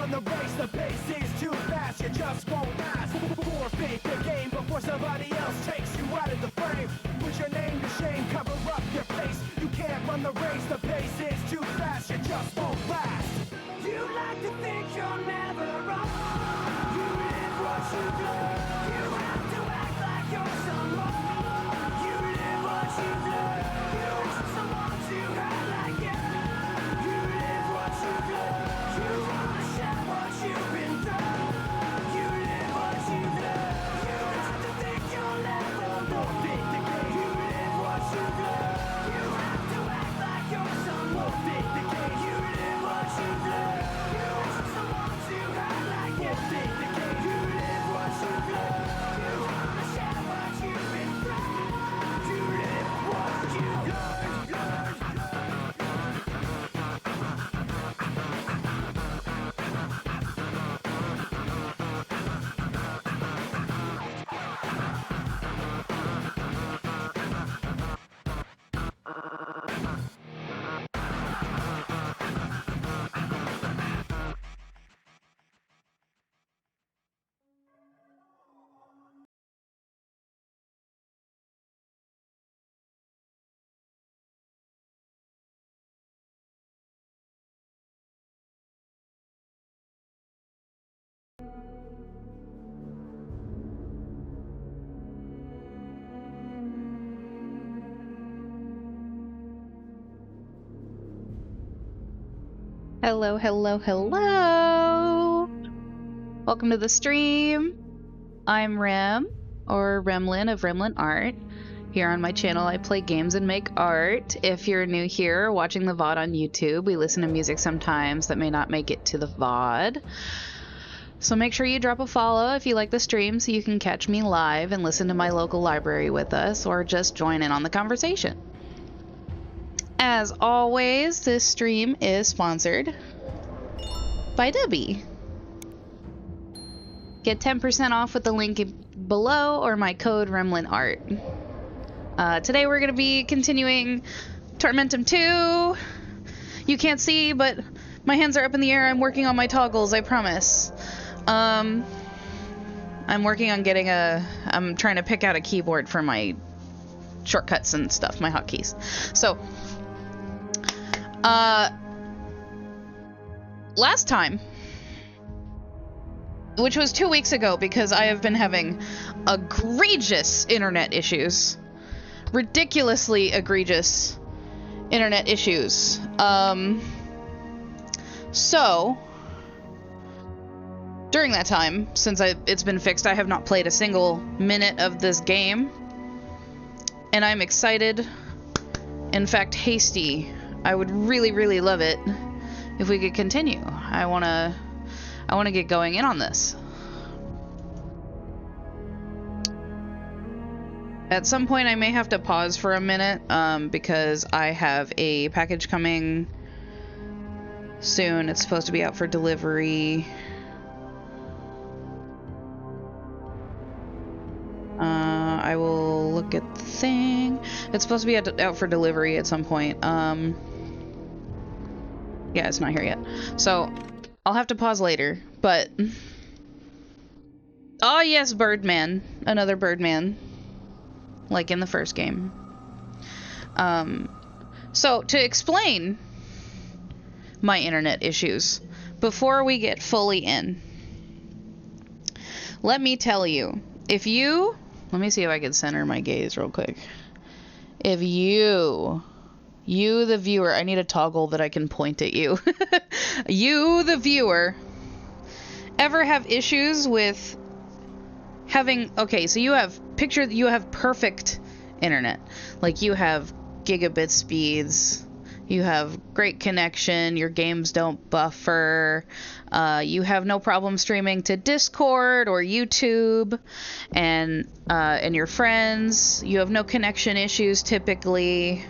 run the race, the pace is too fast, you just won't last. Forfeit the game before somebody else takes you out of the frame. Put your name to shame, cover up your face. You can't run the race, the pace is too fast, you just won't last. You like to think you're never wrong. You live what you've learned. You have to act like you're someone. You live what you've learned. You want someone to hurt like you. You live what you've learned. You wanna share what you've been through. You live what you've learned. You like to think you'll never forfeit the game. You live what you've learned. You have to act like you're someone. Forfeit the game. You live what you've learned. You want someone to hurt like you. Forfeit the game. You live what you've learned. You wanna share what you've been through. You live what you've learned. Hello, hello, hello! Welcome to the stream. I'm Rem, or Remlin of Remlin Art. Here on my channel I play games and make art. If you're new here watching the VOD on YouTube, we listen to music sometimes that may not make it to the VOD. So make sure you drop a follow if you like the stream so you can catch me live and listen to my local library with us, or just join in on the conversation. As always, this stream is sponsored by Debbie. Get 10% off with the link below or my code RemlinArt. Today we're going to be continuing Tormentum 2. You can't see, but my hands are up in the air. I'm working on my toggles, I promise. I'm working on getting I'm trying to pick out a keyboard for my shortcuts and stuff, my hotkeys. So, last time, which was 2 weeks ago because I have been having egregious internet issues. Ridiculously egregious internet issues. So, during that time, since it's been fixed, I have not played a single minute of this game. And I'm excited, in fact hasty. I would really, really love it if we could continue. I wanna get going in on this. At some point I may have to pause for a minute, because I have a package coming soon. It's supposed to be out for delivery. I will look at the thing. It's supposed to be out for delivery at some point. Yeah, it's not here yet. So, I'll have to pause later, but... Oh yes, Birdman. Another Birdman. Like in the first game. So, to explain my internet issues, before we get fully in, let me tell you, if you... Let me see if I can center my gaze real quick. If you the viewer, I need a toggle that I can point at you. You, the viewer, ever have issues with having... Okay, so you have... Picture that you have perfect internet. Like, you have gigabit speeds. You have great connection. Your games don't buffer. You have no problem streaming to Discord or YouTube, and your friends. You have no connection issues typically.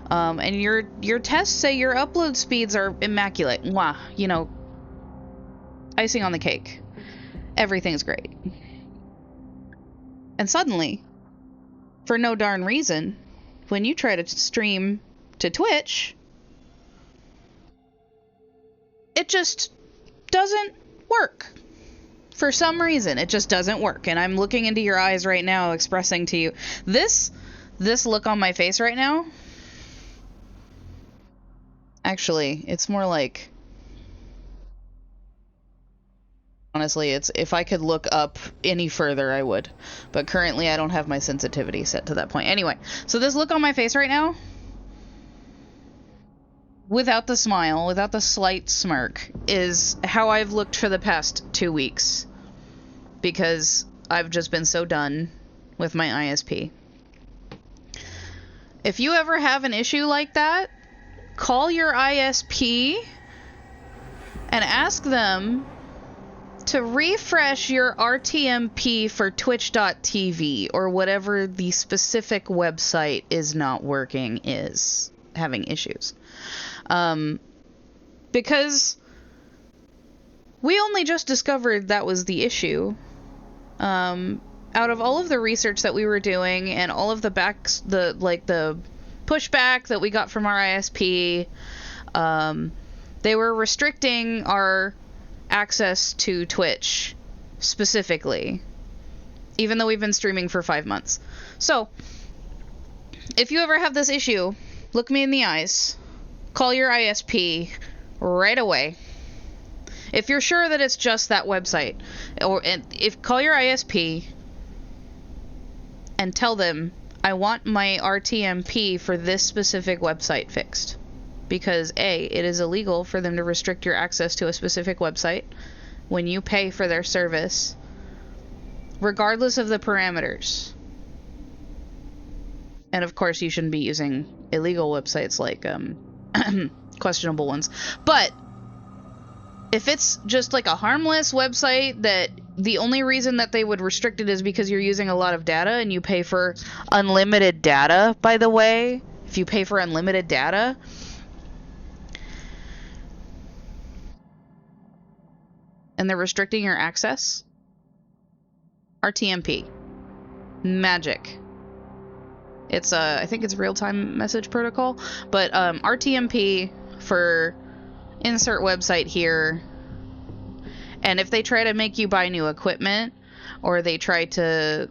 And your tests say your upload speeds are immaculate. Mwah, you know, icing on the cake. Everything's great. And suddenly, for no darn reason, when you try to stream to Twitch, it just doesn't work. For some reason, it just doesn't work. And I'm looking into your eyes right now, expressing to you this look on my face right now. Actually, it's more like, honestly, it's if I could look up any further, I would. But currently, I don't have my sensitivity set to that point. Anyway, so this look on my face right now, without the smile, without the slight smirk, is how I've looked for the past 2 weeks. Because I've just been so done with my ISP. If you ever have an issue like that, call your ISP and ask them to refresh your RTMP for twitch.tv or whatever the specific website is not working, is having issues. Because we only just discovered that was the issue. Out of all of the research that we were doing and all of the the pushback that we got from our ISP, they were restricting our access to Twitch specifically, even though we've been streaming for 5 months. So, if you ever have this issue, look me in the eyes, call your ISP right away. If you're sure that it's just that website, call your ISP and tell them, I want my RTMP for this specific website fixed. Because A, it is illegal for them to restrict your access to a specific website when you pay for their service, regardless of the parameters. And of course, you shouldn't be using illegal websites like questionable ones. But if it's just like a harmless website that the only reason that they would restrict it is because you're using a lot of data and you pay for unlimited data, by the way, if you pay for unlimited data, and they're restricting your access, RTMP. Magic. It's I think it's real-time message protocol, but RTMP for insert website here. And if they try to make you buy new equipment, or they try to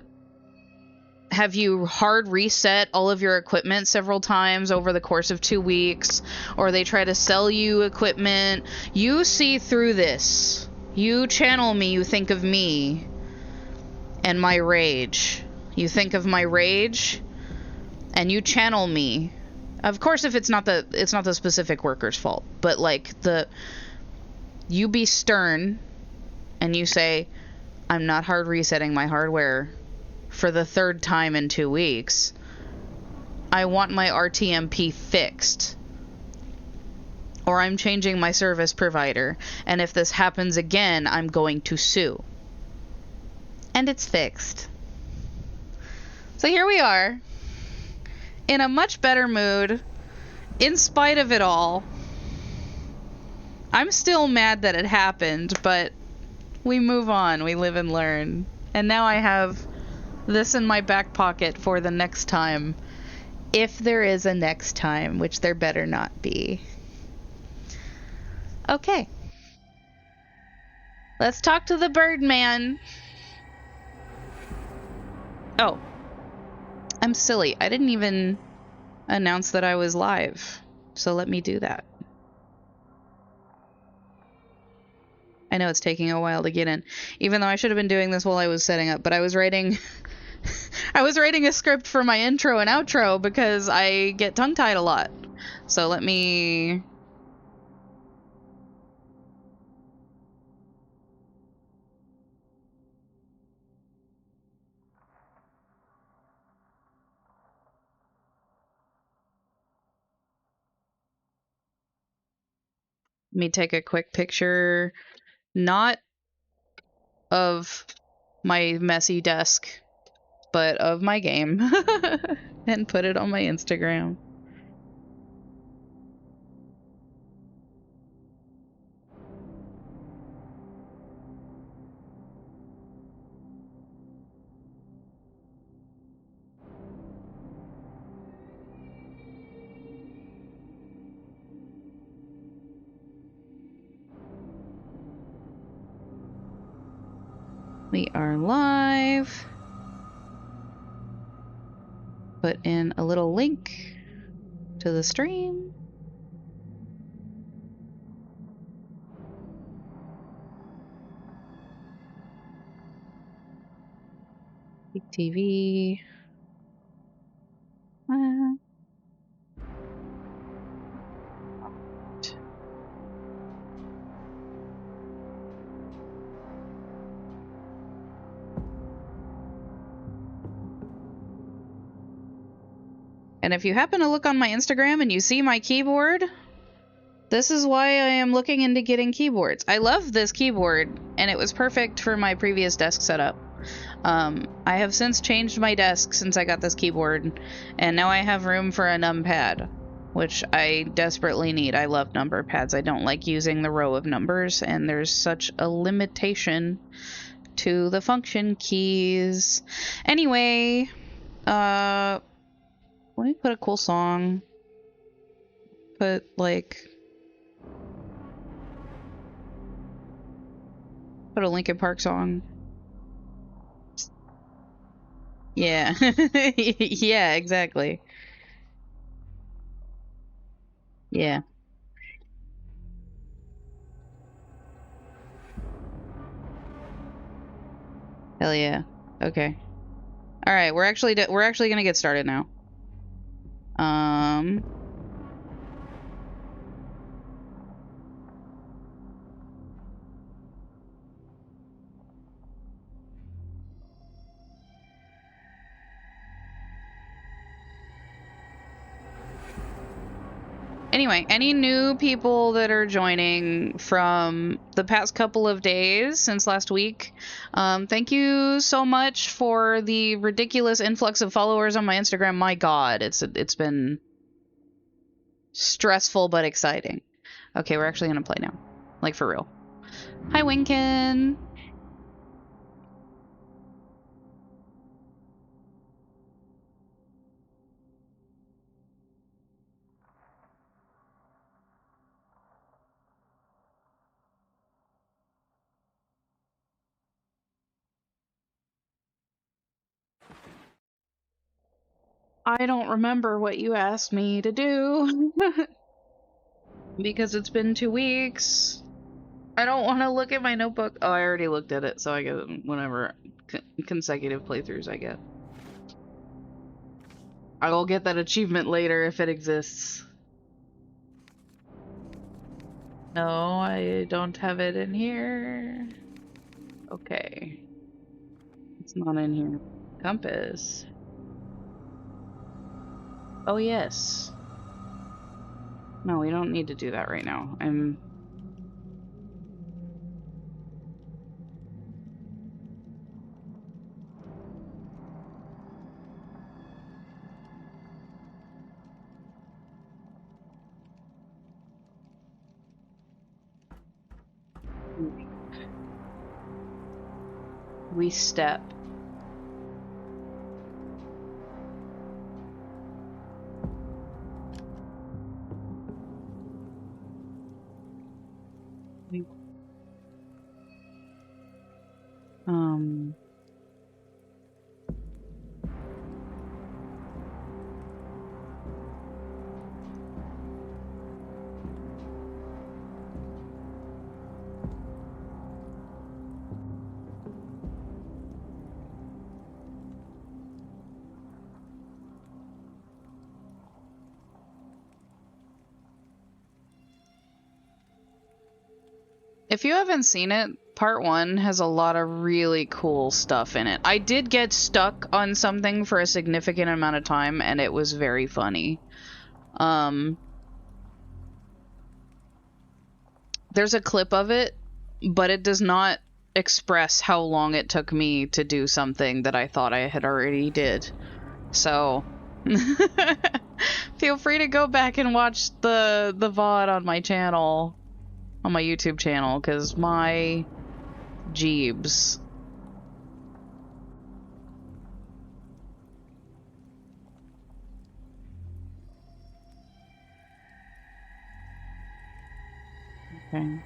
have you hard reset all of your equipment several times over the course of 2 weeks, or they try to sell you equipment, you see through this. You channel me, you think of me and my rage. You think of my rage and you channel me. Of course, if it's not the specific worker's fault, but like you be stern and you say, I'm not hard resetting my hardware for the 3rd time in 2 weeks. I want my RTMP fixed. Or I'm changing my service provider. And if this happens again, I'm going to sue. And it's fixed. So here we are, in a much better mood, in spite of it all. I'm still mad that it happened, but we move on, we live and learn. And now I have this in my back pocket for the next time. If there is a next time, which there better not be. Okay. Let's talk to the Birdman. Oh. I'm silly. I didn't even announce that I was live. So let me do that. I know it's taking a while to get in, even though I should have been doing this while I was setting up, but I was writing I was writing a script for my intro and outro because I get tongue-tied a lot. So let me take a quick picture, not of my messy desk, but of my game, and put it on my Instagram. We are live. Put in a little link to the stream. TV. And if you happen to look on my Instagram and you see my keyboard, this is why I am looking into getting keyboards. I love this keyboard, and it was perfect for my previous desk setup. I have since changed my desk since I got this keyboard, and now I have room for a numpad, which I desperately need. I love number pads. I don't like using the row of numbers, and there's such a limitation to the function keys. Anyway, let me put a cool song. Put, like... Put a Linkin Park song. Yeah. Yeah, exactly. Yeah. Hell yeah. Okay. All right, we're actually gonna get started now. Anyway, any new people that are joining from the past couple of days since last week, thank you so much for the ridiculous influx of followers on my Instagram. My God, it's been stressful but exciting. Okay, we're actually gonna play now, like for real. Hi, Winkin. I don't remember what you asked me to do. Because it's been 2 weeks. I don't want to look at my notebook. Oh, I already looked at it, so I get whenever consecutive playthroughs I get. I will get that achievement later if it exists. No, I don't have it in here. Okay. It's not in here. Compass. Oh, yes. No, we don't need to do that right now. We step. If you haven't seen it, part 1 has a lot of really cool stuff in it. I did get stuck on something for a significant amount of time, and it was very funny. There's a clip of it, but it does not express how long it took me to do something that I thought I had already did. So, feel free to go back and watch the VOD on my channel. On my YouTube channel, because my jeebs. Okay.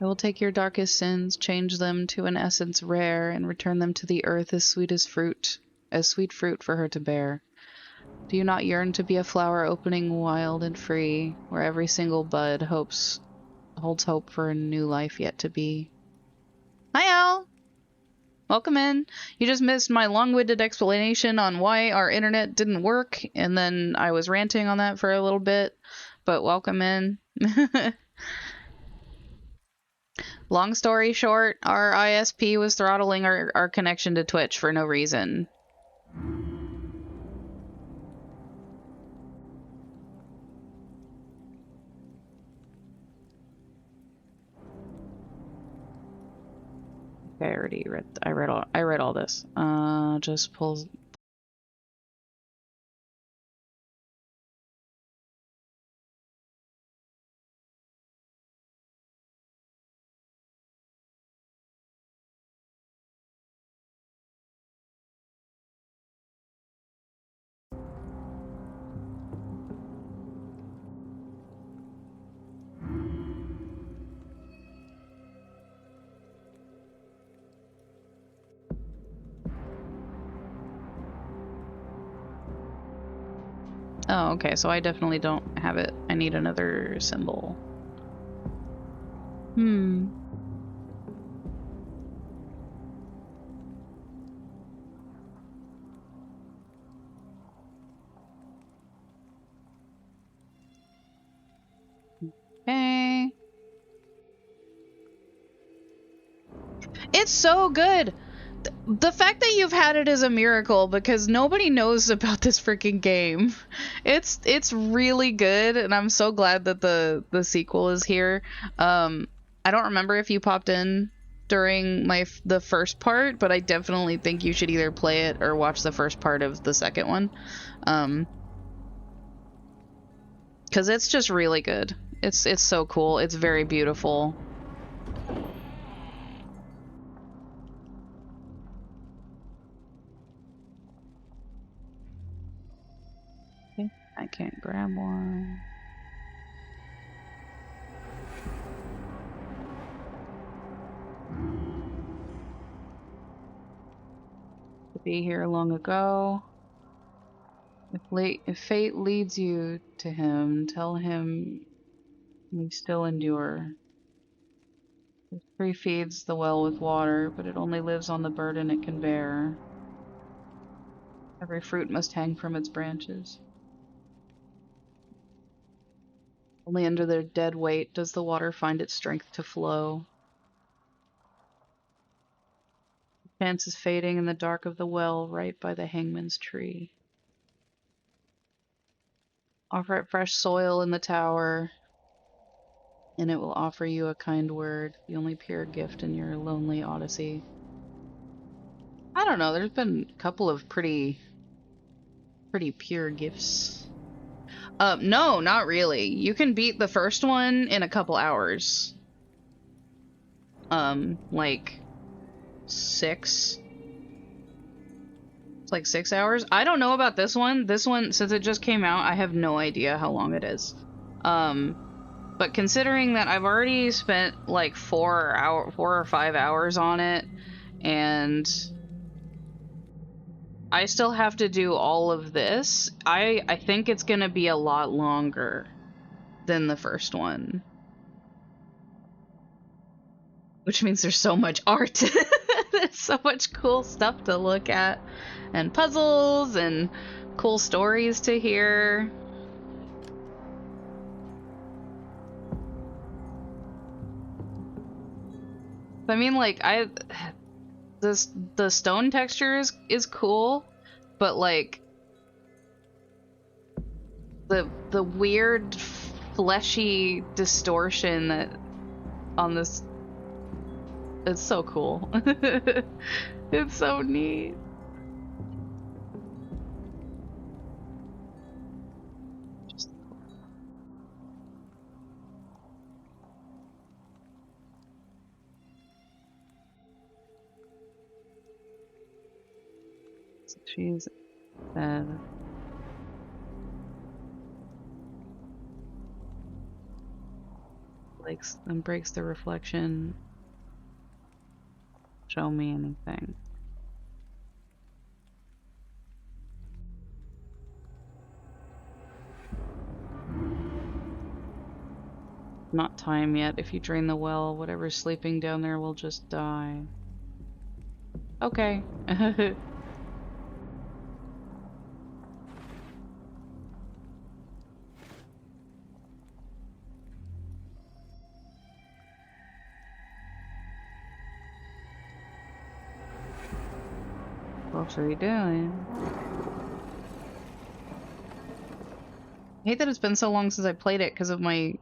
I will take your darkest sins, change them to an essence rare, and return them to the earth as sweet fruit for her to bear. Do you not yearn to be a flower opening wild and free, where every single bud holds hope for a new life yet to be? Hi, Al! Welcome in. You just missed my long-winded explanation on why our internet didn't work, and then I was ranting on that for a little bit, but welcome in. Long story short, our ISP was throttling our connection to Twitch for no reason. Okay, I already read. I read all this. Just pull. Oh, okay. So I definitely don't have it. I need another symbol. Okay. It's so good. The fact that you've had it is a miracle because nobody knows about this freaking game. It's really good, and I'm so glad that the sequel is here. I don't remember if you popped in during the first part, but I definitely think you should either play it or watch the first part of the second one. Because it's just really good. It's so cool. It's very beautiful. Okay, I can't grab one. To be here long ago. If fate leads you to him, tell him we still endure. The tree feeds the well with water, but it only lives on the burden it can bear. Every fruit must hang from its branches. Only under their dead weight does the water find its strength to flow. The chance is fading in the dark of the well, right by the hangman's tree. Offer it fresh soil in the tower, and it will offer you a kind word, the only pure gift in your lonely odyssey. I don't know, there's been a couple of pretty pure gifts. No, not really. You can beat the first one in a couple hours. Like 6. It's like 6 hours. I don't know about this one. This one, since it just came out, I have no idea how long it is. But considering that I've already spent like 4 or 5 hours on it, and I still have to do all of this, I think it's gonna be a lot longer than the first one. Which means there's so much art. There's so much cool stuff to look at, and puzzles, and cool stories to hear. I mean, like, the stone texture is cool, but like the weird fleshy distortion that on this, it's so cool. It's so neat. She's dead. Then breaks the reflection. Show me anything. Not time yet. If you drain the well, whatever's sleeping down there will just die. Okay. What are you doing? I hate that it's been so long since I played it because of my...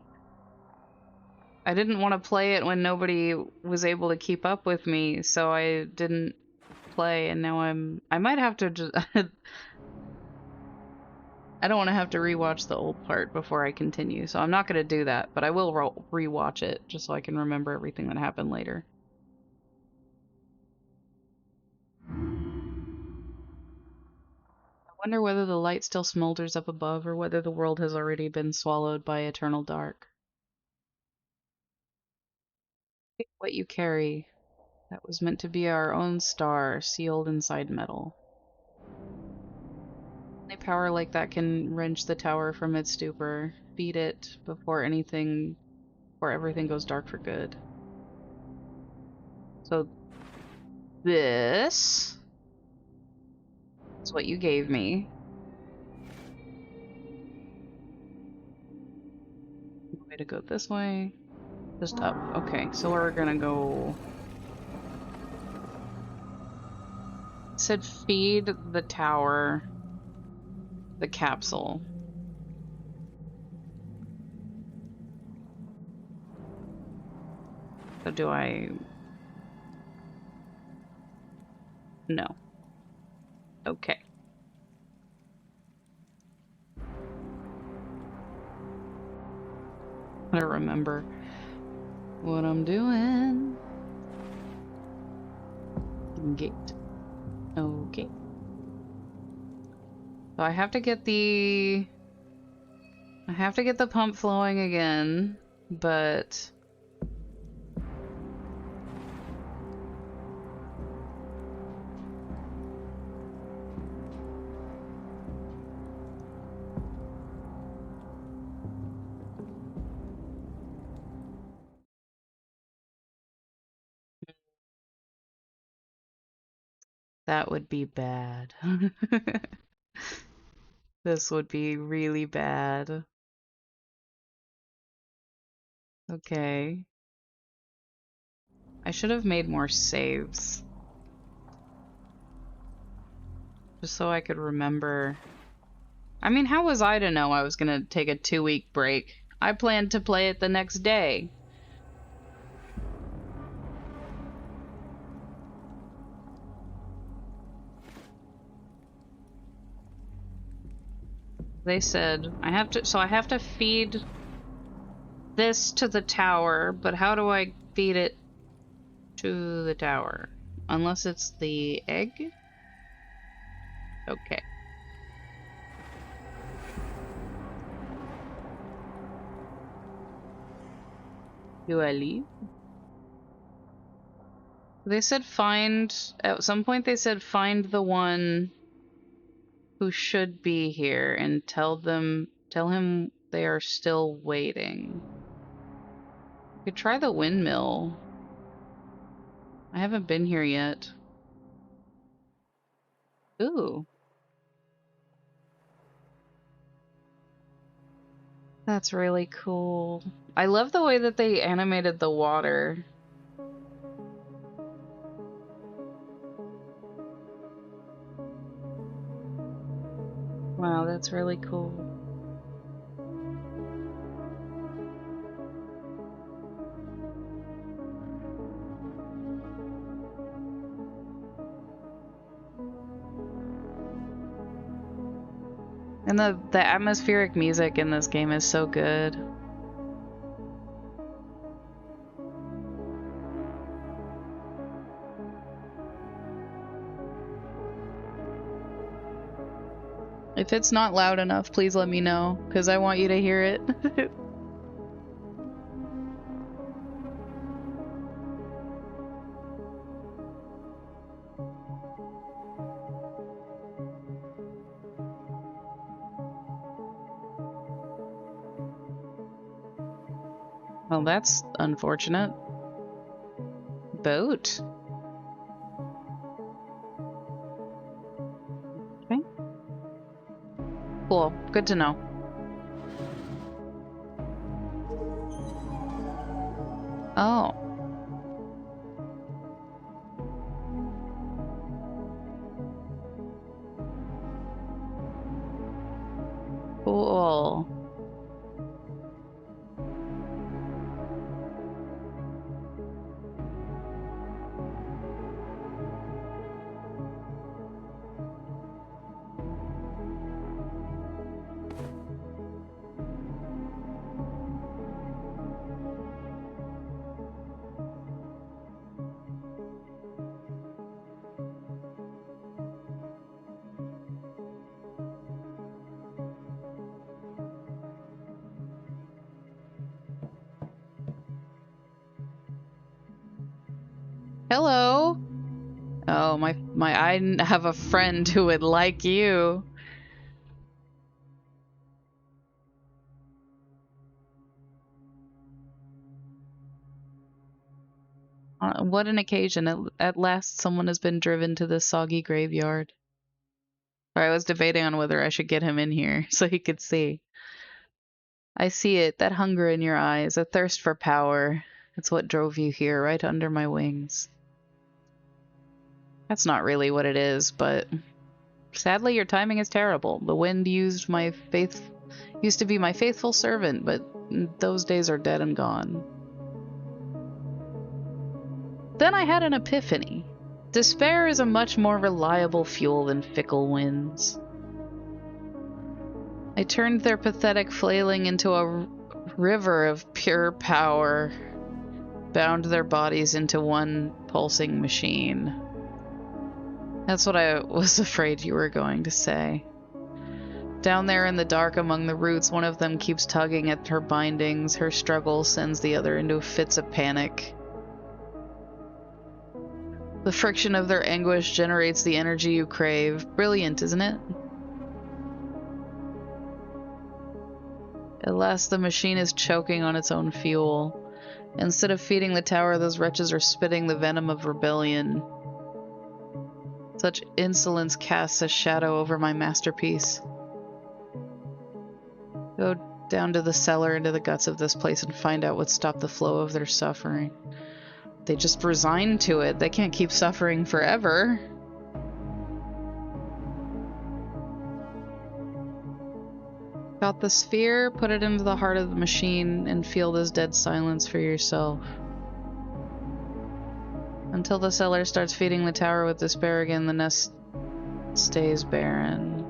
I didn't want to play it when nobody was able to keep up with me, so I didn't play, and now I might have to just... I don't want to have to rewatch the old part before I continue, so I'm not going to do that, but I will rewatch it just so I can remember everything that happened later. I wonder whether the light still smolders up above or whether the world has already been swallowed by eternal dark. Take what you carry. That was meant to be our own star, sealed inside metal. Only power like that can wrench the tower from its stupor, beat it before everything goes dark for good. So this is what you gave me. Way to go this way. Just up. Okay, so we're gonna go... It said feed the tower the capsule. So do I... No. Okay. I don't remember what I'm doing. Gate. Okay. So I have to get the pump flowing again, but that would be bad. This would be really bad. Okay. I should have made more saves. Just so I could remember. I mean, how was I to know I was gonna take a 2-week break? I planned to play it the next day. They said I have to feed this to the tower, but how do I feed it to the tower? Unless it's the egg? Okay. Do I leave? They said at some point they said find the one who should be here and tell him they are still waiting. You could try the windmill. I haven't been here yet. Ooh. That's really cool. I love the way that they animated the water. Wow, that's really cool. And the atmospheric music in this game is so good. If it's not loud enough, please let me know, because I want you to hear it. Well, that's unfortunate. Boat. Okay. Cool. Good to know. Oh. Cool. Hello. Oh, I have a friend who would like you. What an occasion. At last someone has been driven to this soggy graveyard. I was debating on whether I should get him in here so he could see. I see it, that hunger in your eyes, a thirst for power. It's what drove you here, right under my wings. That's not really what it is, but sadly your timing is terrible. The wind used to be my faithful servant, but those days are dead and gone. Then I had an epiphany. Despair is a much more reliable fuel than fickle winds. I turned their pathetic flailing into a river of pure power, bound their bodies into one pulsing machine. That's what I was afraid you were going to say. Down there in the dark among the roots, one of them keeps tugging at her bindings. Her struggle sends the other into fits of panic. The friction of their anguish generates the energy you crave. Brilliant, isn't it? At last the machine is choking on its own fuel. Instead of feeding the tower, those wretches are spitting the venom of rebellion. Such insolence casts a shadow over my masterpiece. Go down to the cellar into the guts of this place and find out what stopped the flow of their suffering. They just resigned to it. They can't keep suffering forever. Got the sphere, put it into the heart of the machine, and feel this dead silence for yourself. Until the cellar starts feeding the tower with despair again, the nest stays barren.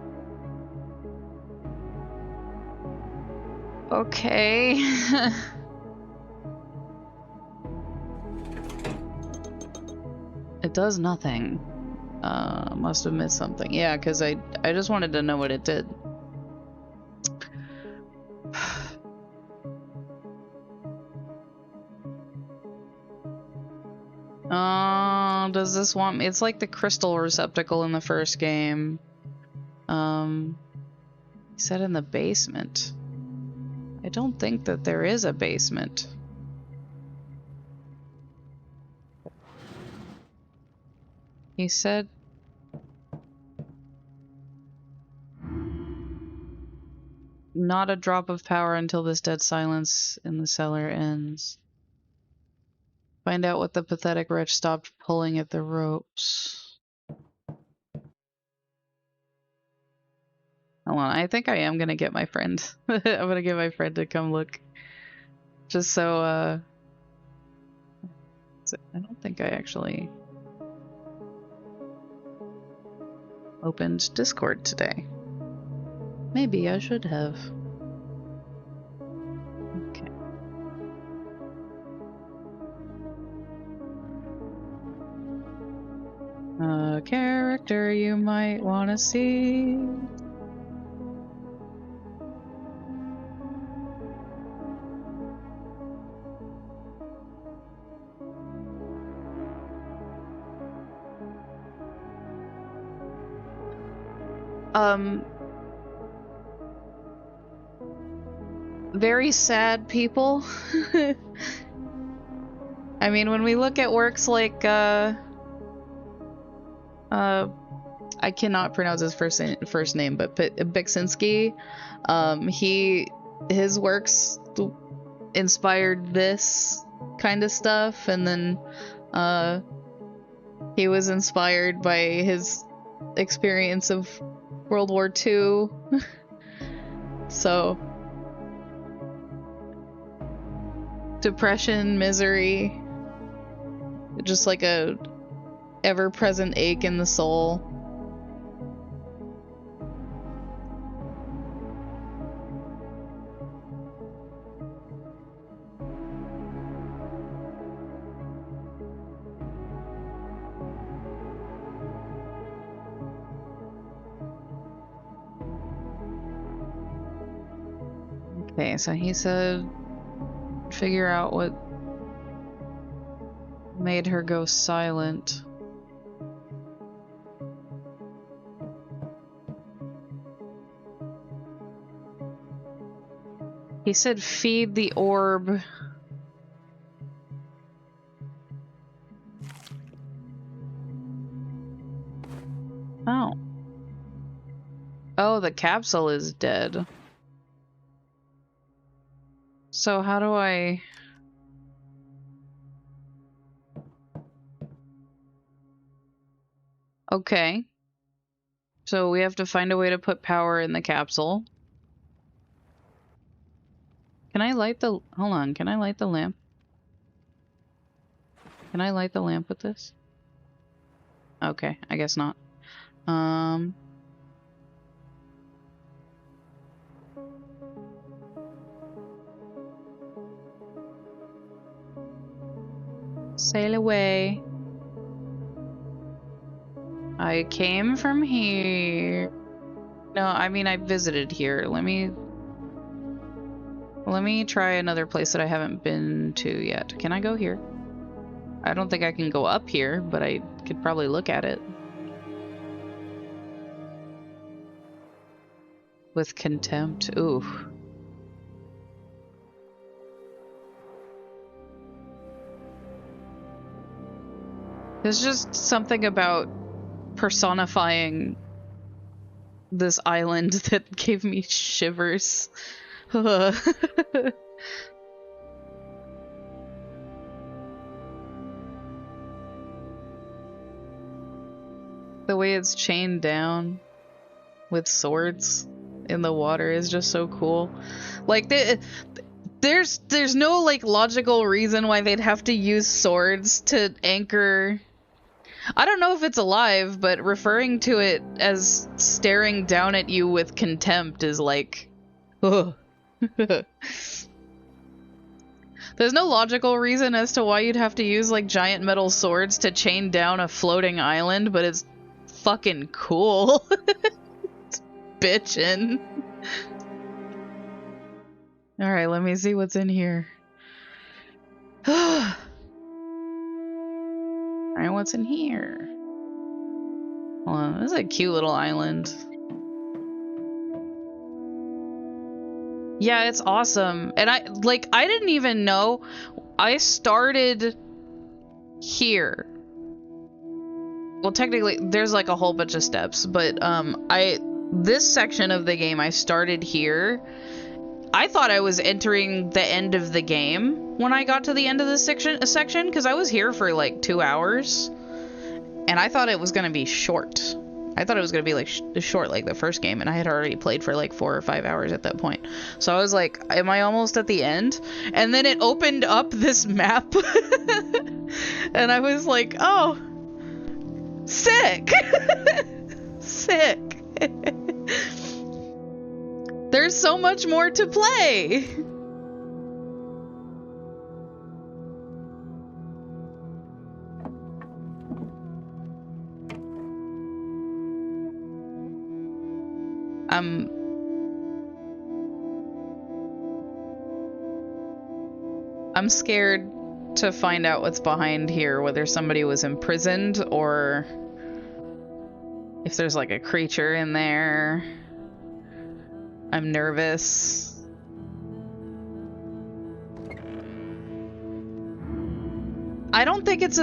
Okay. It does nothing. Must have missed something. Yeah, because I just wanted to know what it did. Does this want me? It's like the crystal receptacle in the first game. He said in the basement. I don't think that there is a basement. He said... Not a drop of power until this dead silence in the cellar ends. Find out what the pathetic wretch stopped pulling at the ropes. Hold on, I think I am gonna get my friend. I'm gonna get my friend to come look. Just so, I don't think I actually opened Discord today. Maybe I should have. Okay. A character you might want to see. very sad people. I mean, when we look at works like, I cannot pronounce his first name, but Beksinski, his works inspired this kind of stuff, and then, he was inspired by his experience of World War II. So, depression, misery, just like a ever-present ache in the soul. Okay, so he said figure out what made her go silent. He said feed the orb. Oh. Oh, the capsule is dead. So how do I... Okay. So we have to find a way to put power in the capsule. Can I light the... Hold on, can I light the lamp? Can I light the lamp with this? Okay, I guess not. Sail away. I came from here. No, I mean, I visited here. Let me try another place that I haven't been to yet. Can I go here? I don't think I can go up here, but I could probably look at it. With contempt. Ooh. There's just something about personifying this island that gave me shivers. The way it's chained down with swords in the water is just so cool. Like, there's no, like, logical reason why they'd have to use swords to anchor... I don't know if it's alive, but referring to it as staring down at you with contempt is like... Ugh. There's no logical reason as to why you'd have to use, like, giant metal swords to chain down a floating island, but it's fucking cool. It's bitchin'. Alright, let me see what's in here. Alright, what's in here? Hold on, this is a cute little island. Yeah, it's awesome. And I didn't even know. I started here. Well, technically, there's like a whole bunch of steps, but this section of the game, I started here. I thought I was entering the end of the game when I got to the end of this section, because I was here for like 2 hours, and I thought it was going to be short. I thought it was going to be like short like the first game, and I had already played for like 4 or 5 hours at that point. So I was like, am I almost at the end? And then it opened up this map, and I was like, oh, sick. Sick. There's so much more to play. I'm scared to find out what's behind here, whether somebody was imprisoned or if there's like a creature in there. I'm nervous. I don't think it's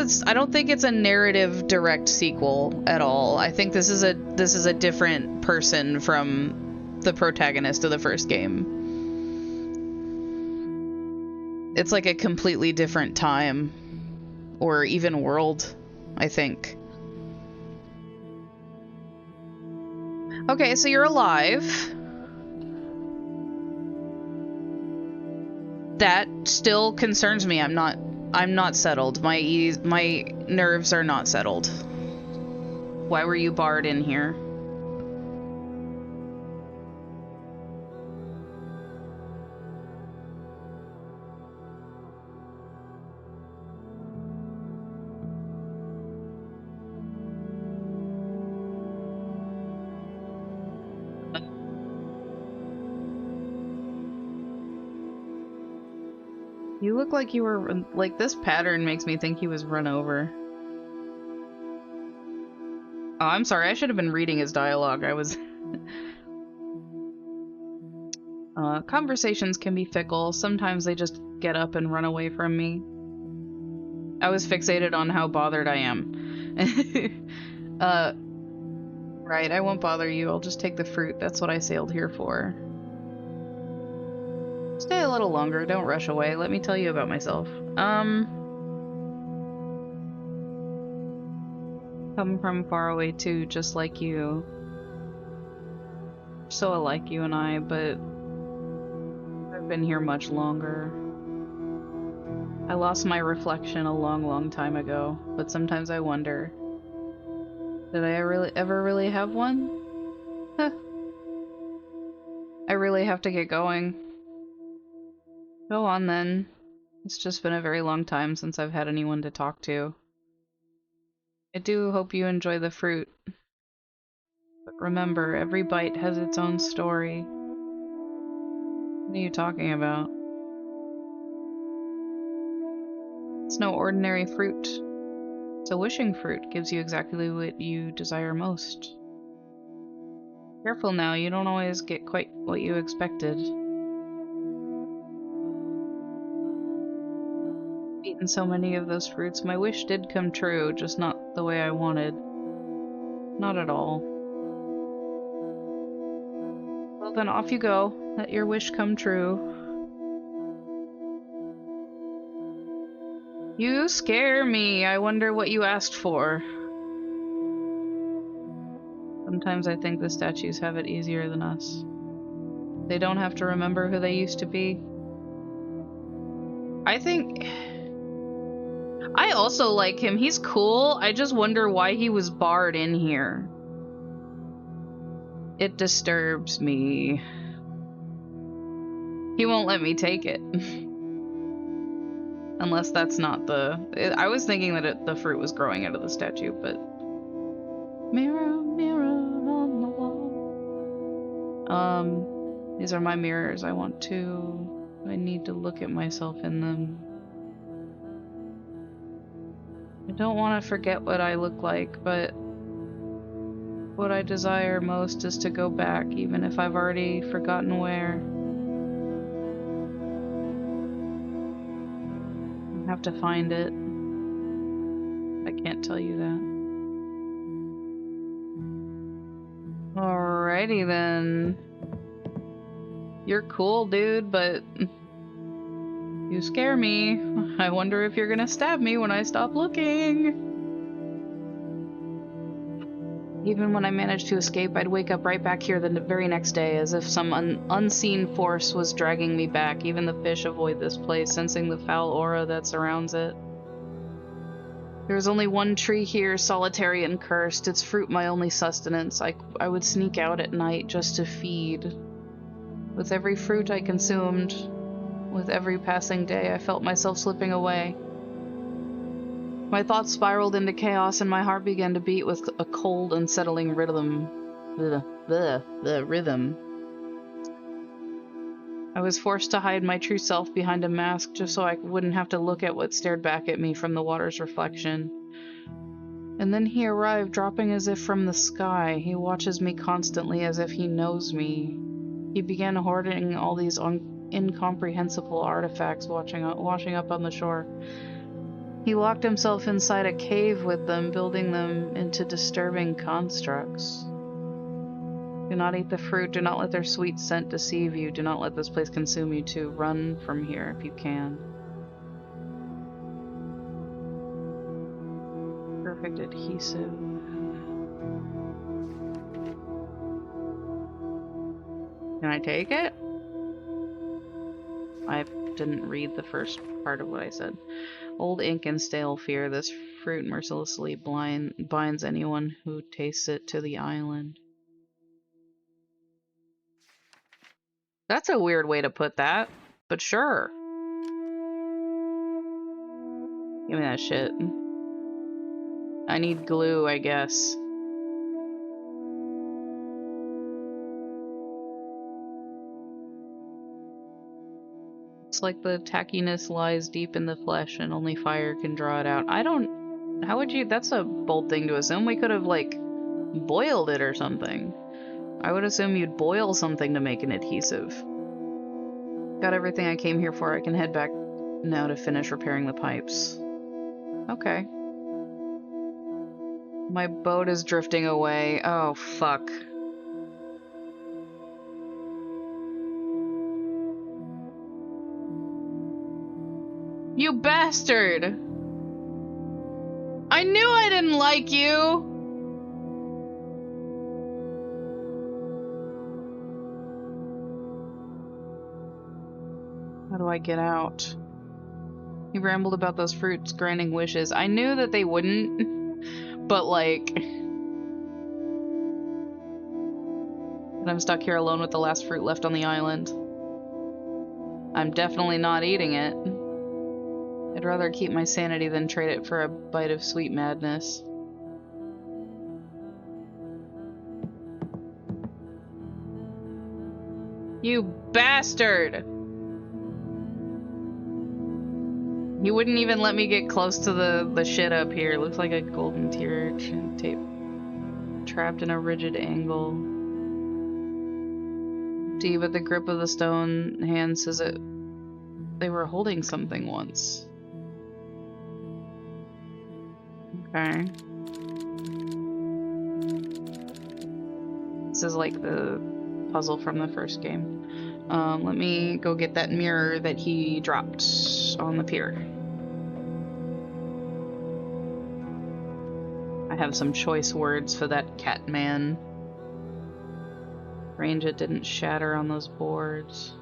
a narrative direct sequel at all. I think this is a different person from the protagonist of the first game. It's like a completely different time or even world, I think. Okay, so you're alive. That still concerns me. I'm not settled. My nerves are not settled. Why were you barred in here? You look like you were, like, this pattern makes me think he was run over. Oh, I'm sorry, I should have been reading his dialogue. I was... Conversations can be fickle. Sometimes they just get up and run away from me. I was fixated on how bothered I am. Right, I won't bother you. I'll just take the fruit. That's what I sailed here for. Stay a little longer. Don't rush away. Let me tell you about myself. Come from far away too, just like you. So alike you and I, but I've been here much longer. I lost my reflection a long, long time ago, but sometimes I wonder, did I ever really have one? Huh. I really have to get going. Go on then. It's just been a very long time since I've had anyone to talk to. I do hope you enjoy the fruit. But remember, every bite has its own story. What are you talking about? It's no ordinary fruit. It's a wishing fruit. Gives you exactly what you desire most. Careful now, you don't always get quite what you expected. Eaten so many of those fruits, my wish did come true, just not the way I wanted. Not at all. Well then, off you go. Let your wish come true. You scare me. I wonder what you asked for. Sometimes I think the statues have it easier than us. They don't have to remember who they used to be. I think... I also like him. He's cool. I just wonder why he was barred in here. It disturbs me. He won't let me take it. Unless that's not the... I was thinking that the fruit was growing out of the statue, but... Mirror, mirror on the wall. These are my mirrors. I need to look at myself in them. I don't want to forget what I look like, but what I desire most is to go back, even if I've already forgotten where. I have to find it. I can't tell you that. Alrighty then. You're cool, dude, but you scare me. I wonder if you're gonna stab me when I stop looking. Even when I managed to escape, I'd wake up right back here the very next day, as if some unseen force was dragging me back. Even the fish avoid this place, sensing the foul aura that surrounds it. There's only one tree here, solitary and cursed. Its fruit my only sustenance. I would sneak out at night just to feed. With every fruit I consumed, with every passing day, I felt myself slipping away. My thoughts spiraled into chaos and my heart began to beat with a cold, unsettling rhythm. The rhythm. I was forced to hide my true self behind a mask just so I wouldn't have to look at what stared back at me from the water's reflection. And then he arrived, dropping as if from the sky. He watches me constantly as if he knows me. He began hoarding all these incomprehensible artifacts washing up on the shore. He locked himself inside a cave with them, building them into disturbing constructs. Do not eat the fruit. Do not let their sweet scent deceive you. Do not let this place consume you too. Run from here if you can. Perfect adhesive. Can I take it? I didn't read the first part of what I said. Old ink and stale fear. This fruit mercilessly binds anyone who tastes it to the island. That's a weird way to put that, but sure. Give me that shit. I need glue, I guess. It's like the tackiness lies deep in the flesh and only fire can draw it out. How would you... That's a bold thing to assume. We could have, like, boiled it or something. I would assume you'd boil something to make an adhesive. Got everything I came here for. I can head back now to finish repairing the pipes. Okay. My boat is drifting away. Oh, fuck. You bastard! I knew I didn't like you! How do I get out? He rambled about those fruits granting wishes. I knew that they wouldn't, but like... And I'm stuck here alone with the last fruit left on the island. I'm definitely not eating it. I'd rather keep my sanity than trade it for a bite of sweet madness. You bastard! He wouldn't even let me get close to the shit up here. Looks like a golden tear tape trapped in a rigid angle. See, but the grip of the stone hand says that they were holding something once. Okay. This is like the puzzle from the first game. Let me go get that mirror that he dropped on the pier. I have some choice words for that cat man. Range it didn't shatter on those boards.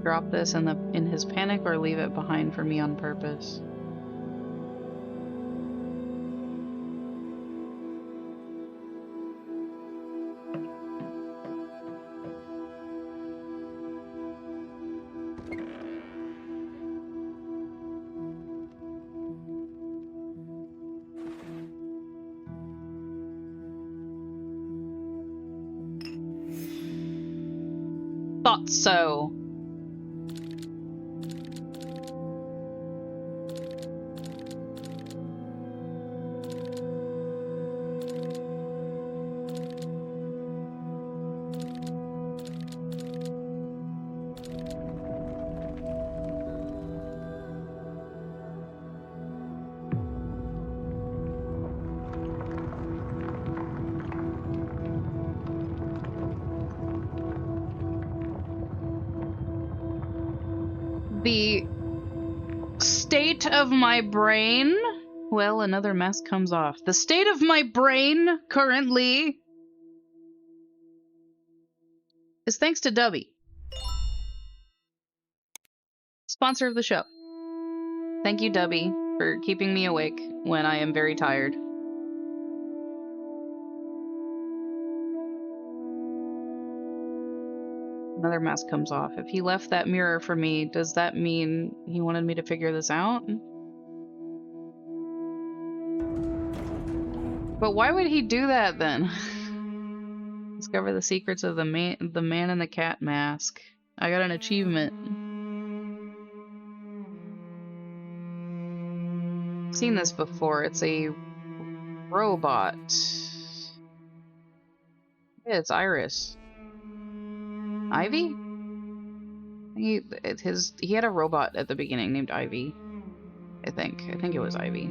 Drop this in his panic or leave it behind for me on purpose. Thought so. The state of my brain... Well, another mask comes off. The state of my brain currently is thanks to Dubby, sponsor of the show. Thank you, Dubby, for keeping me awake when I am very tired. Another mask comes off. If he left that mirror for me, does that mean he wanted me to figure this out? But why would he do that then? Discover the secrets of the man in the cat mask. I got an achievement. I've seen this before. It's a robot. Yeah, it's Iris. Ivy? He had a robot at the beginning named Ivy. I think it was Ivy.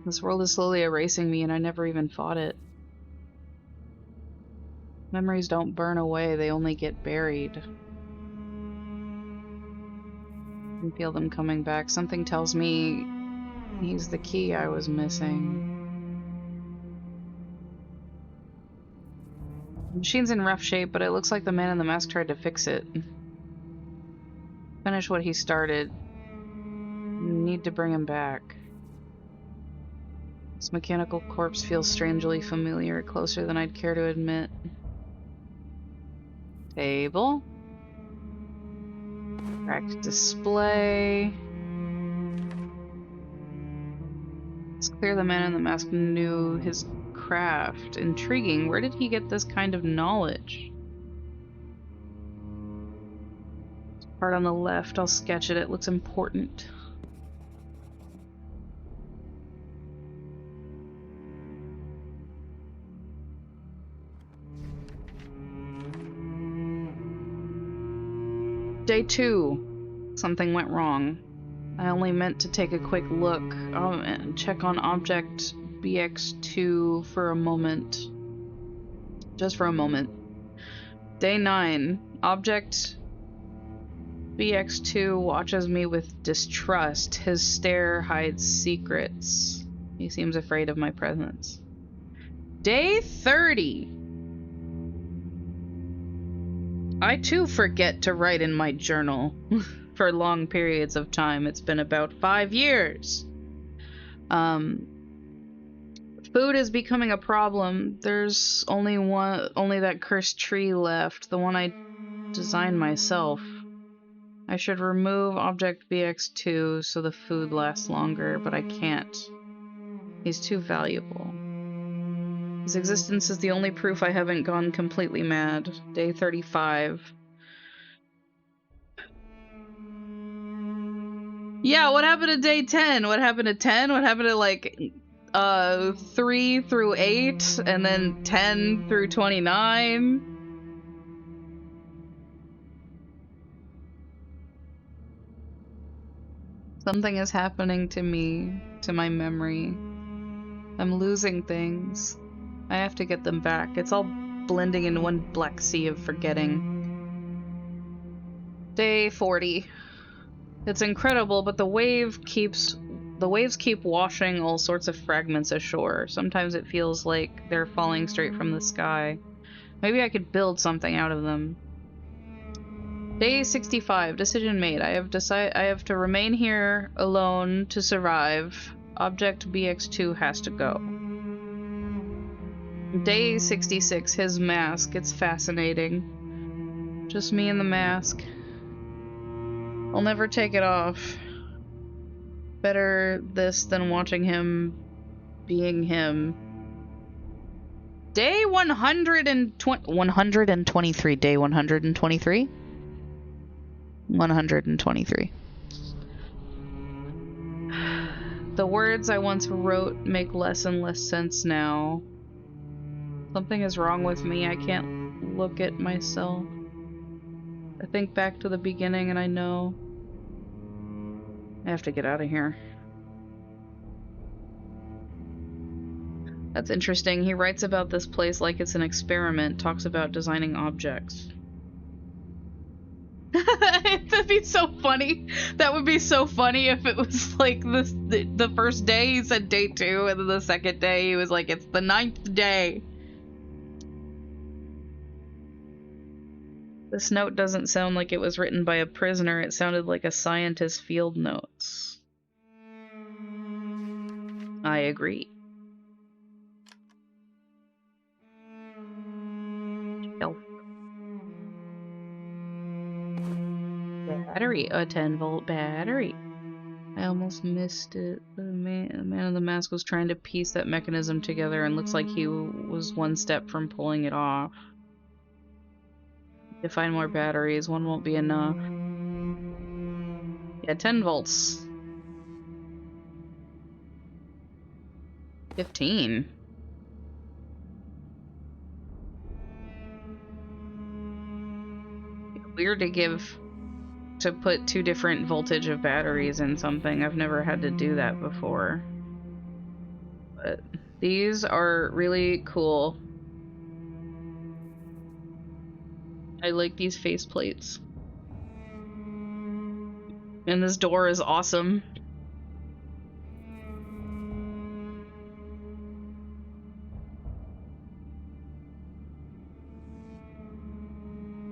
This world is slowly erasing me, and I never even fought it. Memories don't burn away, they only get buried. I can feel them coming back. Something tells me he's the key I was missing. The machine's in rough shape, but it looks like the man in the mask tried to fix it. Finish what he started. Need to bring him back. This mechanical corpse feels strangely familiar, closer than I'd care to admit. Table. Cracked display. It's clear the man in the mask knew his craft. Intriguing. Where did he get this kind of knowledge? Part on the left. I'll sketch it. It looks important. Day 2. Something went wrong. I only meant to take a quick look and check on object BX2 for a moment. Just for a moment. Day 9. Object BX2 watches me with distrust. His stare hides secrets. He seems afraid of my presence. Day 30. I too forget to write in my journal. For long periods of time. It's been about 5 years. Food is becoming a problem. There's only that cursed tree left, the one I designed myself. I should remove object BX2 so the food lasts longer, but I can't. He's too valuable. His existence is the only proof I haven't gone completely mad. Day 35. Yeah, what happened to day 10? What happened to 10? What happened to, like, 3 through 8, and then 10 through 29? Something is happening to me, to my memory. I'm losing things. I have to get them back. It's all blending into one black sea of forgetting. Day 40. It's incredible, but the waves keep washing all sorts of fragments ashore. Sometimes it feels like they're falling straight from the sky. Maybe I could build something out of them. Day 65. Decision made. I have to remain here alone to survive. Object BX2 has to go. Day 66. His mask. It's fascinating. Just me and the mask. I'll never take it off. Better this than watching him being him. Day 123. Day 123? 123. The words I once wrote make less and less sense now. Something is wrong with me. I can't look at myself. I think back to the beginning and I know I have to get out of here. That's interesting. He writes about this place like it's an experiment, talks about designing objects. That'd be so funny. That would be so funny if it was like the first day he said day 2, and then the second day he was like, it's the 9th day. This note doesn't sound like it was written by a prisoner. It sounded like a scientist's field notes. I agree. Shelf. Battery. A 10-volt battery. I almost missed it. The man in the mask was trying to piece that mechanism together and looks like he was one step from pulling it off. To find more batteries, one won't be enough. Yeah, 10 volts. 15. Weird to put 2 different voltage of batteries in something. I've never had to do that before. But these are really cool. I like these faceplates. And this door is awesome.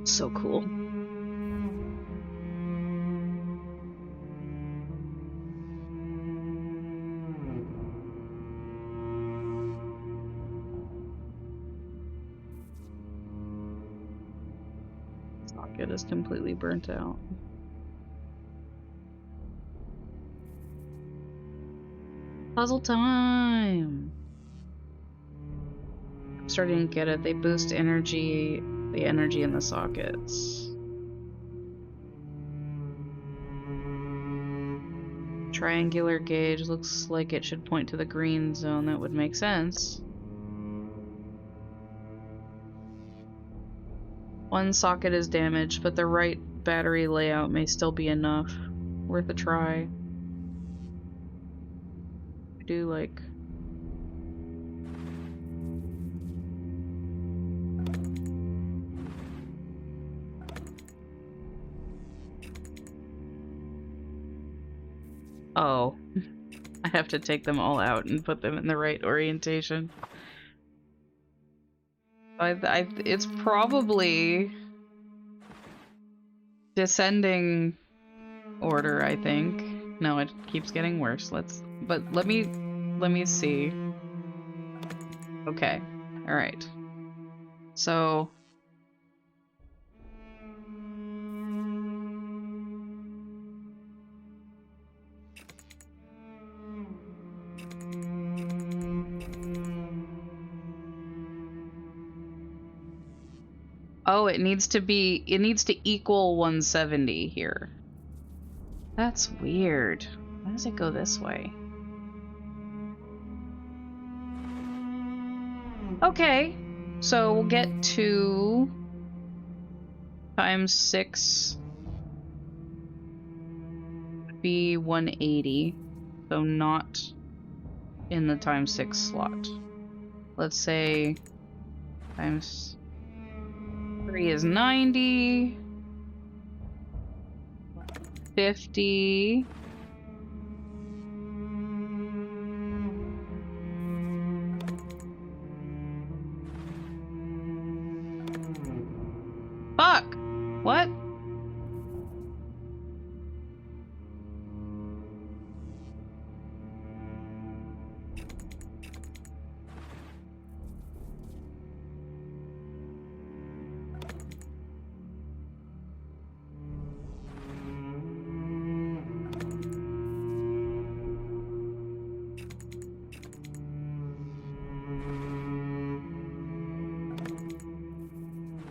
So cool. Socket is completely burnt out. Puzzle time! I'm starting to get it. They boost energy, the energy in the sockets. Triangular gauge looks like it should point to the green zone. That would make sense. One socket is damaged, but the right battery layout may still be enough. Worth a try. Do like... Oh. I have to take them all out and put them in the right orientation. It's probably descending order, I think. No, it keeps getting worse. But let me see. Okay. All right. So oh, it needs to equal 170 here. That's weird. Why does it go this way? Okay. So we'll get 2 times 6 would be 180. So not in the times 6 slot. Let's say times 3 is 90. 50. Fuck! What?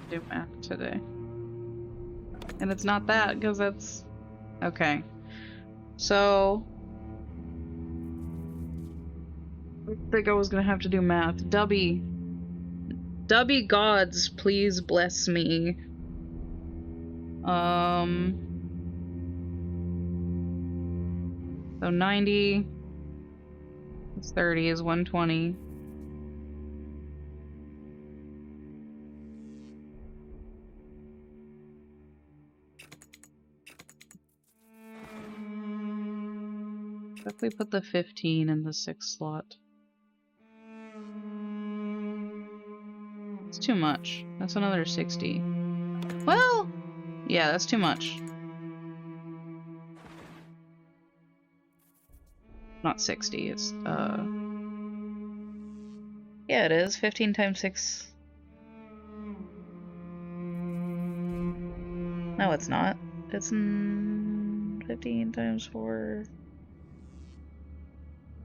Do math today. And it's not that, because that's... Okay. So... I think I was gonna have to do math. Dubby gods, please bless me. So 90... It's 30 is 120. If we put the 15 in the 6th slot. It's too much. That's another 60. Well, yeah, that's too much. Not 60, it's, yeah, it is. 15 times 6. No, it's not. It's 15 times 4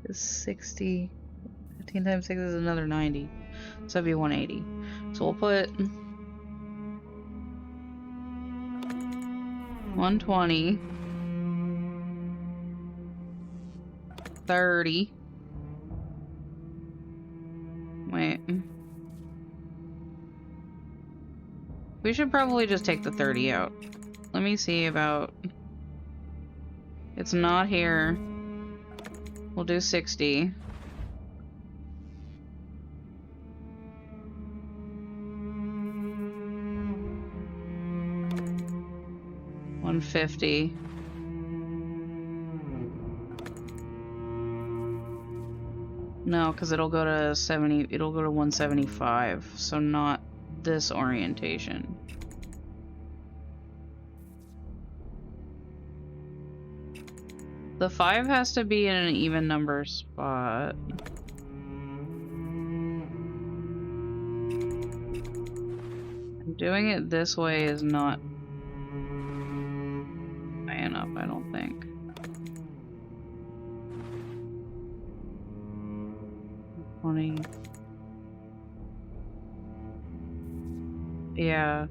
is 60. 15 times 6 is another 90. So that'd be 180. So we'll put 120. 30. Wait. We should probably just take the 30 out. Let me see about... It's not here. We'll do 60. $150. No, because it'll go to 70. It'll go to 175. So not this orientation. The 5 has to be in an even number spot. Doing it this way is not high enough, I don't think. $20. Yeah.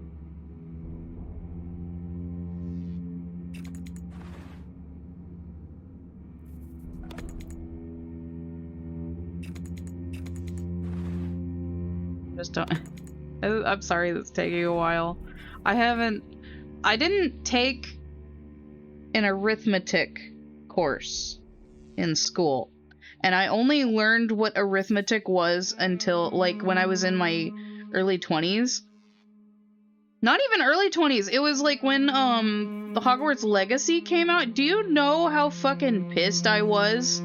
Just don't. I'm sorry that's taking a while. I didn't take an arithmetic course in school. And I only learned what arithmetic was until, like, when I was in my early 20s. Not even early 20s. It was like when, the Hogwarts Legacy came out. Do you know how fucking pissed I was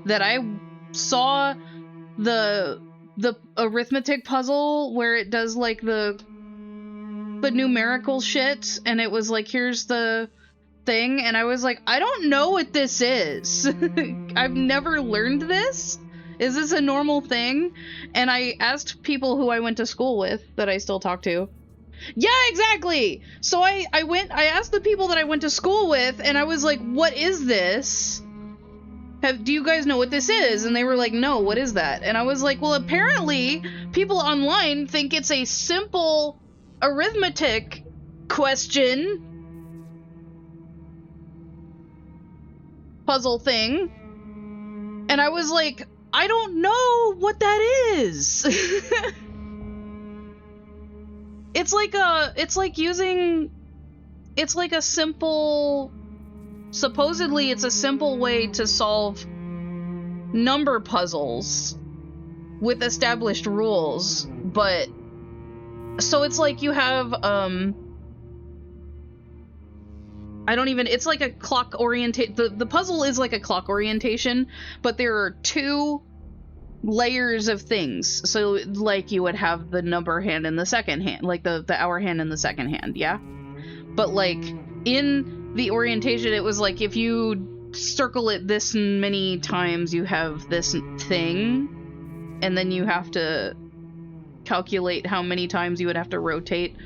that I saw the arithmetic puzzle where it does, like, the numerical shit, and it was like, here's the thing, and I was like, I don't know what this is. I've never learned this. Is this a normal thing? And I asked people who I went to school with that I still talk to. Yeah, exactly. So I asked the people that I went to school with, and I was like, what is this? Do you guys know what this is? And they were like, no, what is that? And I was like, well, apparently people online think it's a simple arithmetic question puzzle thing. And I was like, I don't know what that is. It's like a simple, supposedly it's a simple way to solve number puzzles with established rules, but so it's like you have it's like a clock the puzzle is like a clock orientation, but there are two layers of things. So like you would have the number hand in the second hand, like the hour hand in the second hand, yeah? But like in the orientation, it was like if you circle it this many times, you have this thing, and then you have to calculate how many times you would have to rotate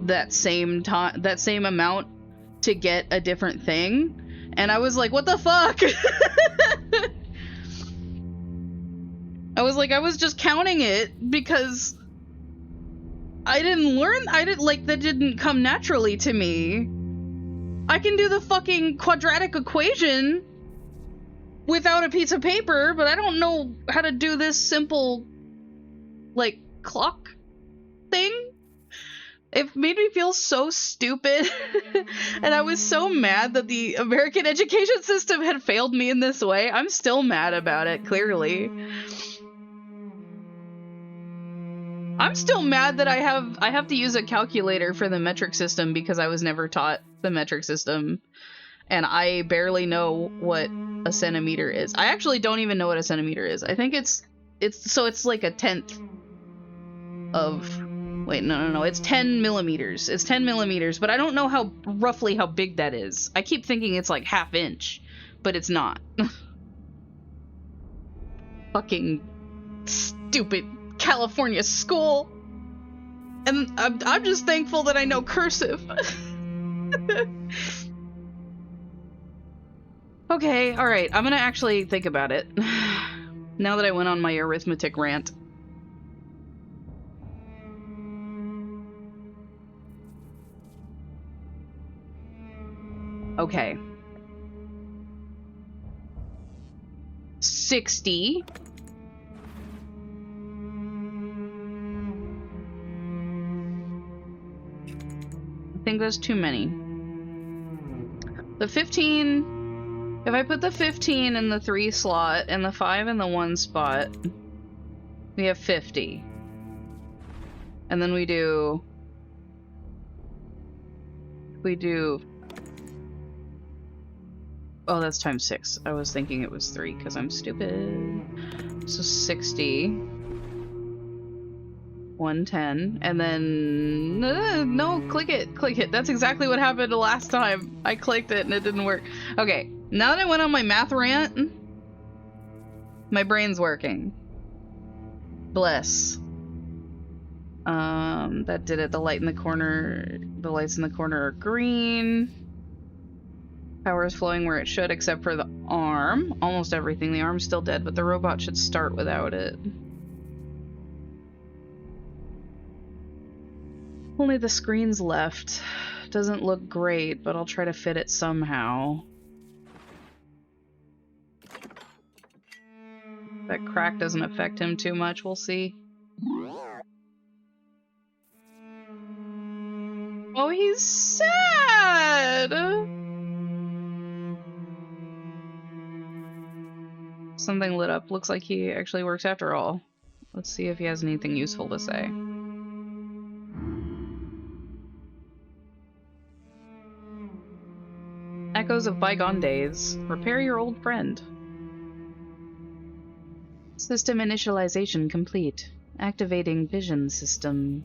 that same amount to get a different thing. And I was like, what the fuck? I was just counting it because that didn't come naturally to me. I can do the fucking quadratic equation without a piece of paper, but I don't know how to do this simple, like, clock thing. It made me feel so stupid. And I was so mad that the American education system had failed me in this way. I'm still mad about it, clearly. I'm still mad that I have to use a calculator for the metric system because I was never taught the metric system, and I barely know what a centimeter is. I actually don't even know what a centimeter is. I think it's like a tenth of, wait, no, it's 10 millimeters. It's 10 millimeters, but I don't know roughly how big that is. I keep thinking it's like ½ inch, but it's not. Fucking stupid California school. And I'm just thankful that I know cursive. Okay, alright, I'm gonna actually think about it. Now that I went on my arithmetic rant. Okay. 60. think that's too many. The 15... If I put the 15 in the 3 slot and the 5 in the 1 spot, we have 50. And then we do... Oh, that's times 6. I was thinking it was 3 because I'm stupid. So 60. 110. And then... no, click it. Click it. That's exactly what happened last time. I clicked it and it didn't work. Okay, now that I went on my math rant, my brain's working. Bless. That did it. The lights in the corner are green. Power is flowing where it should, except for the arm. Almost everything. The arm's still dead, but the robot should start without it. Only the screen's left. Doesn't look great, but I'll try to fit it somehow. That crack doesn't affect him too much, we'll see. Oh, he's sad! Something lit up. Looks like he actually works after all. Let's see if he has anything useful to say. Echoes of bygone days. Repair your old friend. System initialization complete. Activating vision system.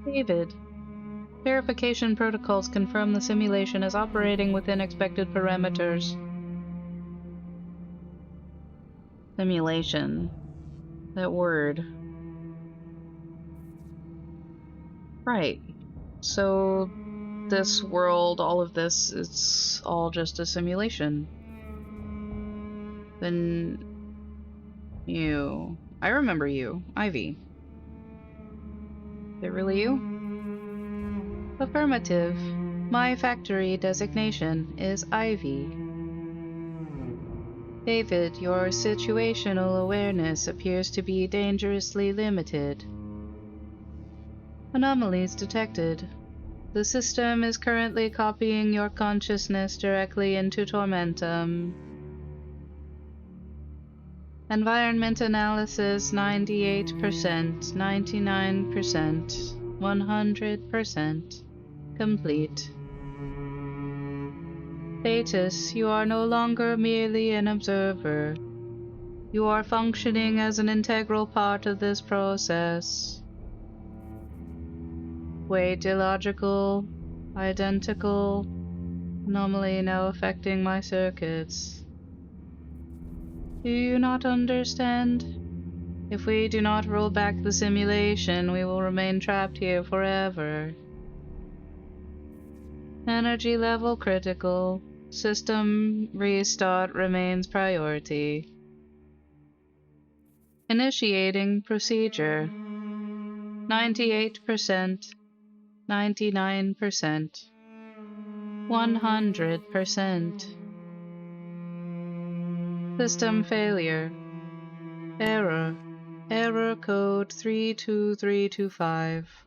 David. Verification protocols confirm the simulation is operating within expected parameters. Simulation. That word. Right. So, this world, all of this, it's all just a simulation. Then... you... I remember you. Ivy. Is it really you? Affirmative. My factory designation is Ivy. David, your situational awareness appears to be dangerously limited. Anomalies detected. The system is currently copying your consciousness directly into Tormentum. Environment analysis 98%, 99%, 100% complete. Status, you are no longer merely an observer. You are functioning as an integral part of this process. Weight illogical, identical, anomaly now affecting my circuits. Do you not understand? If we do not roll back the simulation, we will remain trapped here forever. Energy level critical. System restart remains priority. Initiating procedure. 98%. 99%. 100%. System failure. Error. Error code 32325.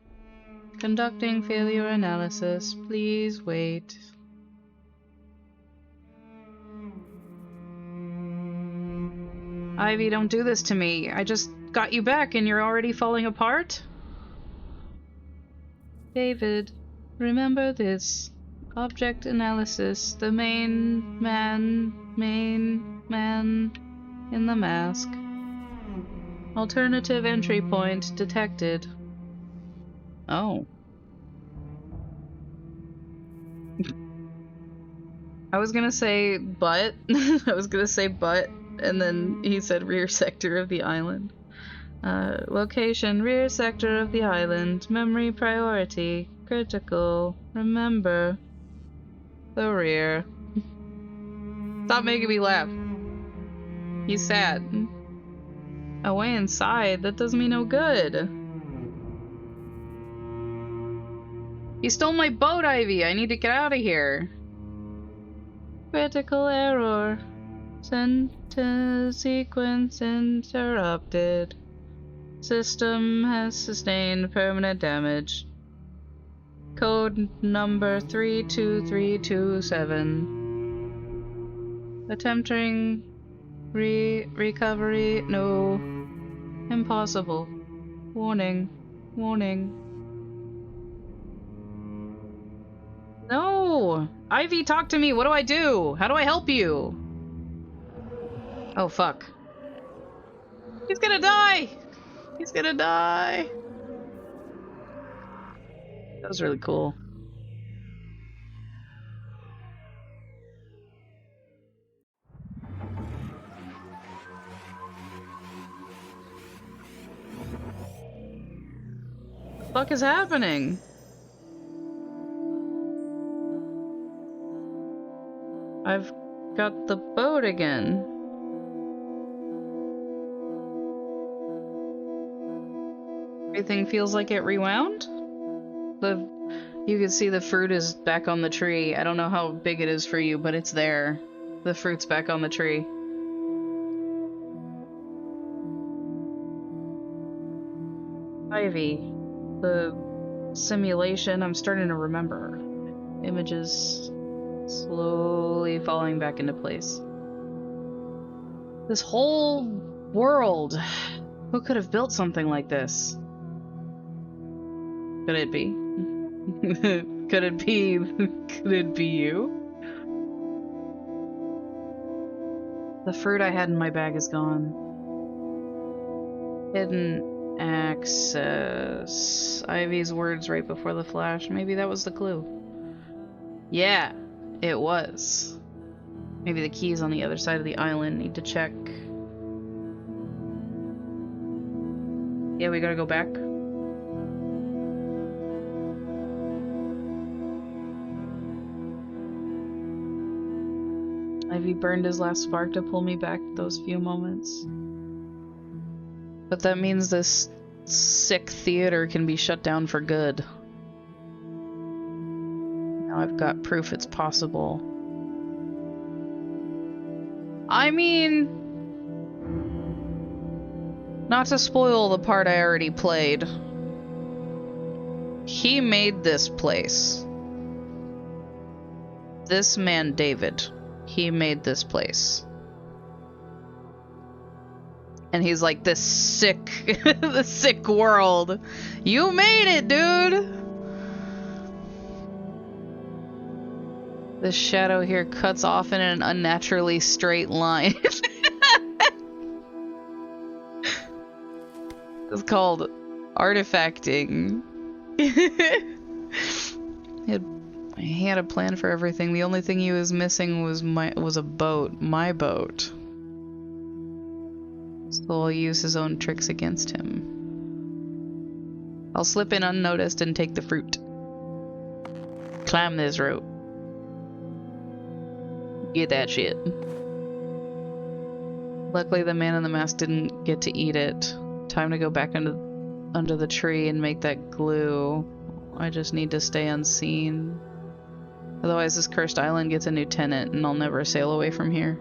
Conducting failure analysis. Please wait. Ivy, don't do this to me. I just got you back and you're already falling apart? David, remember this. Object analysis. The main man in the mask. Alternative entry point detected. Oh. I was gonna say but. I was gonna say but, and then he said rear sector of the island. Location, rear sector of the island. Memory priority. Critical. Remember. The rear. Stop making me laugh. He's sad. Away inside? That does me no good. You stole my boat, Ivy! I need to get out of here. Critical error. Sentence sequence interrupted. System has sustained permanent damage. Code number 32327. Attempting recovery. No. Impossible. Warning. Warning. No! Ivy, talk to me! What do I do? How do I help you? Oh, fuck. He's gonna die! He's gonna die! That was really cool. What the fuck is happening? I've got the boat again. Everything feels like it rewound? You can see the fruit is back on the tree. I don't know how big it is for you, but it's there. The fruit's back on the tree. Ivy. The simulation, I'm starting to remember. Images slowly falling back into place. This whole world. Who could have built something like this? Could it be? Could it be? Could it be you? The fruit I had in my bag is gone. Hidden access. Ivy's words right before the flash. Maybe that was the clue. Yeah, it was. Maybe the key's on the other side of the island. Need to check. Yeah, we gotta go back. Ivy burned his last spark to pull me back those few moments. But that means this sick theater can be shut down for good. Now I've got proof it's possible. I mean, not to spoil the part I already played. He made this place. This man, David, he made this place. And he's like, this sick, the sick world. You made it, dude! The shadow here cuts off in an unnaturally straight line. It's called artifacting. He had a plan for everything. The only thing he was missing was a boat. My boat. So I'll use his own tricks against him. I'll slip in unnoticed and take the fruit. Climb this rope. Get that shit. Luckily the man in the mask didn't get to eat it. Time to go back under the tree and make that glue. I just need to stay unseen. Otherwise this cursed island gets a new tenant and I'll never sail away from here.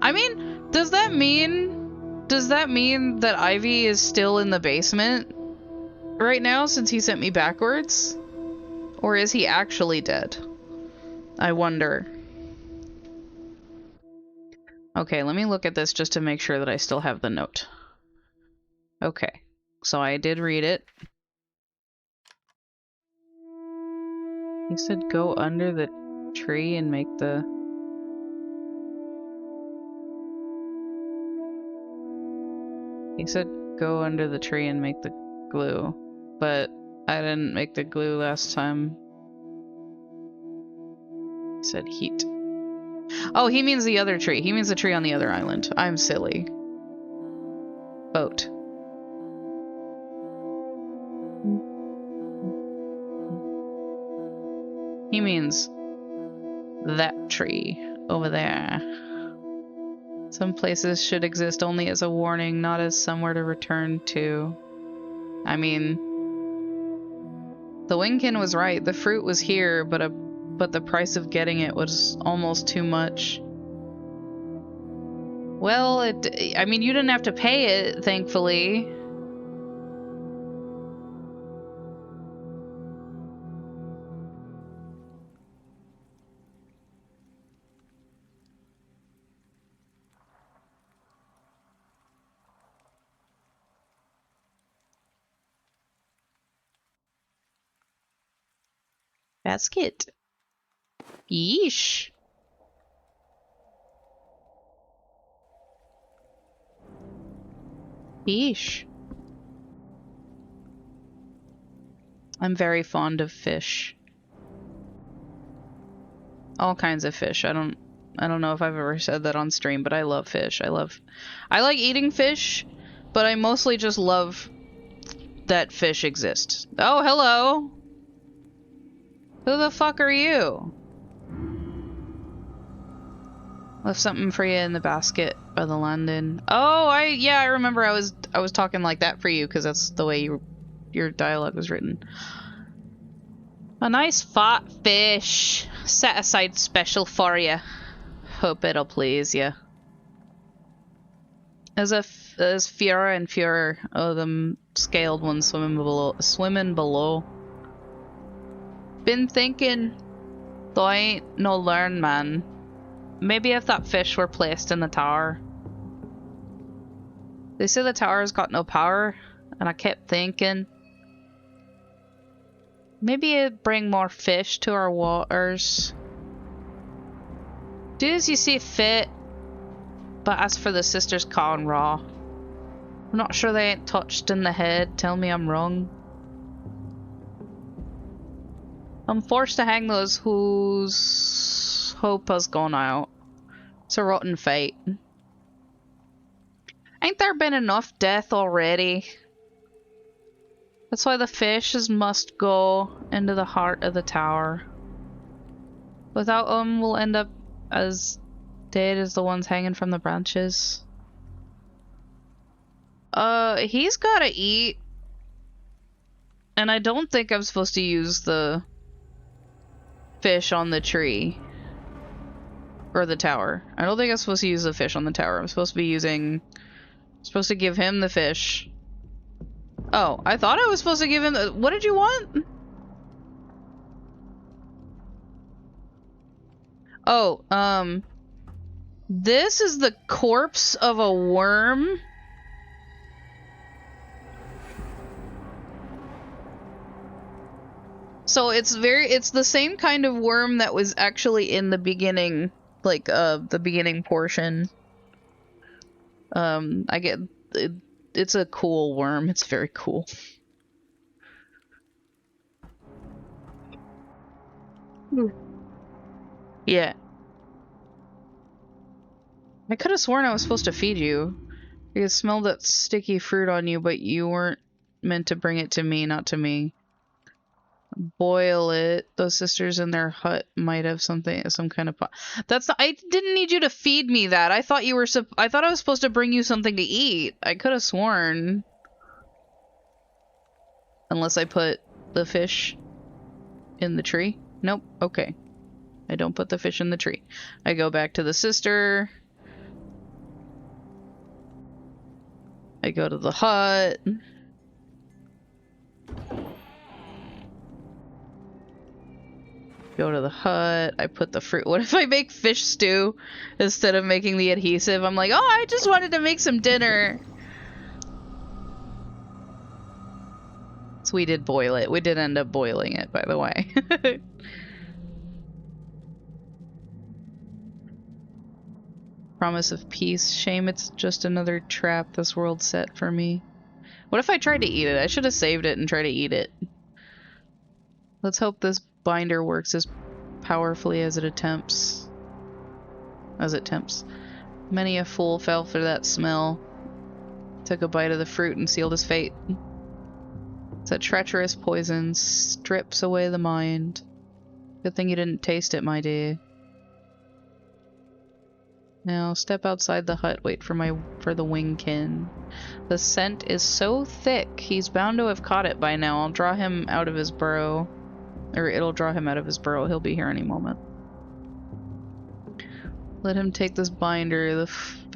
I mean, does that mean that Ivy is still in the basement right now since he sent me backwards? Or is he actually dead? I wonder. Okay, let me look at this just to make sure that I still have the note. Okay, so I did read it. He said go under the tree and make the... He said go under the tree and make the glue, but I didn't make the glue last time. He said heat. Oh, he means the other tree. He means the tree on the other island. I'm silly. Boat. He means that tree over there. Some places should exist only as a warning, not as somewhere to return to. I mean, the Wingkin was right. The fruit was here, but the price of getting it was almost too much. Well, I mean, you didn't have to pay it, thankfully. Basket. Yeesh. Yeesh. I'm very fond of fish. All kinds of fish. I don't know if I've ever said that on stream, but I love fish. I like eating fish, but I mostly just love that fish exists. Oh, hello. Who the fuck are you? Left something for you in the basket by the landing. Oh, I remember I was talking like that for you because that's the way your dialogue was written. A nice fat fish set aside special for you. Hope it'll please you. As fewer and fewer of them scaled ones swimming below. Been thinking, though I ain't no learn man. Maybe if that fish were placed in the tower. They say the tower's got no power, and I kept thinking, maybe it'd bring more fish to our waters. Do as you see fit, but as for the sisters Khan Ra, I'm not sure they ain't touched in the head. Tell me I'm wrong. I'm forced to hang those whose hope has gone out. It's a rotten fate. Ain't there been enough death already? That's why the fishes must go into the heart of the tower. Without them, we'll end up as dead as the ones hanging from the branches. He's gotta eat. And I don't think I'm supposed to use the fish on the tree. Or the tower. I don't think I'm supposed to use the fish on the tower. I'm supposed to give him the fish. Oh, I thought I was supposed to give him the... What did you want? Oh, this is the corpse of a worm? So it's the same kind of worm that was actually in the beginning, like, the beginning portion. I get... It's a cool worm. It's very cool. Yeah. I could have sworn I was supposed to feed you. I could smell that sticky fruit on you, but you weren't meant to bring it to me, not to me. Boil it. Those sisters in their hut might have some kind of pot. I didn't need you to feed me that. I thought I thought I was supposed to bring you something to eat. I could have sworn. Unless I put the fish in the tree. Nope. Okay. I don't put the fish in the tree. I go back to the sister. I go to the hut. Go to the hut. I put the fruit. What if I make fish stew instead of making the adhesive? I'm like, oh, I just wanted to make some dinner. So we did boil it. We did end up boiling it, by the way. Promise of peace. Shame it's just another trap this world set for me. What if I tried to eat it? I should have saved it and tried to eat it. Let's hope this binder works as powerfully as it attempts. Many a fool fell for that smell. Took a bite of the fruit and sealed his fate. It's a treacherous poison. Strips away the mind. Good thing you didn't taste it, my dear. Now, step outside the hut, wait for the wingkin. The scent is so thick, he's bound to have caught it by now. I'll draw him out of his burrow. Or it'll draw him out of his burrow. He'll be here any moment. Let him take this binder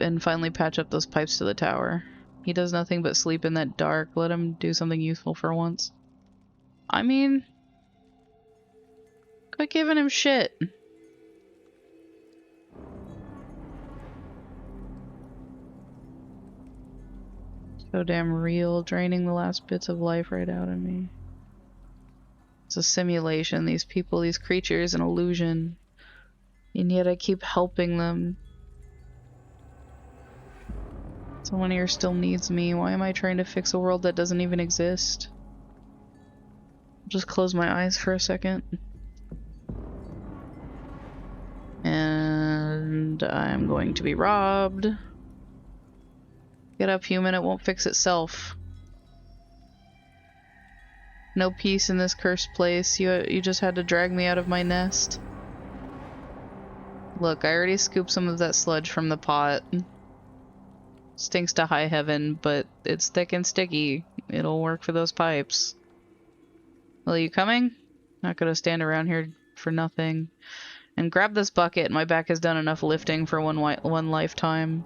and finally patch up those pipes to the tower. He does nothing but sleep in that dark. Let him do something useful for once. I mean... quit giving him shit. So damn real, draining the last bits of life right out of me. It's a simulation. These people, these creatures, an illusion. And yet I keep helping them. Someone here still needs me. Why am I trying to fix a world that doesn't even exist? I'll just close my eyes for a second. And I'm going to be robbed. Get up, human. It won't fix itself. No peace in this cursed place. You just had to drag me out of my nest. Look, I already scooped some of that sludge from the pot. Stinks to high heaven, but it's thick and sticky. It'll work for those pipes. Well, are you coming? Not gonna stand around here for nothing. And grab this bucket. My back has done enough lifting for one lifetime.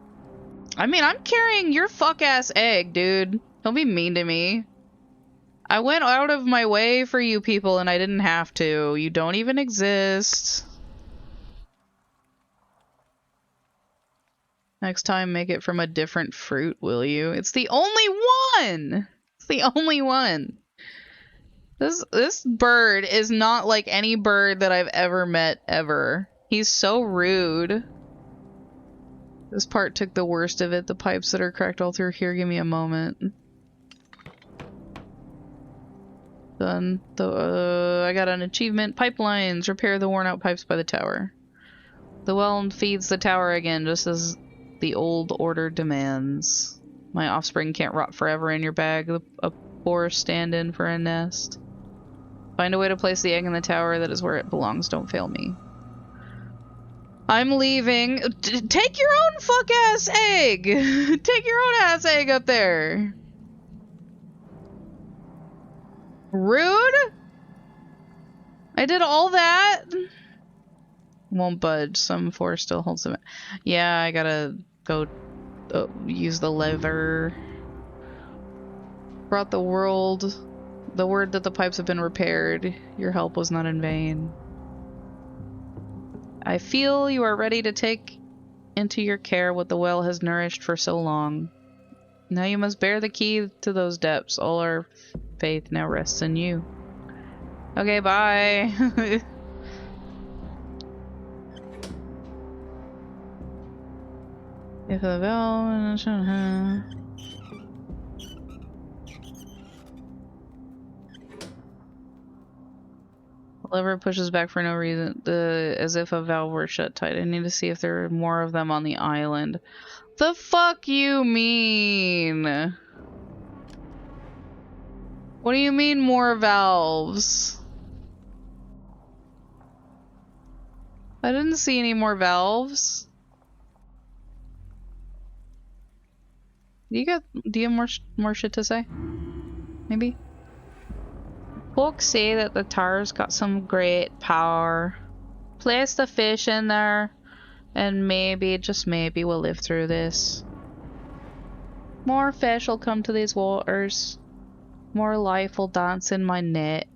I mean, I'm carrying your fuck-ass egg, dude. Don't be mean to me. I went out of my way for you people and I didn't have to. You don't even exist. Next time, make it from a different fruit, will you? It's the only one! It's the only one. This bird is not like any bird that I've ever met, ever. He's so rude. This part took the worst of it. The pipes that are cracked all through here. Give me a moment. Done. I got an achievement. Pipelines. Repair the worn out pipes by the tower. The well feeds the tower again, just as the old order demands. My offspring can't rot forever in your bag. A poor stand-in for a nest. Find a way to place the egg in the tower. That is where it belongs. Don't fail me. I'm leaving. Take your own fuck-ass egg! Take your own ass egg up there! Rude? I did all that? Won't budge. Some force still holds them. Yeah, I gotta go use the lever. Brought the world the word that the pipes have been repaired. Your help was not in vain. I feel you are ready to take into your care what the well has nourished for so long. Now you must bear the key to those depths. All our faith now rests in you. Okay, bye. If the valve... Lever pushes back for no reason, as if a valve were shut tight. I need to see if there are more of them on the island. The fuck you mean? What do you mean more valves? I didn't see any more valves. Do you have more shit to say? Maybe? Folks say that the tower's got some great power. Place the fish in there, and maybe, just maybe, we'll live through this. More fish will come to these waters. More life will dance in my net.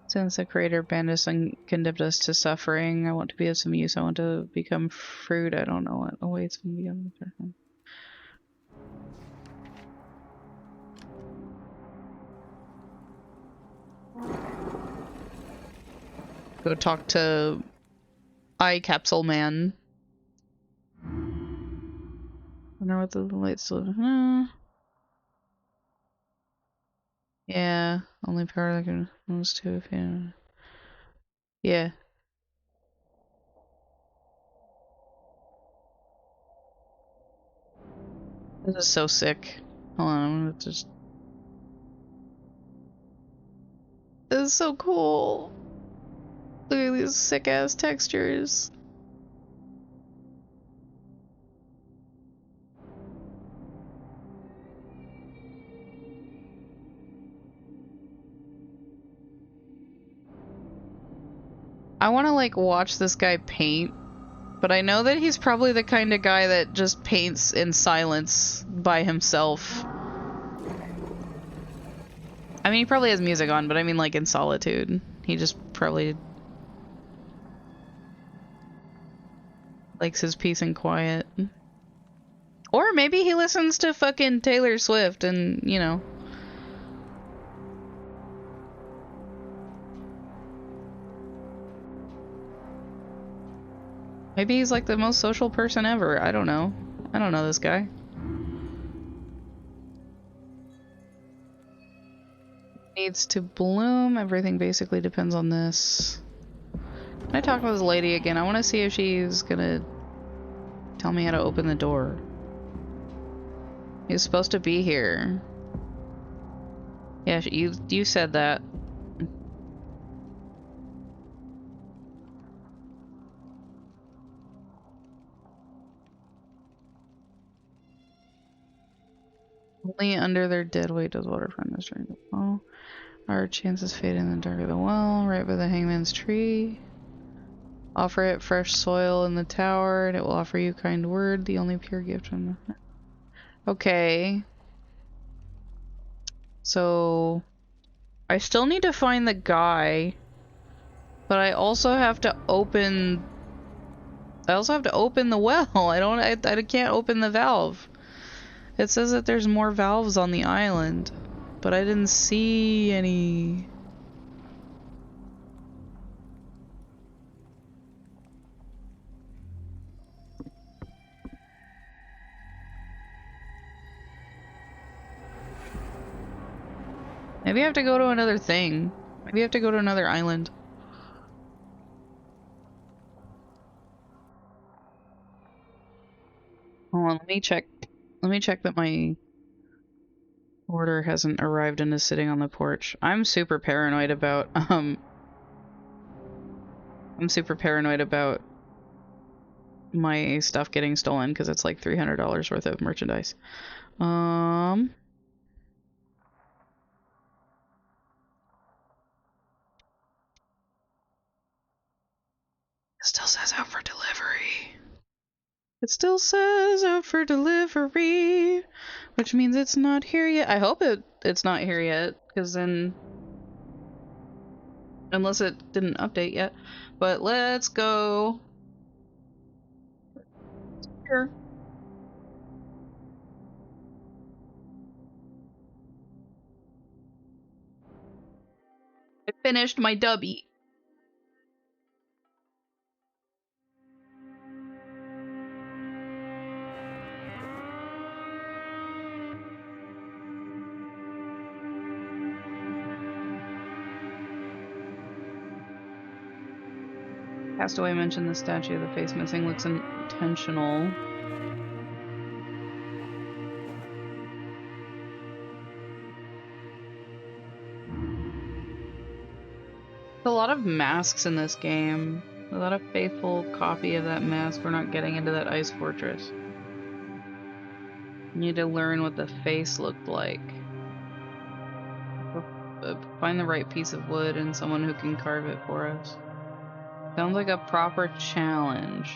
Since the creator banned us and condemned us to suffering, I want to be of some use. I want to become fruit. I don't know what awaits me beyond the person. Go talk to Eye Capsule Man. Wonder what the lights live. Yeah, only power that can those two if you. Yeah. This is so sick. Hold on, I'm gonna just. This is so cool. Look at these sick ass textures. I want to like watch this guy paint, but I know that he's probably the kind of guy that just paints in silence by himself. I mean, he probably has music on, but I mean, like, in solitude. He just probably likes his peace and quiet. Or maybe he listens to fucking Taylor Swift and, you know. Maybe he's like the most social person ever. I don't know. I don't know this guy. Needs to bloom. Everything basically depends on this. Can I talk to this lady again? I want to see if she's gonna tell me how to open the door. He's supposed to be here. Yeah, you said that. Only under their dead weight does water find this during the well. Our chances fade in the dark of the well, right by the hangman's tree. Offer it fresh soil in the tower, and it will offer you kind word, the only pure gift from the... Okay. So... I still need to find the guy, but I also have to open... I also have to open the well. I can't open the valve. It says that there's more valves on the island, but I didn't see any. Maybe I have to go to another thing. Maybe I have to go to another island. Hold on, let me check. Let me check that my order hasn't arrived and is sitting on the porch. I'm super paranoid about, I'm super paranoid about my stuff getting stolen because it's like $300 worth of merchandise. It still says out for delivery. It still says out for delivery, which means it's not here yet. I hope it's not here yet, because then... Unless it didn't update yet. But let's go... Here. I finished my dubby. Castaway mentioned the statue of the face missing looks intentional. A lot of masks in this game. A lot of faithful copy of that mask. We're not getting into that ice fortress. Need to learn what the face looked like. Find the right piece of wood and someone who can carve it for us. Sounds like a proper challenge.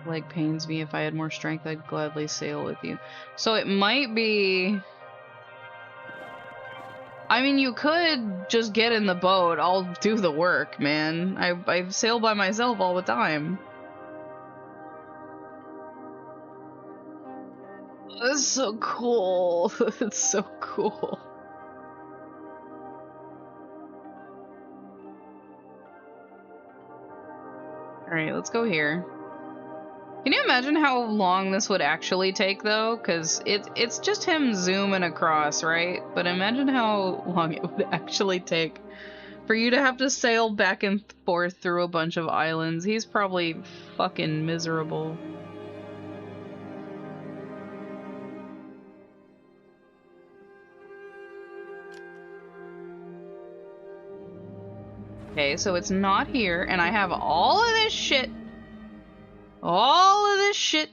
Leg pains me. If I had more strength, I'd gladly sail with you. So it might be... I mean, you could just get in the boat. I'll do the work, man. I sail by myself all the time. That's so cool. It's so cool. Alright, let's go here. Can you imagine how long this would actually take, though? Because it's just him zooming across, right? But imagine how long it would actually take for you to have to sail back and forth through a bunch of islands. He's probably fucking miserable. Okay, so it's not here, and I have all of this shit. All of this shit.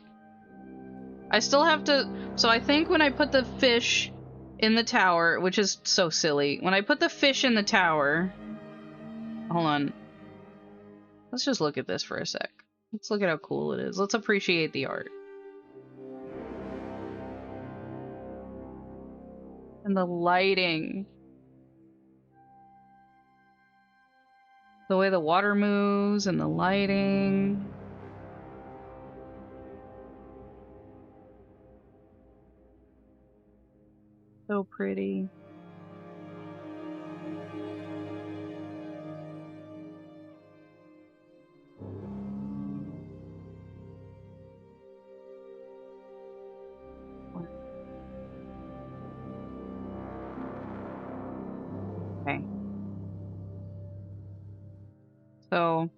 I still have to... So I think when I put the fish in the tower, which is so silly. When I put the fish in the tower... Hold on. Let's just look at this for a sec. Let's look at how cool it is. Let's appreciate the art. And the lighting. The way the water moves and the lighting. So pretty. Okay. So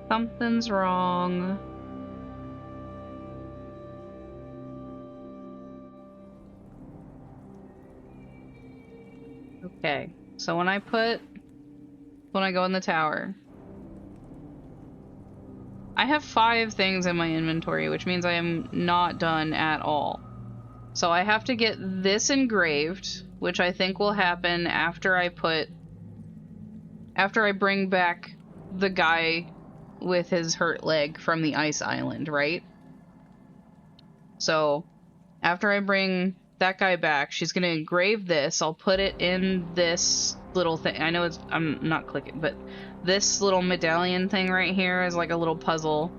something's wrong. Okay. So when I go in the tower, I have 5 things in my inventory, which means I am not done at all. So I have to get this engraved, which I think will happen after I bring back the guy with his hurt leg from the ice island, right? So after I bring that guy back, she's gonna engrave this. I'll put it in this little thing. I know I'm not clicking, but this little medallion thing right here is like a little puzzle.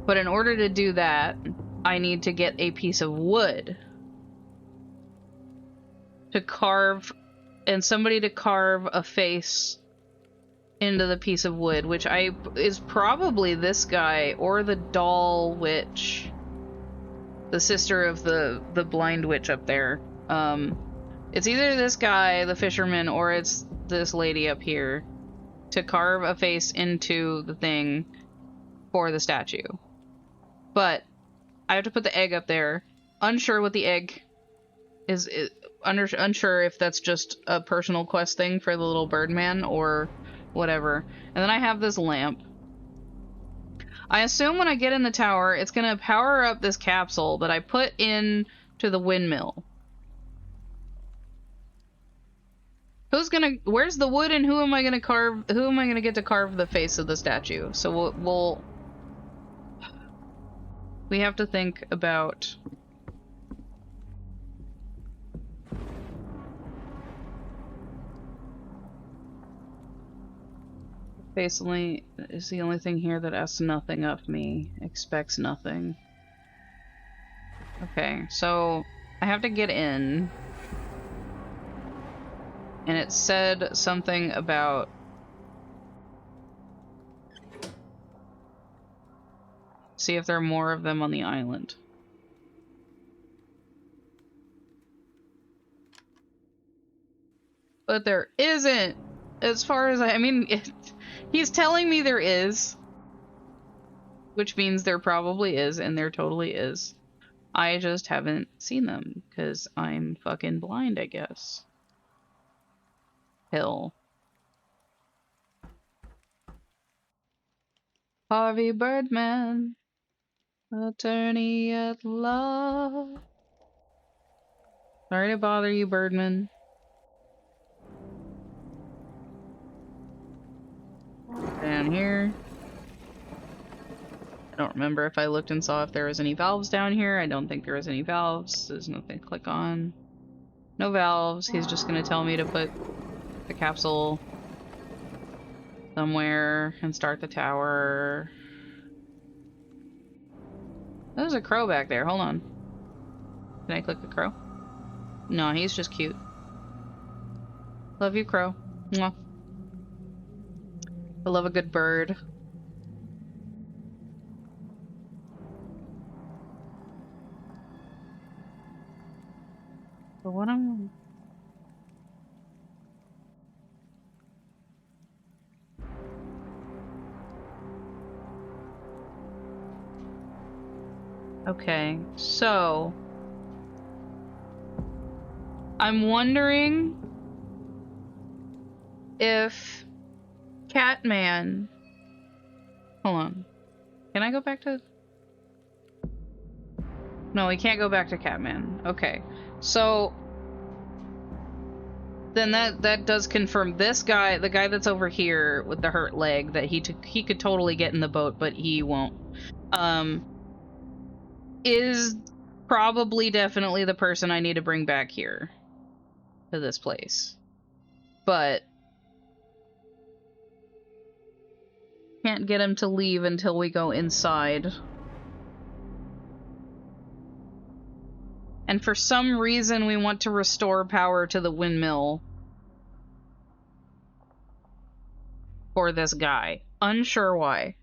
But in order to do that, I need to get a piece of wood to carve, and somebody to carve a face into the piece of wood, which is probably this guy or the doll witch, the sister of the blind witch up there. It's either this guy, the fisherman, or it's this lady up here to carve a face into the thing for the statue. But I have to put the egg up there. Unsure what the egg is unsure if that's just a personal quest thing for the little birdman or whatever. And then I have this lamp. I assume when I get in the tower, it's gonna power up this capsule that I put in to the windmill. Where's the wood and who am I gonna get to carve the face of the statue? So we have to think about face only is the only thing here that asks nothing of me, expects nothing. Okay, so I have to get in. And it said something about see if there are more of them on the island. But there isn't, as far as I mean, he's telling me there is, which means there probably is, and there totally is. I just haven't seen them, because I'm fucking blind, I guess. Hill. Harvey Birdman, attorney at law. Sorry to bother you, Birdman. Down here. I don't remember if I looked and saw if there was any valves down here. I don't think there was any valves. There's nothing to click on. No valves. He's just gonna tell me to put the capsule somewhere and start the tower. There's a crow back there. Hold on. Can I click the crow? No, he's just cute. Love you, crow. Mwah. I love a good bird. But what am... Okay, so... I'm wondering if Catman... Hold on. Can I go back to... No, we can't go back to Catman. Okay. So... then that does confirm this guy, the guy that's over here with the hurt leg, that he could totally get in the boat, but he won't. Is probably definitely the person I need to bring back here to this place. But can't get him to leave until we go inside. And for some reason, we want to restore power to the windmill for this guy. Unsure why.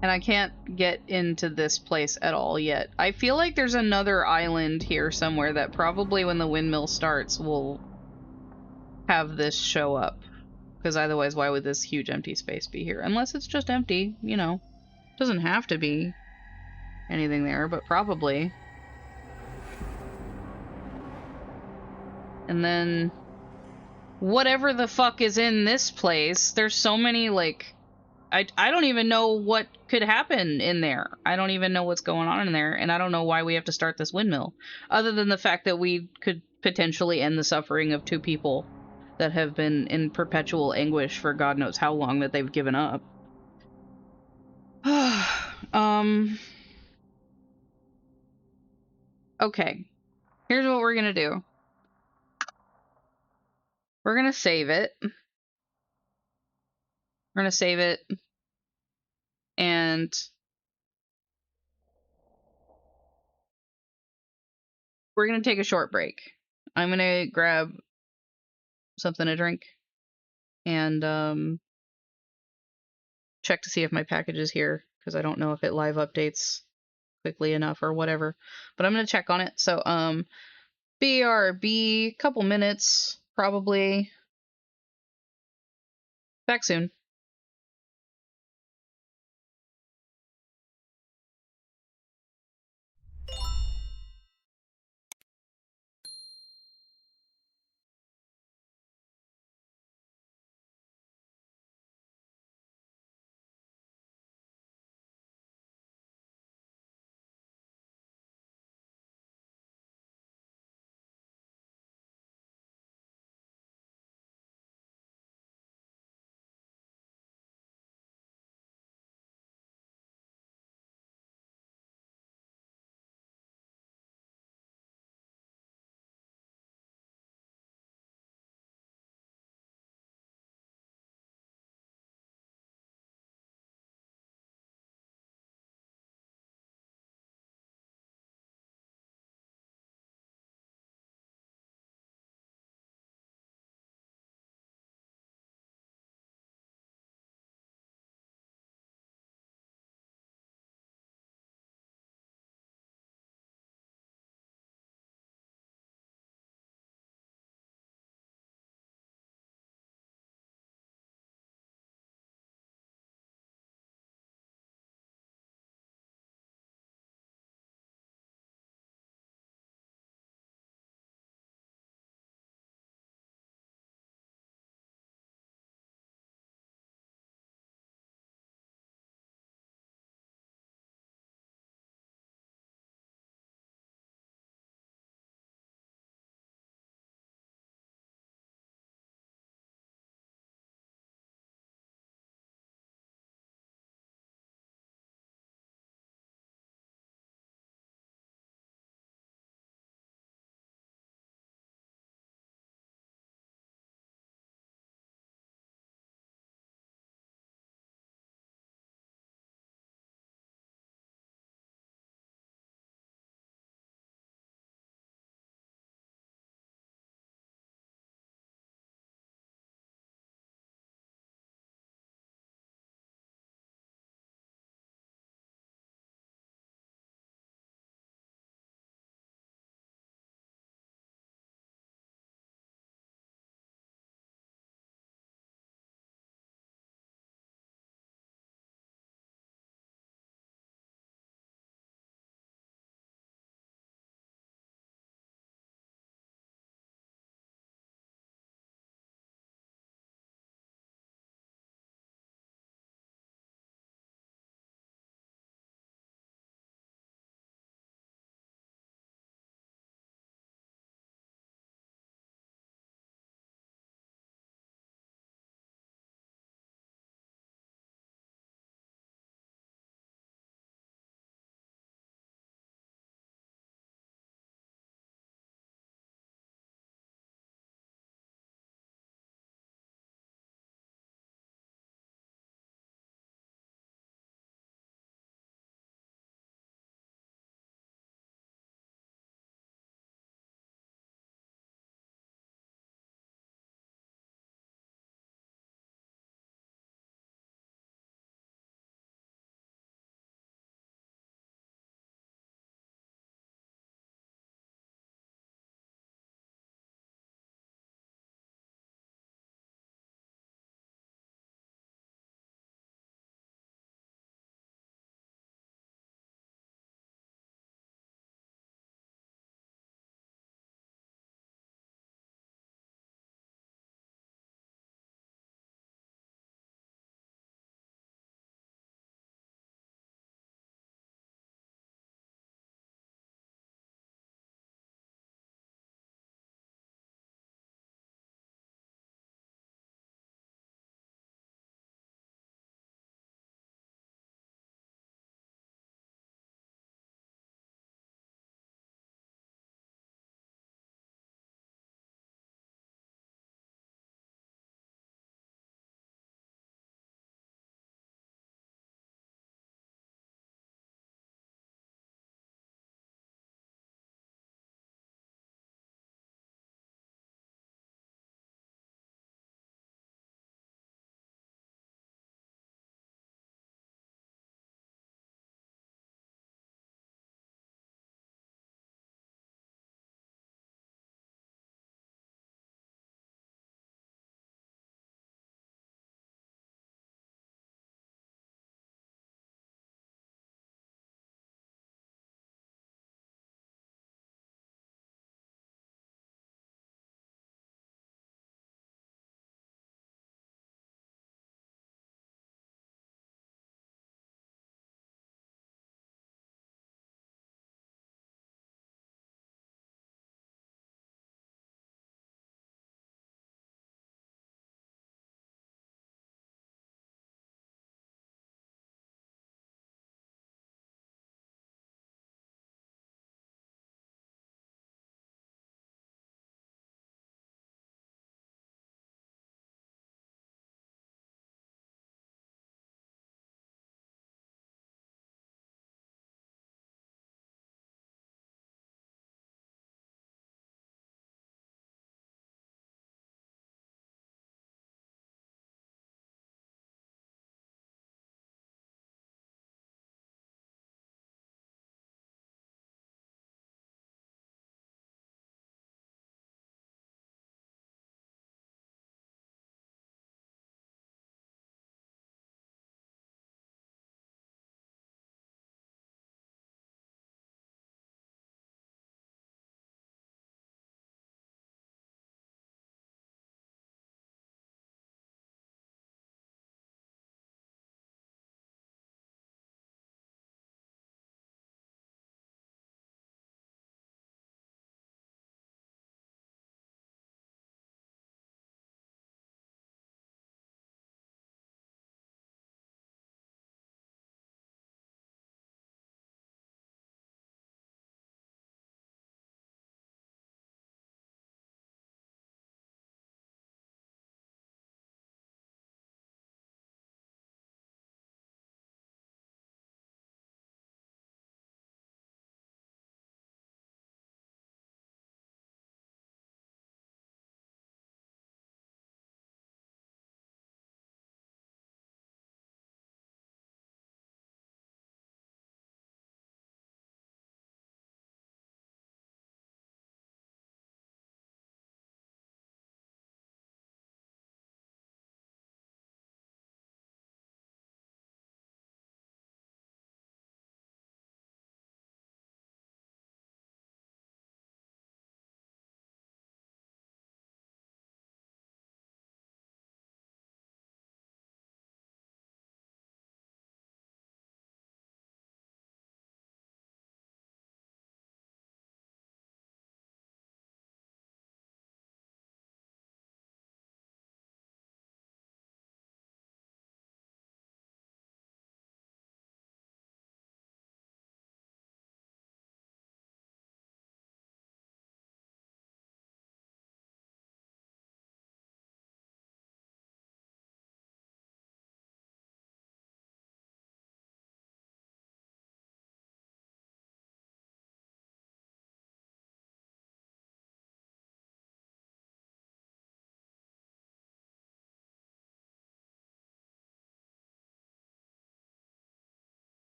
And I can't get into this place at all yet. I feel like there's another island here somewhere that probably when the windmill starts will have this show up. Because otherwise, why would this huge empty space be here? Unless it's just empty, you know. Doesn't have to be anything there, but probably. And then whatever the fuck is in this place, there's so many, like, I don't even know what could happen in there. I don't even know what's going on in there, and I don't know why we have to start this windmill. Other than the fact that we could potentially end the suffering of two people that have been in perpetual anguish for God knows how long that they've given up. Okay. Here's what we're gonna do. We're gonna save it. We're gonna save it. And we're gonna take a short break. I'm gonna grab something to drink and check to see if my package is here, because I don't know if it live updates quickly enough or whatever. But I'm gonna check on it. So BRB, couple minutes, probably. Back soon.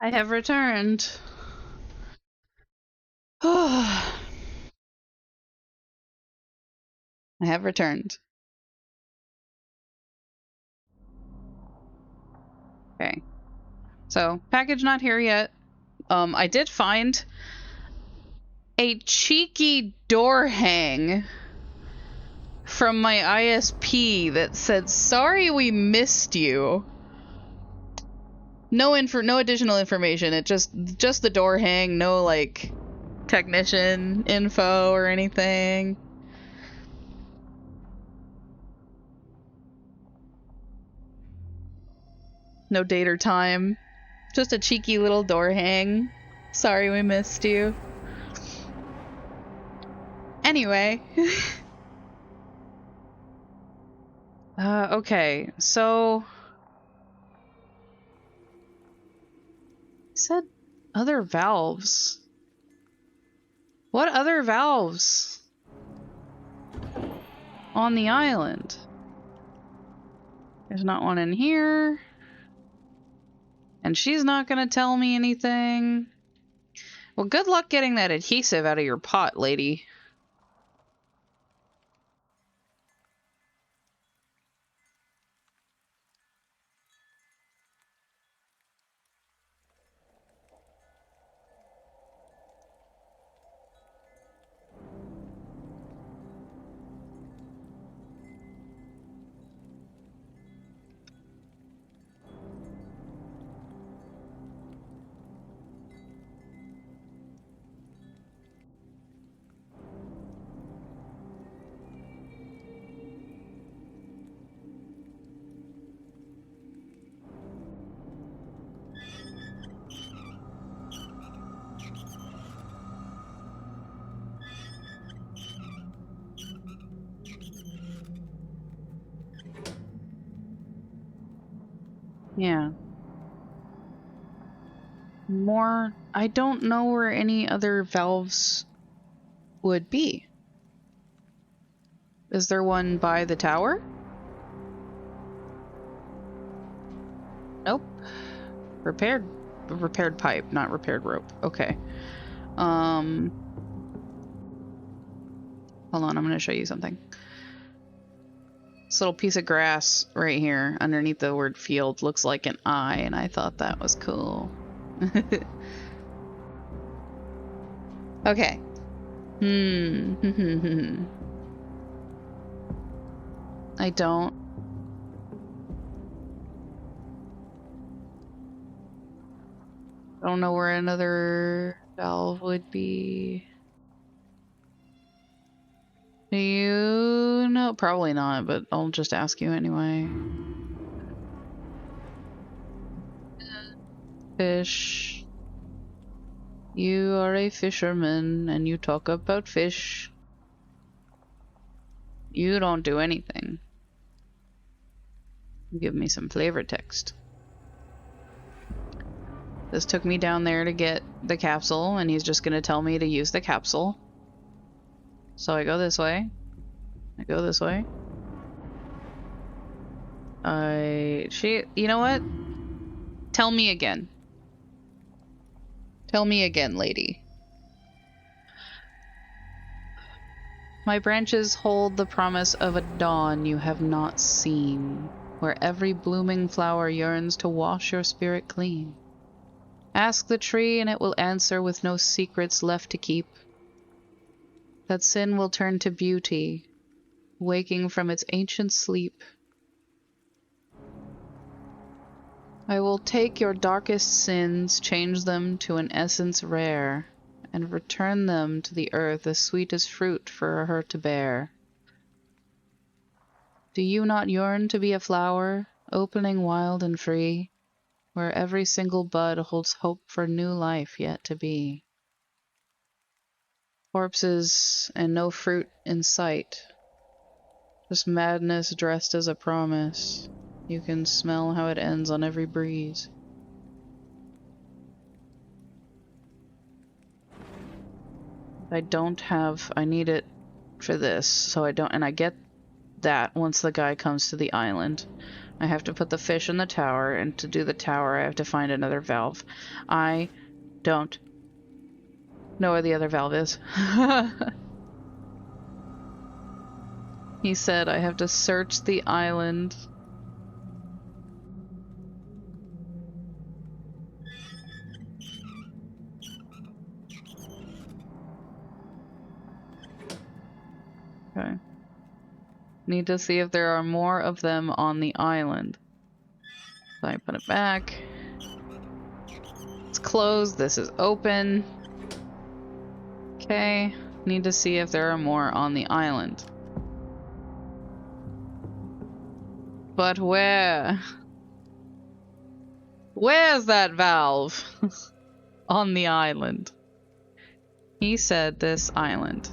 I have returned. I have returned. Okay. So, package not here yet. I did find a cheeky door hang from my ISP that said, "Sorry we missed you." No additional information. It just the door hang, no like technician info or anything. No date or time. Just a cheeky little door hang. Sorry we missed you. Anyway. Okay, so... I said other valves. What other valves? On the island? There's not one in here. And she's not gonna tell me anything. Well, good luck getting that adhesive out of your pot, lady. Yeah. More... I don't know where any other valves would be. Is there one by the tower? Nope. Repaired pipe, not repaired rope. Okay. Hold on, I'm gonna show you something. This little piece of grass right here underneath the word field looks like an eye, and I thought that was cool. Okay. I don't know where another valve would be. Do you know? Probably not, but I'll just ask you anyway. Fish. You are a fisherman and you talk about fish. You don't do anything. Give me some flavor text. This took me down there to get the capsule, and he's just gonna tell me to use the capsule. So I go this way. I go this way. You know what? Tell me again. Tell me again, lady. My branches hold the promise of a dawn you have not seen, where every blooming flower yearns to wash your spirit clean. Ask the tree and it will answer with no secrets left to keep. That sin will turn to beauty, waking from its ancient sleep. I will take your darkest sins, change them to an essence rare, and return them to the earth as sweet as fruit for her to bear. Do you not yearn to be a flower, opening wild and free, where every single bud holds hope for new life yet to be? Corpses and no fruit in sight, just madness dressed as a promise. You can smell how it ends on every breeze. I need it for this, so I don't, and I get that once the guy comes to the island. I have to put the fish in the tower, and to do the tower I have to find another valve. I don't know where the other valve is. He said I have to search the island. Okay. Need to see if there are more of them on the island. So I put it back. It's closed. This is open. Okay. Need to see if there are more on the island. But where? Where's that valve? On the island. He said this island.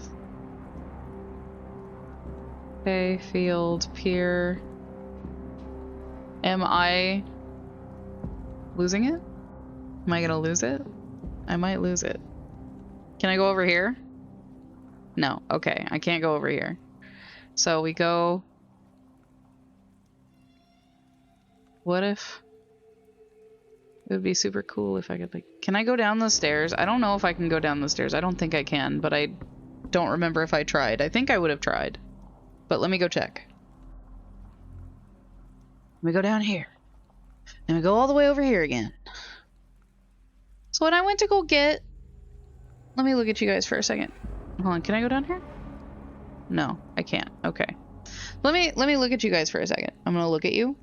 Okay, field, pier. Am I losing it? Am I gonna lose it? I might lose it. Can I go over here? No. Okay, I can't go over here. So we go... What if... It would be super cool if I could, like... Can I go down the stairs? I don't know if I can go down the stairs. I don't think I can, but I don't remember if I tried. I think I would have tried. But let me go check. Let me go down here. And we go all the way over here again. So when I went to go get... Let me look at you guys for a second. Hold on, can I go down here? No, I can't. Okay. Let me look at you guys for a second. I'm gonna look at you.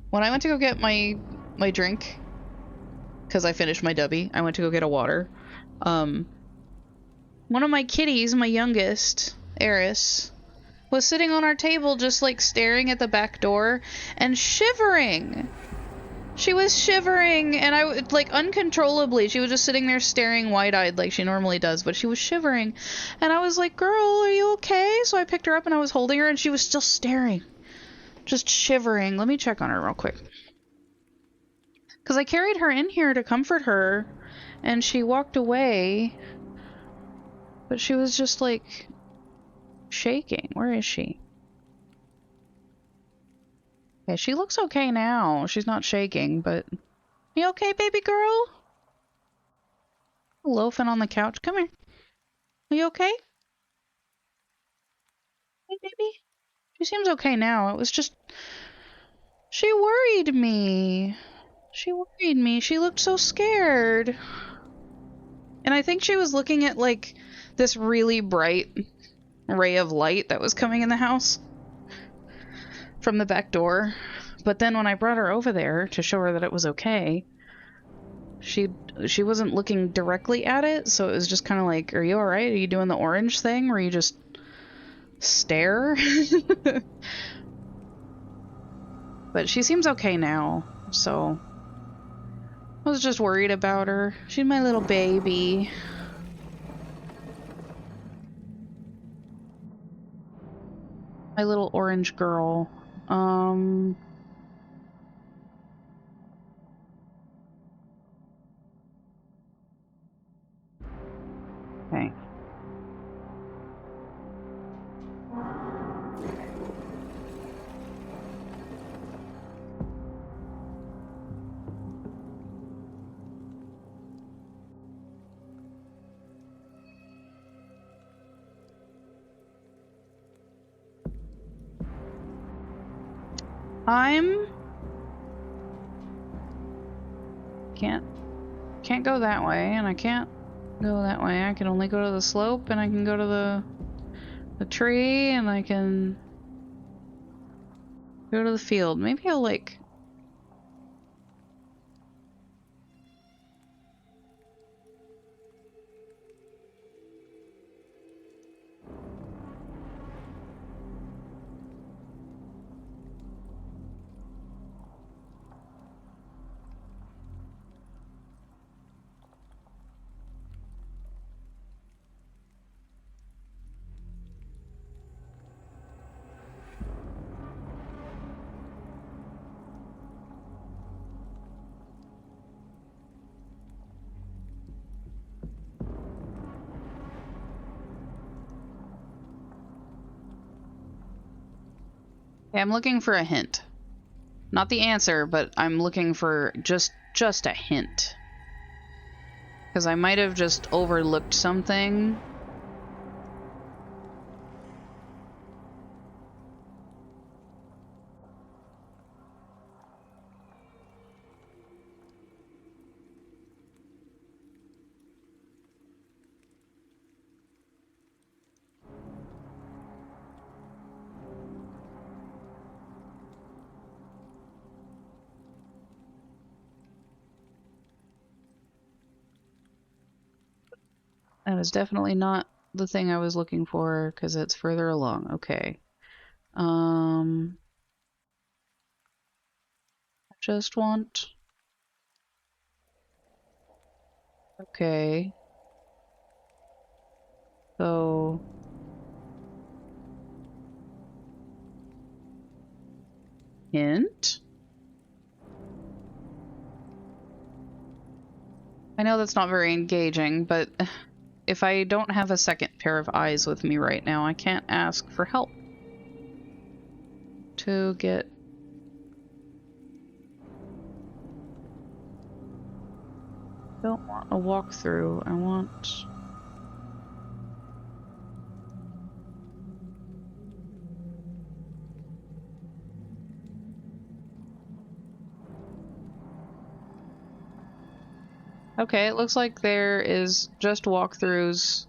When I went to go get my drink, because I finished my dubby, I went to go get a water. One of my kitties, my youngest, Eris, was sitting on our table just like staring at the back door and shivering. She was shivering, and I like uncontrollably. She was just sitting there staring wide-eyed like she normally does, but she was shivering. And I was like, "Girl, are you okay?" So I picked her up and I was holding her, and she was still staring. Just shivering. Let me check on her real quick. Because I carried her in here to comfort her, and she walked away. But she was just like shaking. Where is she? Okay, she looks okay now. She's not shaking, but... You okay, baby girl? Loafing on the couch. Come here. Are you okay? Hey, baby. She seems okay now. It was just... She worried me. She worried me. She looked so scared. And I think she was looking at, like, this really bright ray of light that was coming in the house from the back door. But then when I brought her over there to show her that it was okay, she wasn't looking directly at it, so it was just kind of like, "Are you alright? Are you doing the orange thing where you just stare?" But she seems okay now, so I was just worried about her. She's my little baby. My little orange girl. Okay. Can't go that way, and I can't go that way. I can only go to the slope, and I can go to the tree, and I can go to the field. Maybe I'll, like... Okay, I'm looking for a hint. Not the answer, but I'm looking for just a hint. Because I might have just overlooked something. That is definitely not the thing I was looking for, because it's further along. Okay. Just want... Okay. So... Hint? I know that's not very engaging, but if I don't have a second pair of eyes with me right now, I can't ask for help. To get... Don't want a walkthrough. I want... Okay, it looks like there is just walkthroughs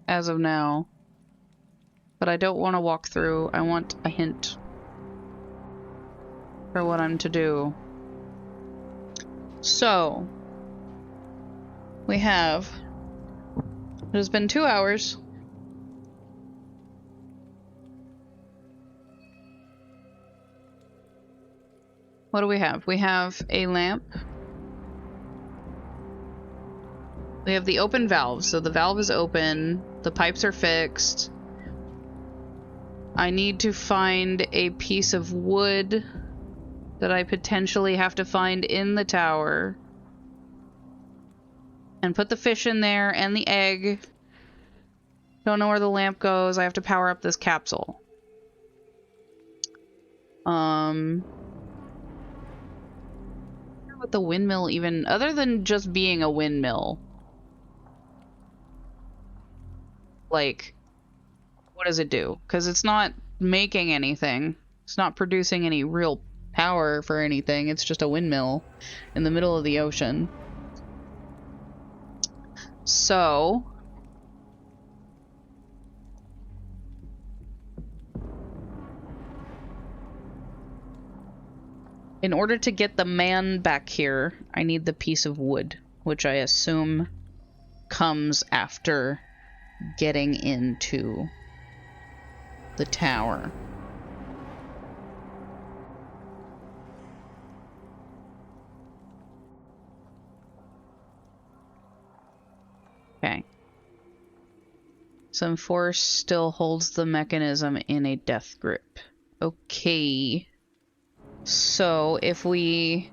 as of now. But I don't want a walkthrough. I want a hint for what I'm to do. So, we have... It has been 2 hours. What do we have? We have a lamp. We have the open valve, so the valve is open. The pipes are fixed. I need to find a piece of wood that I potentially have to find in the tower. And put the fish in there and the egg. Don't know where the lamp goes. I have to power up this capsule. What the windmill even, other than just being a windmill, like, what does it do? Because it's not making anything. It's not producing any real power for anything. It's just a windmill in the middle of the ocean. So, in order to get the man back here, I need the piece of wood, which I assume comes after getting into the tower. Okay. Some force still holds the mechanism in a death grip. Okay. So, if we...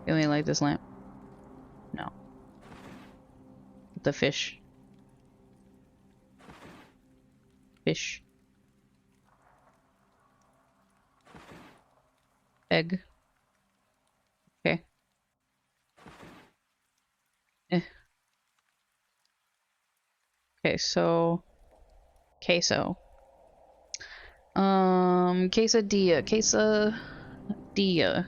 Can we light this lamp? No. The fish. Fish. Egg. Okay. Okay, so... Queso. Quesadilla. Quesadilla.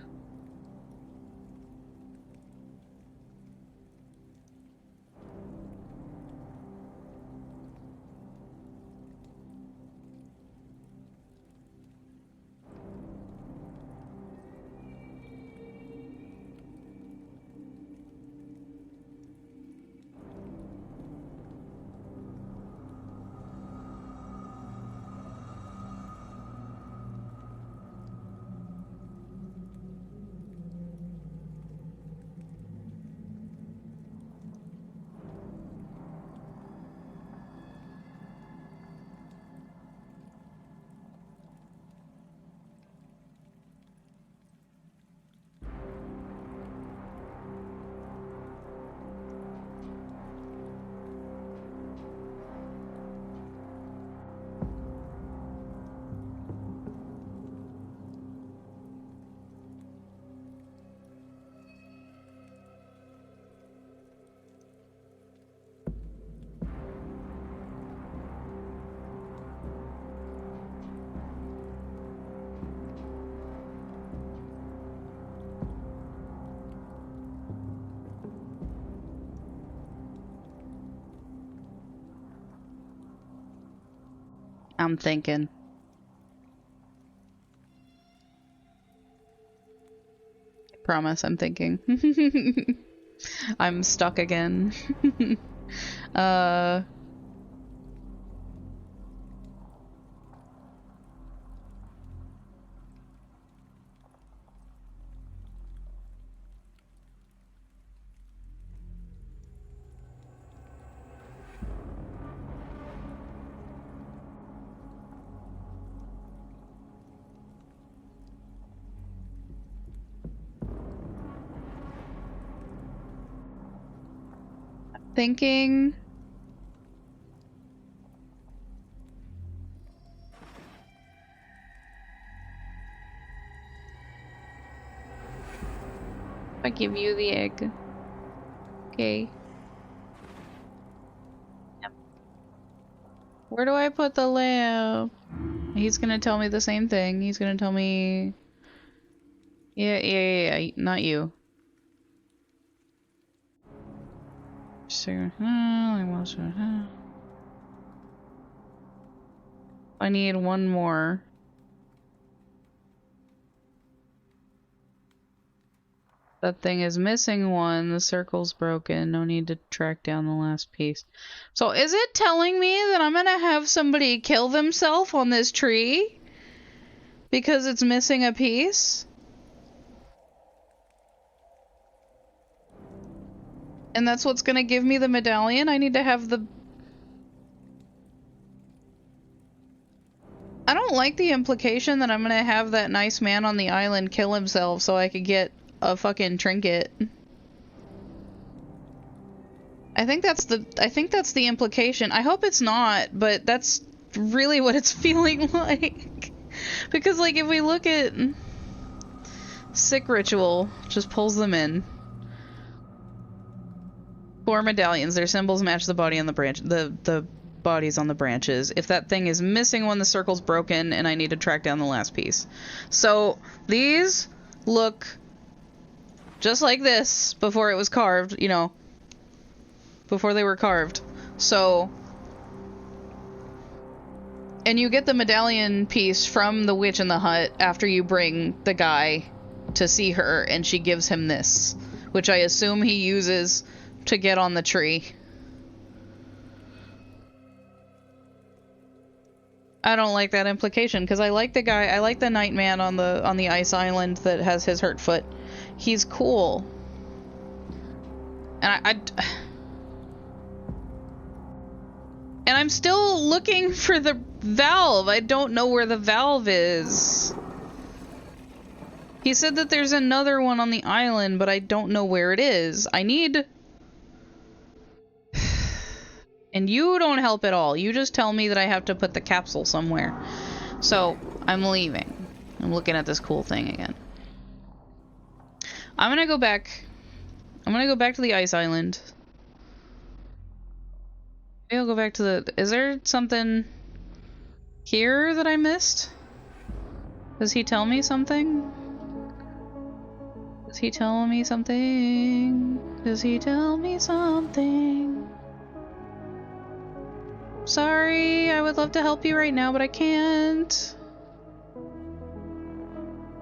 I'm thinking. Promise, I'm thinking. I'm stuck again. uh... Thinking... I give you the egg. Okay. Yep. Where do I put the lamp? He's gonna tell me the same thing. He's gonna tell me... Yeah, not you. So, I need one more. That thing is missing one. The circle's broken. No need to track down the last piece. So is it telling me that I'm gonna have somebody kill themselves on this tree? Because it's missing a piece? And that's what's gonna give me the medallion? I need to have the... I don't like the implication that I'm gonna have that nice man on the island kill himself so I could get a fucking trinket. I think that's the implication. I hope it's not, but that's really what it's feeling like. Because, like, if we look at Sick Ritual, just pulls them in. 4 medallions. Their symbols match the body on the branch. The bodies on the branches. If that thing is missing one, the circle's broken, and I need to track down the last piece. So these look just like this before it was carved. You know, before they were carved. So. And you get the medallion piece from the witch in the hut after you bring the guy to see her, and she gives him this, which I assume he uses to get on the tree. I don't like that implication, because I like the guy, I like the Nightman on the ice island that has his hurt foot. He's cool. And and I'm still looking for the valve. I don't know where the valve is. He said that there's another one on the island, but I don't know where it is. I need... And you don't help at all. You just tell me that I have to put the capsule somewhere. So, I'm leaving. I'm looking at this cool thing again. I'm gonna go back. I'm gonna go back to the ice island. Maybe I'll go back to the... Is there something here that I missed? Does he tell me something? Does he tell me something? Does he tell me something? Sorry, I would love to help you right now, but I can't.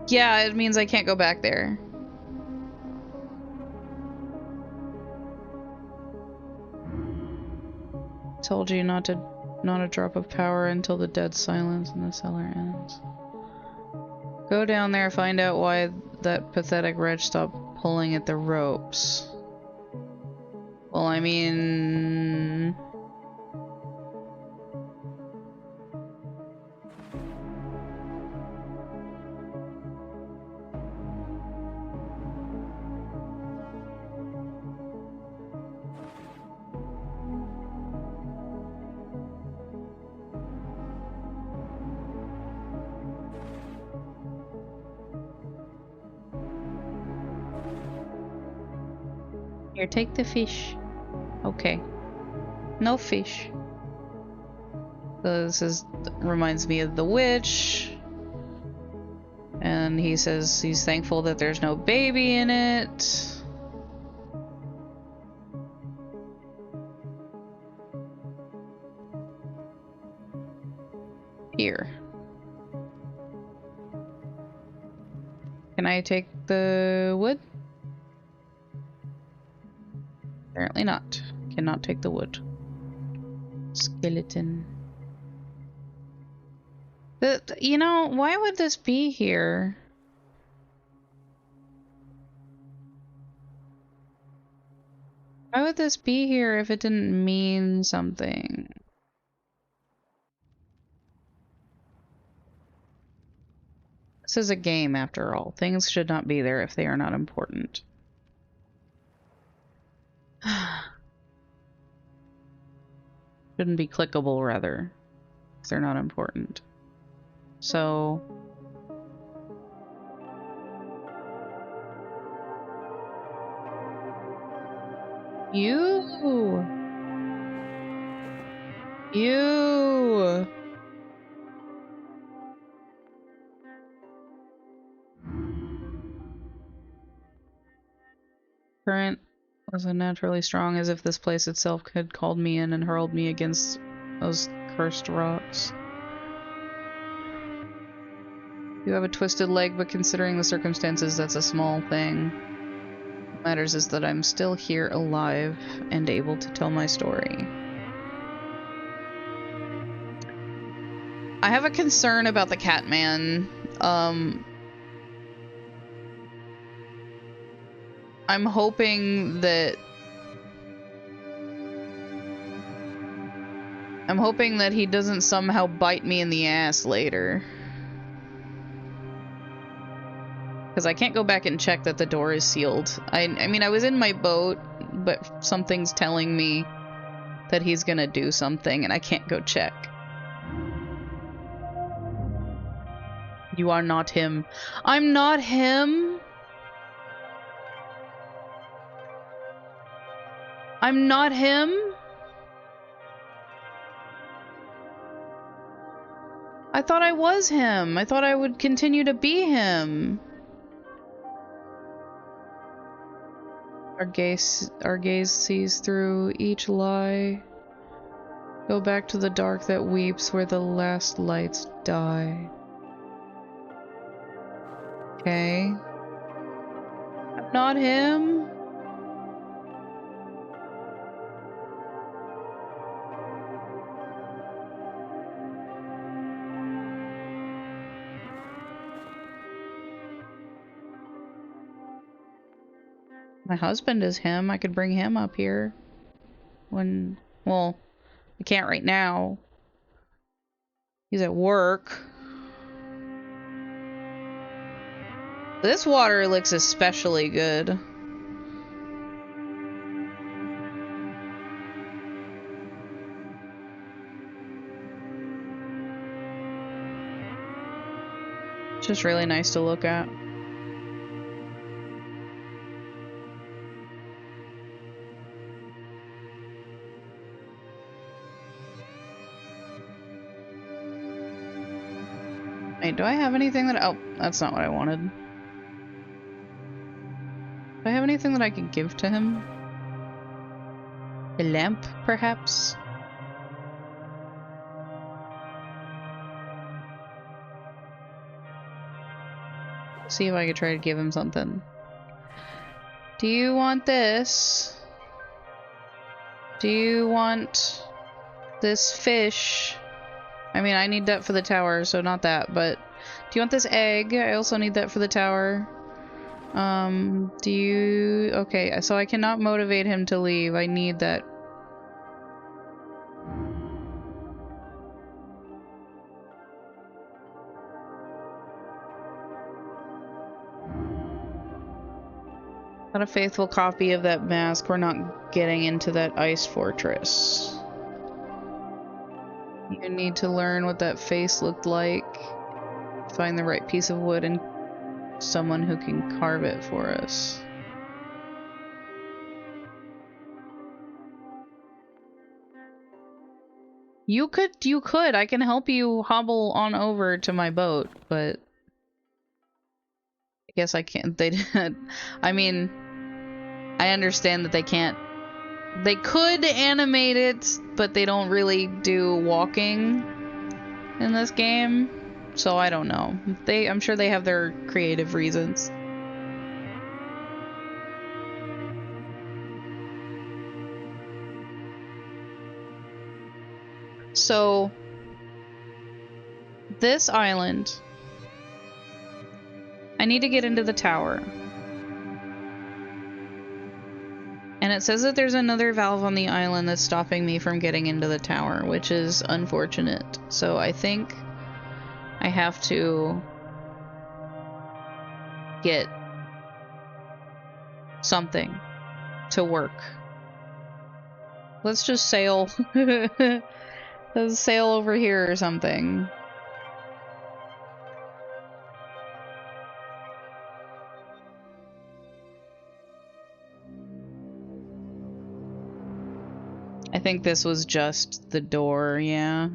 Yeah, it means I can't go back there. Told you not a drop of power until the dead silence in the cellar ends. Go down there, find out why that pathetic wretch stopped pulling at the ropes. Well, I mean... Here, take the fish. Okay. No fish. So this reminds me of the witch. And he says he's thankful that there's no baby in it. Here. Can I take the wood? Apparently not. Cannot take the wood. Skeleton. You know, why would this be here? Why would this be here if it didn't mean something? This is a game, after all. Things should not be there if they are not important. Shouldn't be clickable, rather. If they're not important. So... You! Current was unnaturally strong, as if this place itself had called me in and hurled me against those cursed rocks. You have a twisted leg, but considering the circumstances, that's a small thing. What matters is that I'm still here, alive, and able to tell my story. I have a concern about the Catman. I'm hoping that he doesn't somehow bite me in the ass later. Because I can't go back and check that the door is sealed. I mean, I was in my boat, but something's telling me that he's gonna do something, and I can't go check. You are not him. I'm not him! I'm not him? I thought I was him. I thought I would continue to be him. Our gaze sees through each lie. Go back to the dark that weeps where the last lights die. Okay. I'm not him. My husband is him. I could bring him up here. Well, I can't right now. He's at work. This water looks especially good. It's just really nice to look at. Wait, do I have anything that— oh, that's not what I wanted. Do I have anything that I could give to him? A lamp, perhaps? See if I could try to give him something. Do you want this? Do you want this fish? I mean, I need that for the tower, so not that, but do you want this egg? I also need that for the tower. Do you— okay, so I cannot motivate him to leave. I need that. Not a faithful copy of that mask. We're not getting into that ice fortress. You need to learn what that face looked like. Find the right piece of wood and someone who can carve it for us. You could. I can help you hobble on over to my boat, but I guess I can't. They did. I mean, I understand that they can't. They could animate it, but they don't really do walking. in this game, so I don't know. I'm sure they have their creative reasons. So, this island, I need to get into the tower. And it says that there's another valve on the island that's stopping me from getting into the tower, which is unfortunate. So I think I have to get something to work. Let's just sail. Let's sail over here or something. I think this was just the door, yeah.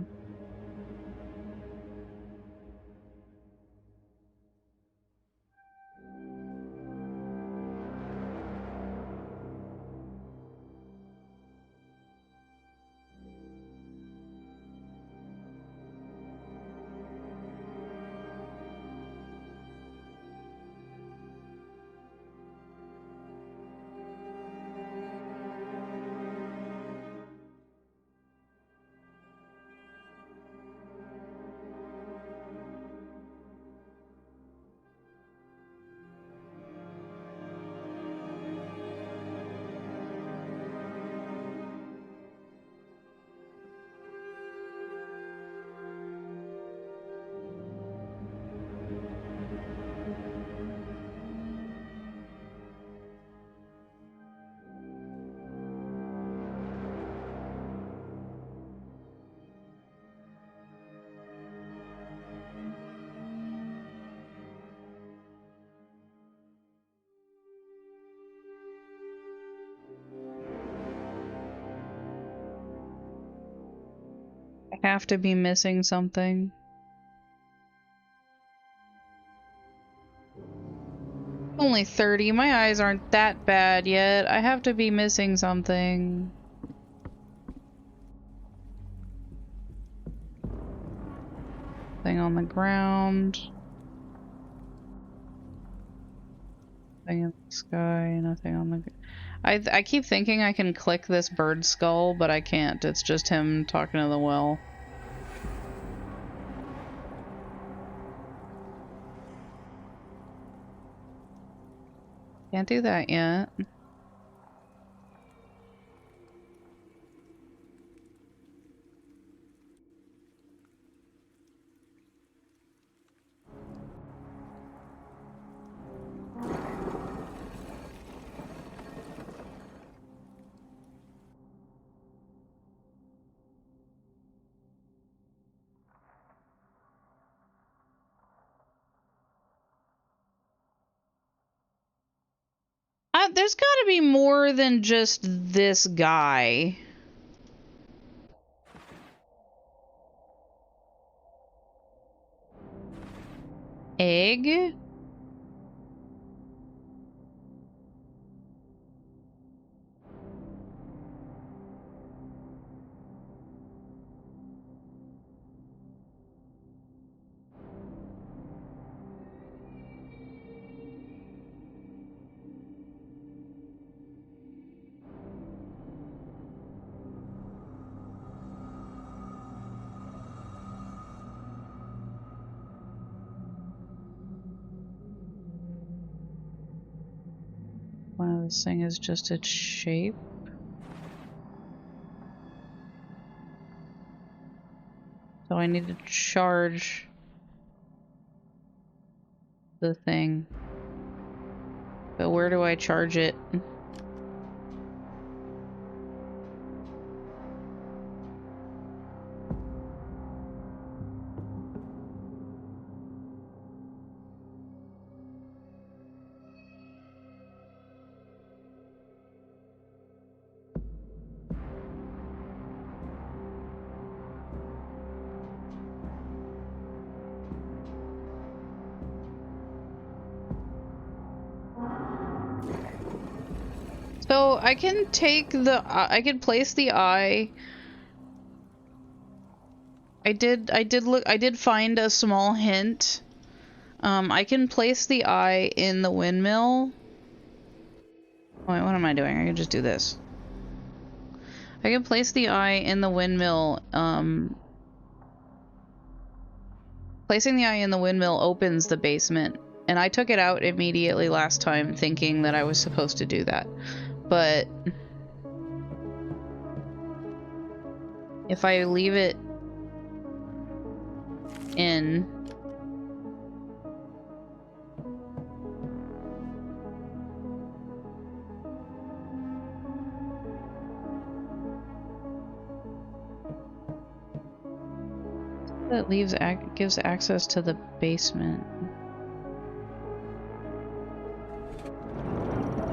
I have to be missing something. Only 30. My eyes aren't that bad yet. I have to be missing something. Thing on the ground. Thing in the sky. Nothing on the... I keep thinking I can click this bird skull, but I can't. It's just him talking to the well. Can't do that yet. There's gotta be more than just this guy. Egg? Wow, this thing is just its shape. So I need to charge the thing. But where do I charge it? So I can take the, I can place the eye I did find a small hint. I can place the eye in the windmill. Oh, wait, what am I doing? I can just do this. I can place the eye in the windmill. Placing the eye in the windmill opens the basement. And I took it out immediately last time thinking that I was supposed to do that. But if I leave it in... That gives access to the basement.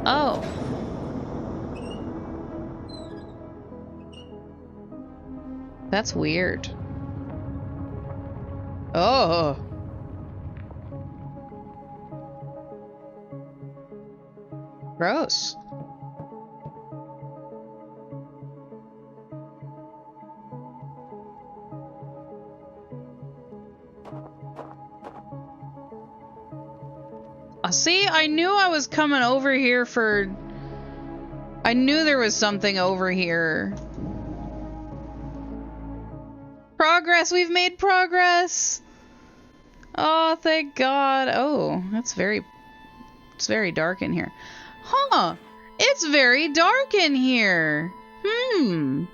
Oh. That's weird. Oh. Gross. See, I knew I was coming over here for... I knew there was something over here. Progress! We've made progress! Oh, thank God. Oh, it's very dark in here. Huh! It's very dark in here! Hmm.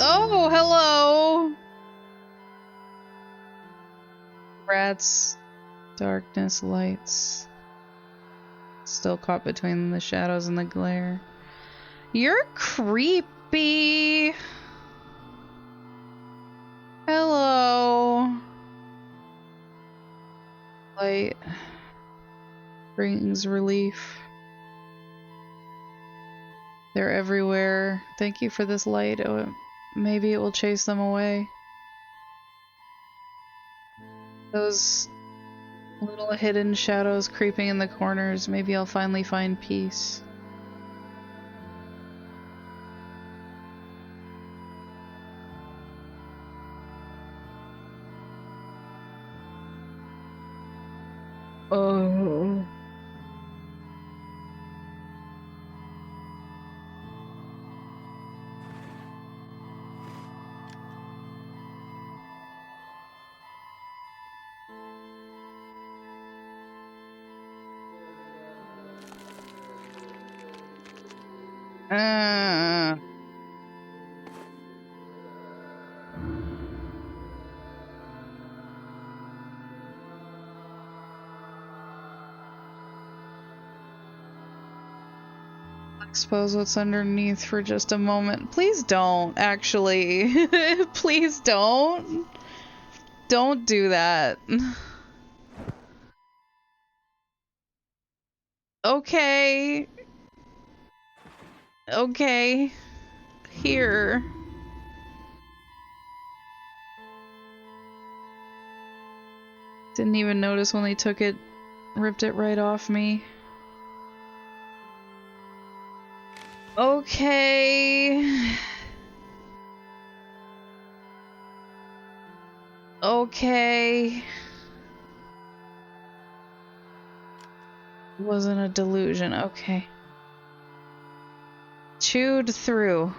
Oh, hello! Rats. Darkness, lights. Still caught between the shadows and the glare. You're creepy. Hello. Light brings relief. They're everywhere. Thank you for this light. Oh, maybe it will chase them away. Those little hidden shadows creeping in the corners. Maybe I'll finally find peace. Oh. Expose what's underneath for just a moment. Please don't, actually. Please don't. Don't do that. Okay. Okay. Here. Didn't even notice when they took it, ripped it right off me. Okay. Okay. Wasn't a delusion. Okay. Chewed through.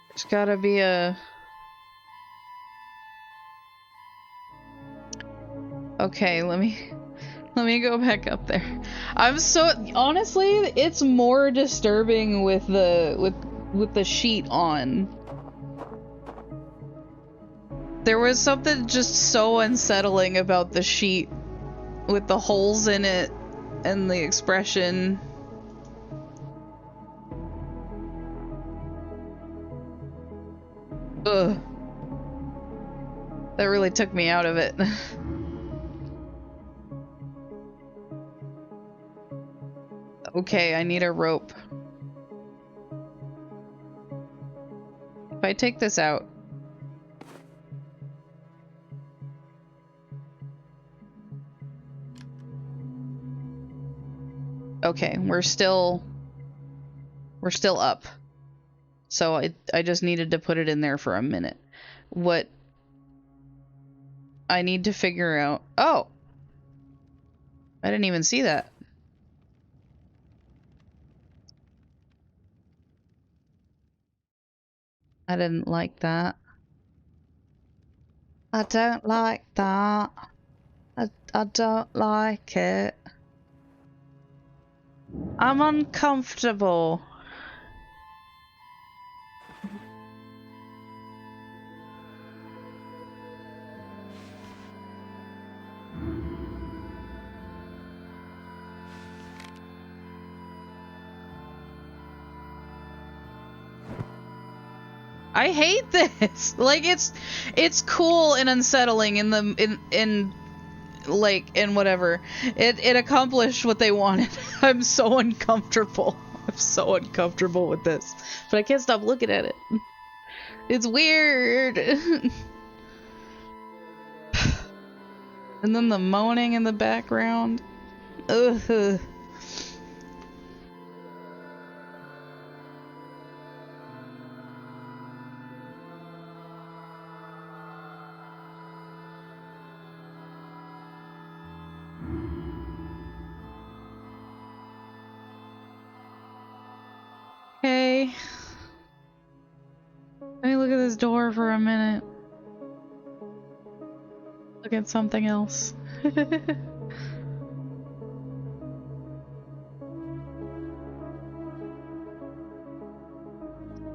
There's gotta be a... Okay, let me go back up there. I'm so... Honestly, it's more disturbing with the sheet on. There was something just so unsettling about the sheet with the holes in it and the expression. Ugh. That really took me out of it. Okay, I need a rope. If I take this out. Okay, we're still up. So I just needed to put it in there for a minute. What I need to figure out... Oh! I didn't even see that. I didn't like that. I don't like that. I don't like it. I'm uncomfortable. I hate this. Like it's cool and unsettling in the in whatever. It accomplished what they wanted. I'm so uncomfortable. I'm so uncomfortable with this. But I can't stop looking at it. It's weird. And then the moaning in the background. Ugh. Okay. Let me look at this door for a minute. Look at something else.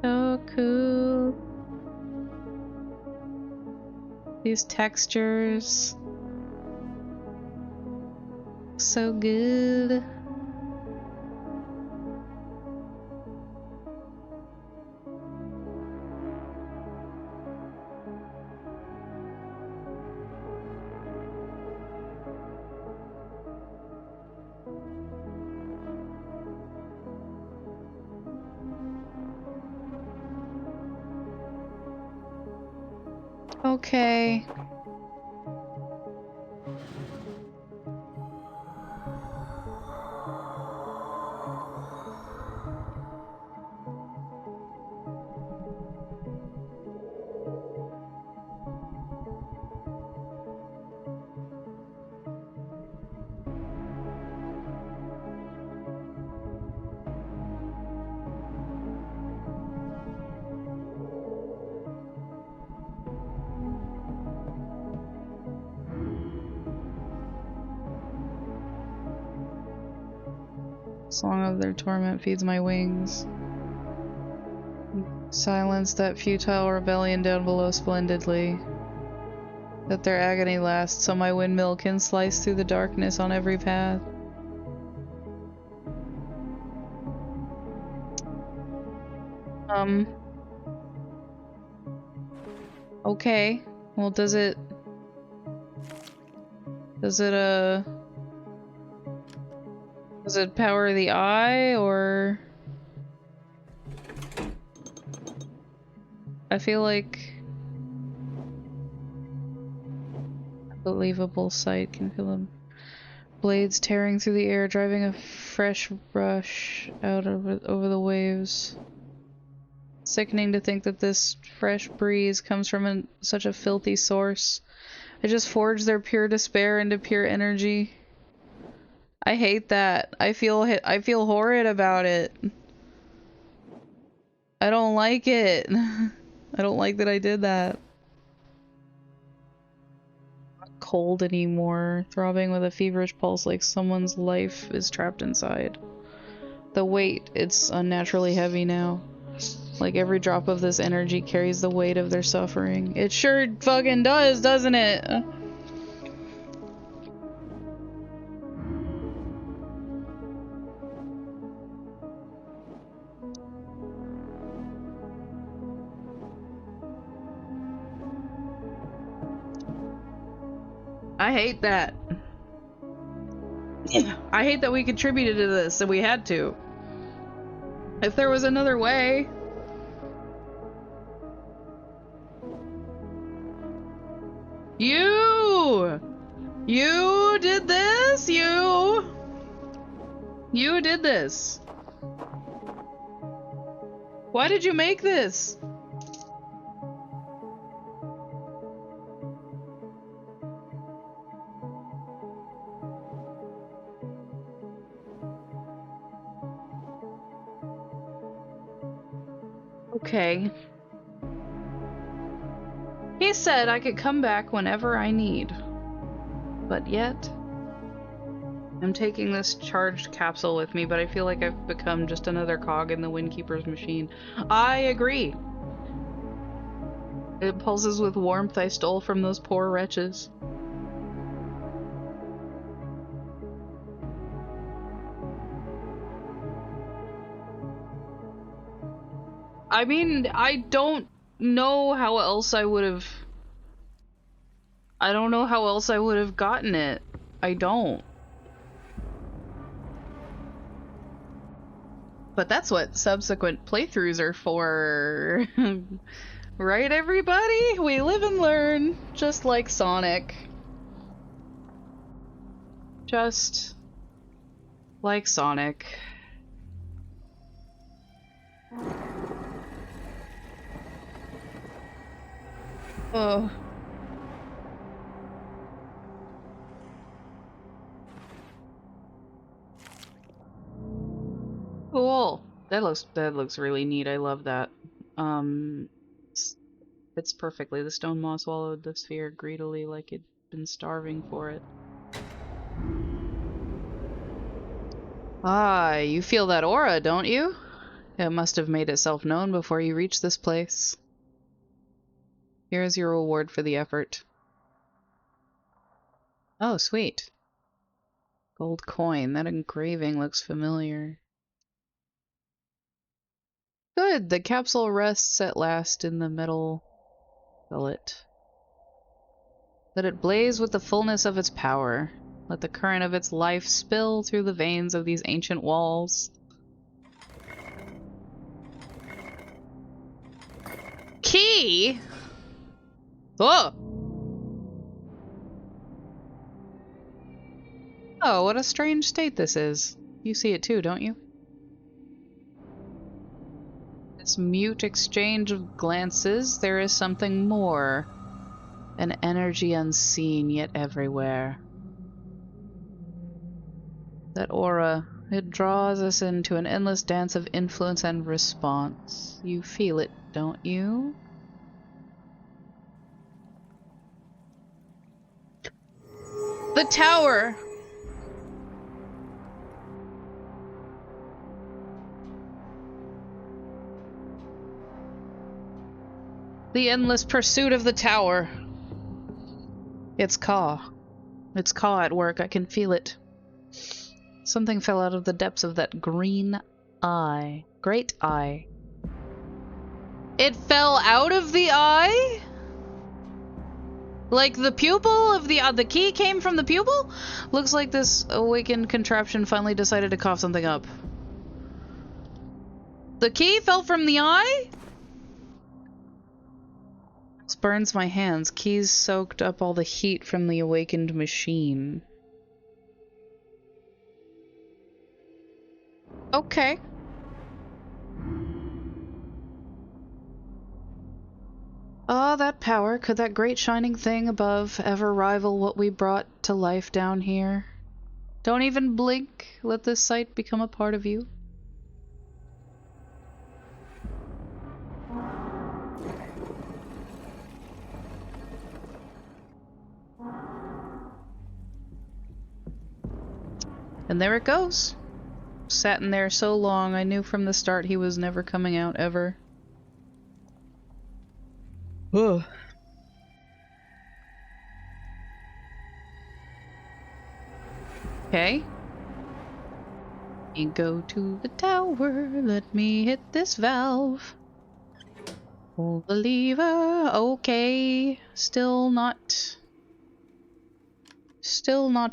So cool. These textures. So good. Okay. Song of their torment feeds my wings. Silence that futile rebellion down below splendidly. Let their agony last, so my windmill can slice through the darkness on every path. Okay. Well, does it power the eye, or... I feel like... Unbelievable sight can feel them. Blades tearing through the air, driving a fresh rush out over the waves. Sickening to think that this fresh breeze comes from such a filthy source. I just forged their pure despair into pure energy. I hate that. I feel horrid about it. I don't like it. I don't like that I did that. I'm not cold anymore, throbbing with a feverish pulse like someone's life is trapped inside. The weight, it's unnaturally heavy now. Like every drop of this energy carries the weight of their suffering. It sure fucking does, doesn't it? I hate that. I hate that we contributed to this and we had to. If there was another way... You did this? You did this. Why did you make this? Okay. He said I could come back whenever I need. But yet, I'm taking this charged capsule with me, but I feel like I've become just another cog in the Windkeeper's machine. I agree. It pulses with warmth I stole from those poor wretches. I mean, I don't know how else I would have... I don't know how else I would have gotten it. I don't. But that's what subsequent playthroughs are for. Right, everybody? We live and learn, just like Sonic. Just like Sonic. Oh. Cool. That looks really neat. I love that. Fits perfectly. The stone maw swallowed the sphere greedily like it'd been starving for it. Ah, you feel that aura, don't you? It must have made itself known before you reached this place. Here is your reward for the effort. Oh, sweet. Gold coin. That engraving looks familiar. Good, the capsule rests at last in the metal fillet. Let it blaze with the fullness of its power. Let the current of its life spill through the veins of these ancient walls. Key? Oh! Oh, what a strange state this is. You see it too, don't you? This mute exchange of glances, there is something more. An energy unseen yet everywhere. That aura, it draws us into an endless dance of influence and response. You feel it, don't you? The tower! The endless pursuit of the tower. It's Ka. It's Ka at work. I can feel it. Something fell out of the depths of that green eye. Great eye. It fell out of the eye? Like the pupil of the key came from the pupil? Looks like this awakened contraption finally decided to cough something up. The key fell from the eye? This burns my hands. Keys soaked up all the heat from the awakened machine. Okay. Ah, that power. Could that great shining thing above ever rival what we brought to life down here? Don't even blink. Let this sight become a part of you. And there it goes. Sat in there so long, I knew from the start he was never coming out, ever. Ugh. Okay. You go to the tower, let me hit this valve. Pull the lever, okay. Still not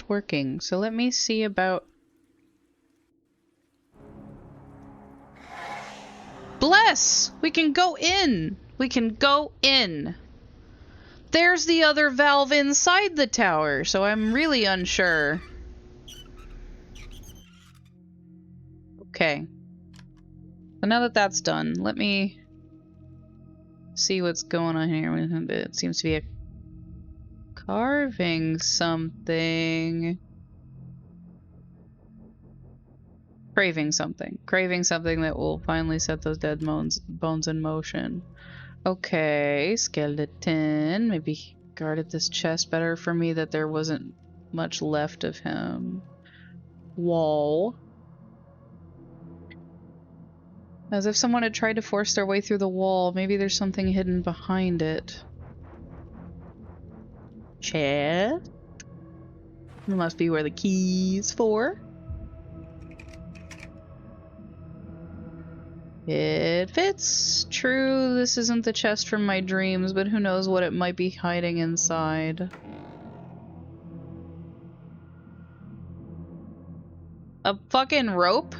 working, so let me see about... Bless! We can go in! We can go in! there's the other valve inside the tower, so I'm really unsure. Okay. So now that that's done, let me see what's going on here. It seems to be a carving something. Craving something. Craving something that will finally set those dead bones in motion. Okay, skeleton. Maybe he guarded this chest better for me that there wasn't much left of him. Wall. As if someone had tried to force their way through the wall. Maybe there's something hidden behind it. Chest? It must be where the key's for. It fits. True, this isn't the chest from my dreams, but who knows what it might be hiding inside. A fucking rope?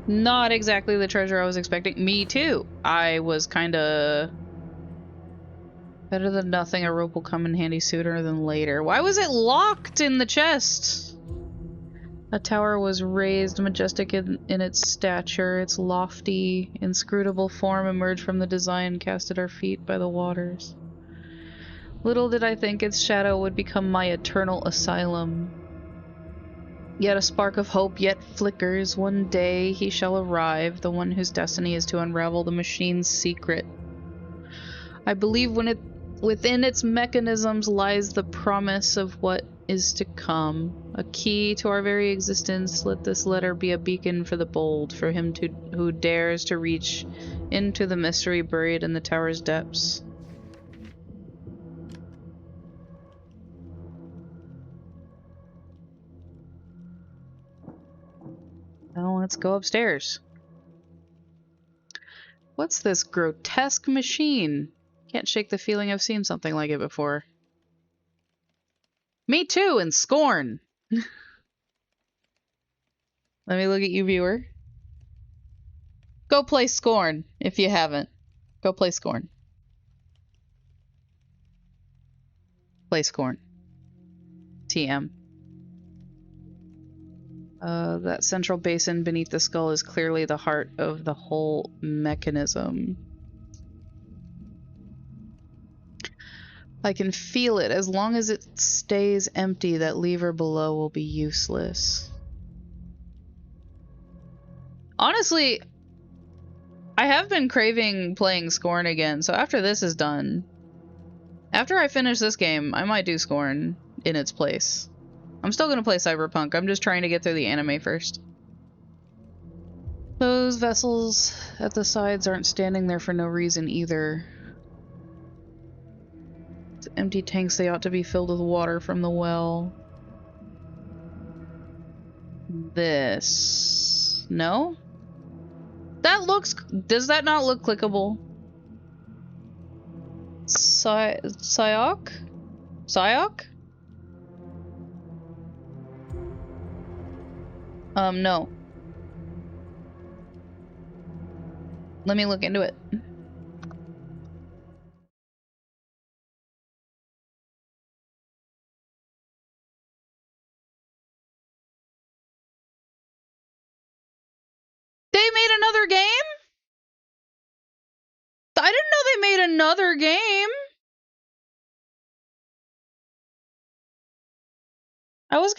Not exactly the treasure I was expecting. Me too. I was kinda... Better than nothing, a rope will come in handy sooner than later. Why was it locked in the chest? A tower was raised, majestic in its stature. Its lofty, inscrutable form emerged from the design cast at our feet by the waters. Little did I think its shadow would become my eternal asylum. Yet a spark of hope yet flickers. One day he shall arrive, the one whose destiny is to unravel the machine's secret. I believe within its mechanisms lies the promise of what is to come. A key to our very existence. Let this letter be a beacon for the bold, for him who dares to reach into the mystery buried in the tower's depths. Now let's go upstairs. What's this grotesque machine? Can't shake the feeling I've seen something like it before. Me too, in scorn! Let me look at you, viewer. Go play Scorn, if you haven't. Go play Scorn. Play Scorn. TM. That central basin beneath the skull is clearly the heart of the whole mechanism. I can feel it. As long as it stays empty, that lever below will be useless. Honestly, I have been craving playing Scorn again, so after this is done, after I finish this game, I might do Scorn in its place. I'm still gonna play Cyberpunk, I'm just trying to get through the anime first. Those vessels at the sides aren't standing there for no reason either. It's empty tanks, they ought to be filled with water from the well. This... No? That looks... Does that not look clickable? Psyok? Psyok? No. Let me look into it. They made another game? I didn't know they made another game. I was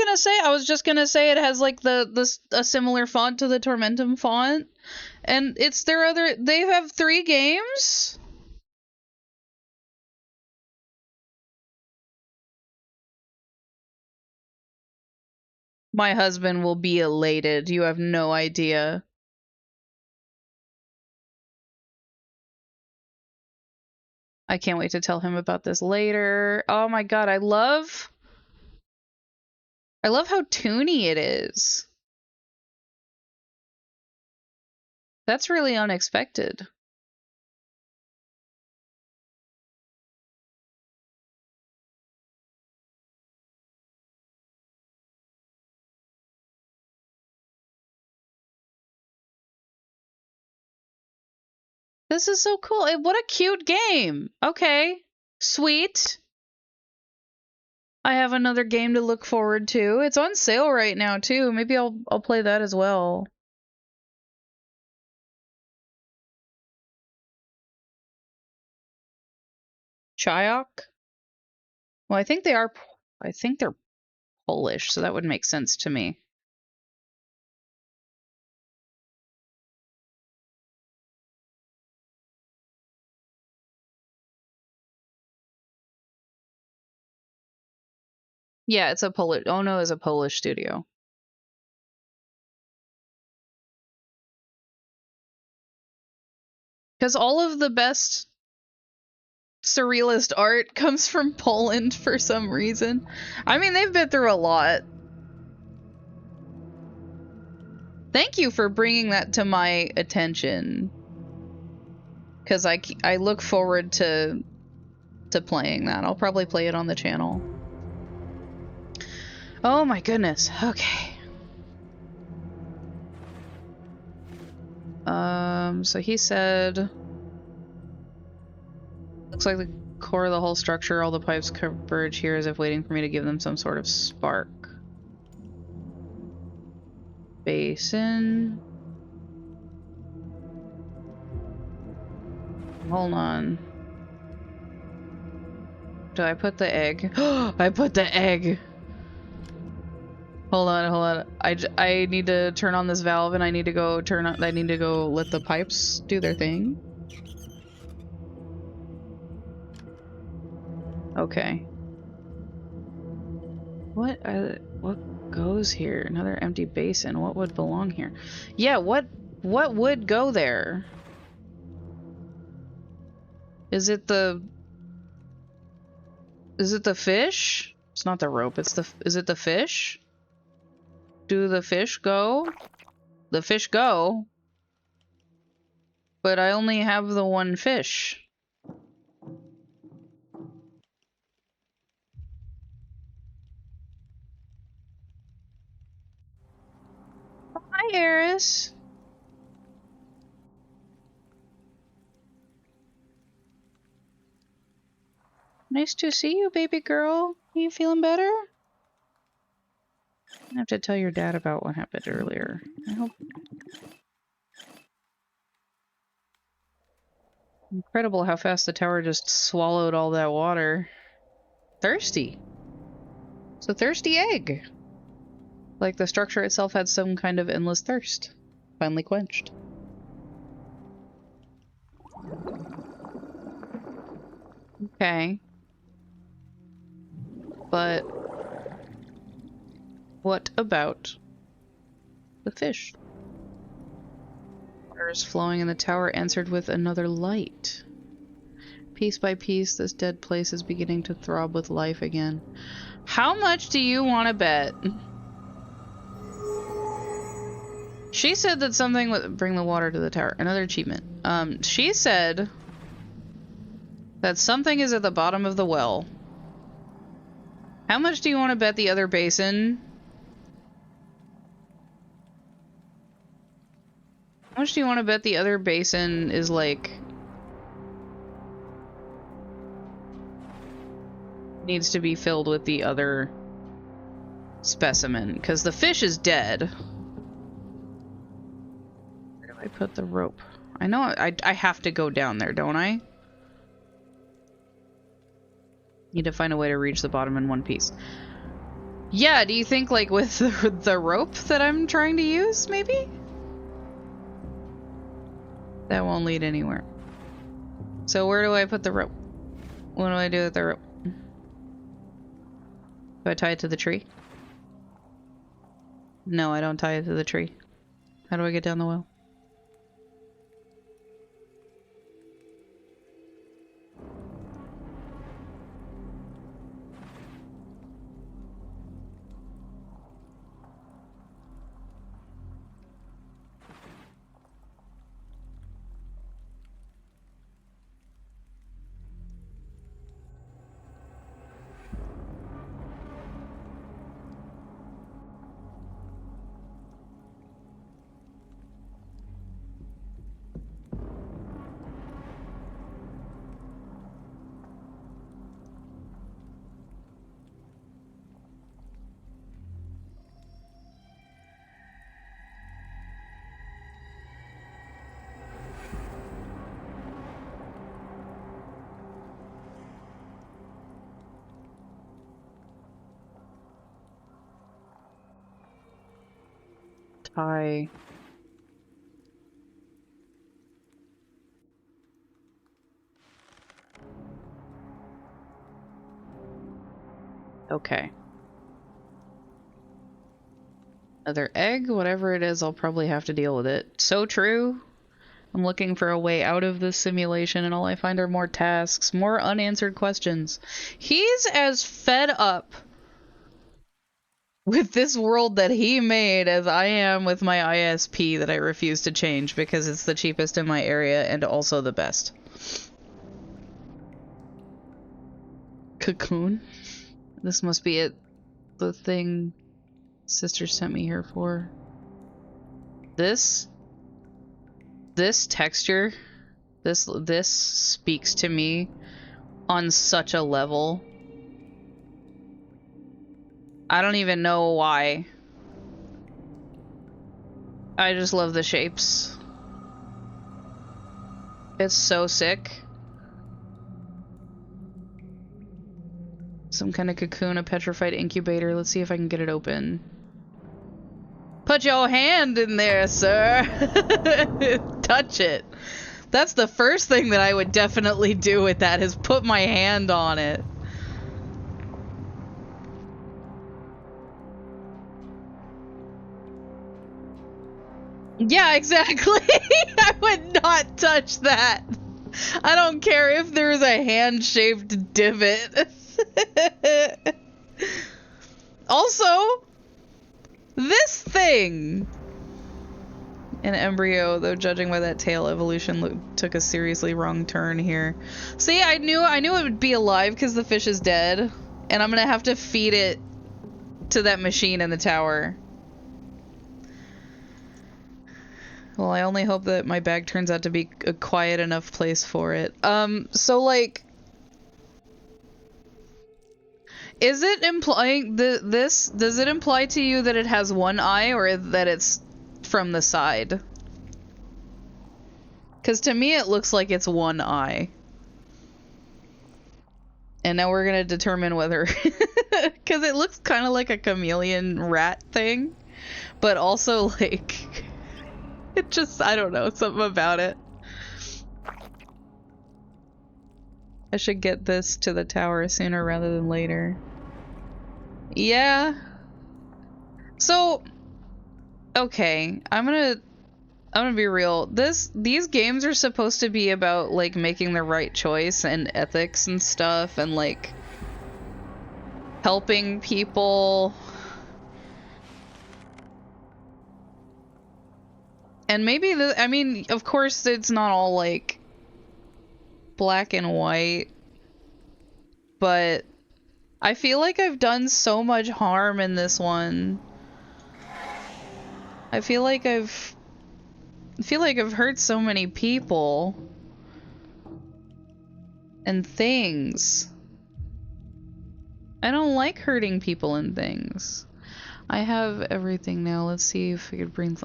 just gonna say it has like a similar font to the Tormentum font. And it's they have 3 games? My husband will be elated. You have no idea. I can't wait to tell him about this later. Oh my god, I love how toony it is. That's really unexpected. This is so cool. What a cute game. Okay. Sweet. I have another game to look forward to. It's on sale right now too. Maybe I'll play that as well. Chayok? Well, I think they're Polish, so that would make sense to me. Yeah, it's a Polish. Ono is a Polish studio. Because all of the best surrealist art comes from Poland for some reason. I mean, they've been through a lot. Thank you for bringing that to my attention. Because I look forward to playing that. I'll probably play it on the channel. Oh my goodness. Okay. So he said, looks like the core of the whole structure, all the pipes converge here as if waiting for me to give them some sort of spark. Basin. Hold on. Did I put the egg? I put the egg! Hold on. I need to turn on this valve and I need to go let the pipes do their thing. Okay. What goes here? Another empty basin. What would belong here? Yeah, what would go there? Is it the fish? It's not the rope, is it the fish? Do the fish go? The fish go. But I only have the one fish. Hi, Eris. Nice to see you, baby girl. Are you feeling better? I have to tell your dad about what happened earlier. I hope. Incredible how fast the tower just swallowed all that water. Thirsty. It's a thirsty egg. Like the structure itself had some kind of endless thirst. Finally quenched. Okay. But what about the fish? Water is flowing in the tower, answered with another light. Piece by piece, this dead place is beginning to throb with life again. How much do you want to bet? She said that something would bring the water to the tower. Another achievement. She said that something is at the bottom of the well. How much do you want to bet the other basin? How much do you want to bet the other basin is like... needs to be filled with the other specimen? Because the fish is dead. Where do I put the rope? I know I have to go down there, don't I? Need to find a way to reach the bottom in one piece. Yeah, do you think like with the rope that I'm trying to use, maybe? That won't lead anywhere. So where do I put the rope? What do I do with the rope? Do I tie it to the tree? No, I don't tie it to the tree. How do I get down the well? pie. Okay. Another egg, whatever it is, I'll probably have to deal with it. So true. I'm looking for a way out of this simulation, and all I find are more tasks, more unanswered questions. He's as fed up with this world that he made as I am with my ISP that I refuse to change because it's the cheapest in my area and also the best. Cocoon? This must be it. The thing sister sent me here for. This texture, this speaks to me on such a level. I don't even know why. I just love the shapes. It's so sick. Some kind of cocoon, a petrified incubator. Let's see if I can get it open. Put your hand in there, sir. Touch it. That's the first thing that I would definitely do with that, is put my hand on it. Yeah, exactly. I would not touch that. I don't care if there's a hand-shaped divot. Also, this thing. An embryo, though judging by that tail, evolution took a seriously wrong turn here. See, I knew it would be alive because the fish is dead, and I'm gonna have to feed it to that machine in the tower. Well, I only hope that my bag turns out to be a quiet enough place for it. So like, is it implying this? Does it imply to you that it has one eye, or that it's from the side? Because to me it looks like it's one eye. And now we're gonna determine whether... Because it looks kind of like a chameleon rat thing. But also like... It just... I don't know, something about it. I should get this to the tower sooner rather than later. Yeah. So... Okay, I'm gonna be real. These games are supposed to be about like making the right choice and ethics and stuff, and like helping people. And maybe I mean, of course it's not all like black and white, but I feel like I've done so much harm in this one. I feel like I've hurt so many people and things. I don't like hurting people and things. I have everything now. Let's see if I could bring...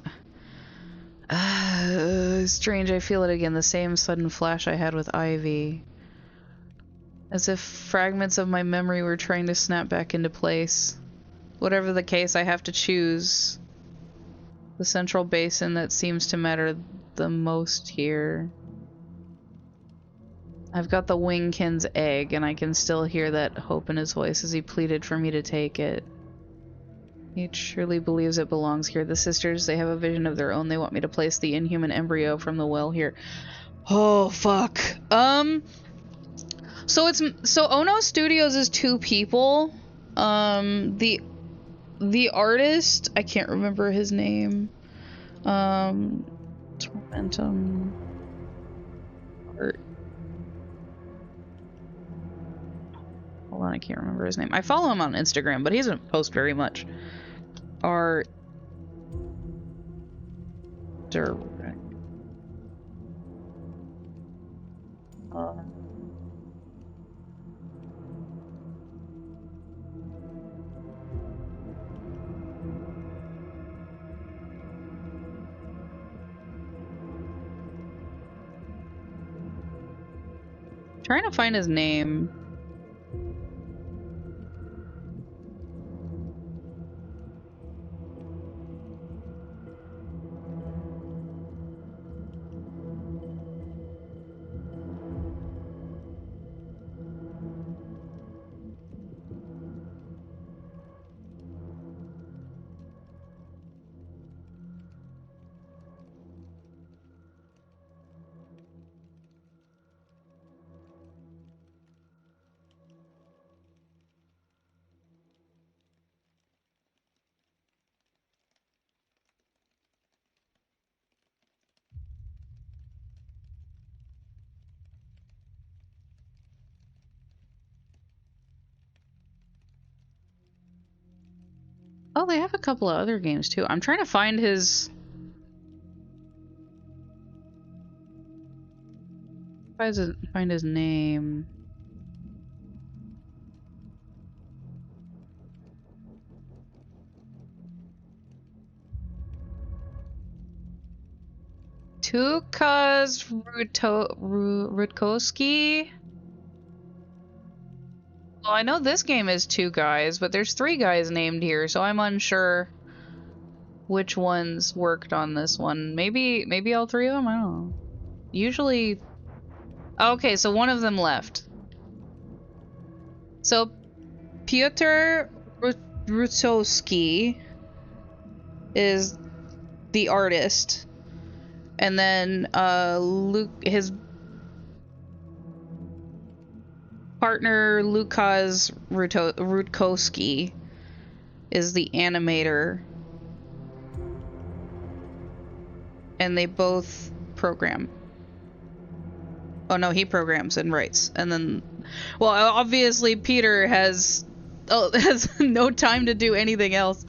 strange, I feel it again. The same sudden flash I had with Ivy. As if fragments of my memory were trying to snap back into place. Whatever the case, I have to choose the central basin that seems to matter the most here. I've got the Wingkin's egg, and I can still hear that hope in his voice as he pleaded for me to take it. He truly believes it belongs here. The sisters, they have a vision of their own. They want me to place the inhuman embryo from the well here. Oh, fuck. So Ono Studios is 2 people. The artist, I can't remember his name. Tormentum art. Hold on, I can't remember his name. I follow him on Instagram, but he doesn't post very much. Art direct. Trying to find his name. Oh, they have a couple of other games too. I'm trying to find his... Find his name. Tukas Rutkowski? Well, I know this game is 2 guys, but there's 3 guys named here, so I'm unsure which ones worked on this one. Maybe all 3 of them? I don't know. Usually... Okay, so one of them left. So, Piotr Rutkowski is the artist. And then, his partner, Lukas Rutkowski, is the animator. And they both program. Oh no, he programs and writes. And then, well, obviously Peter has no time to do anything else.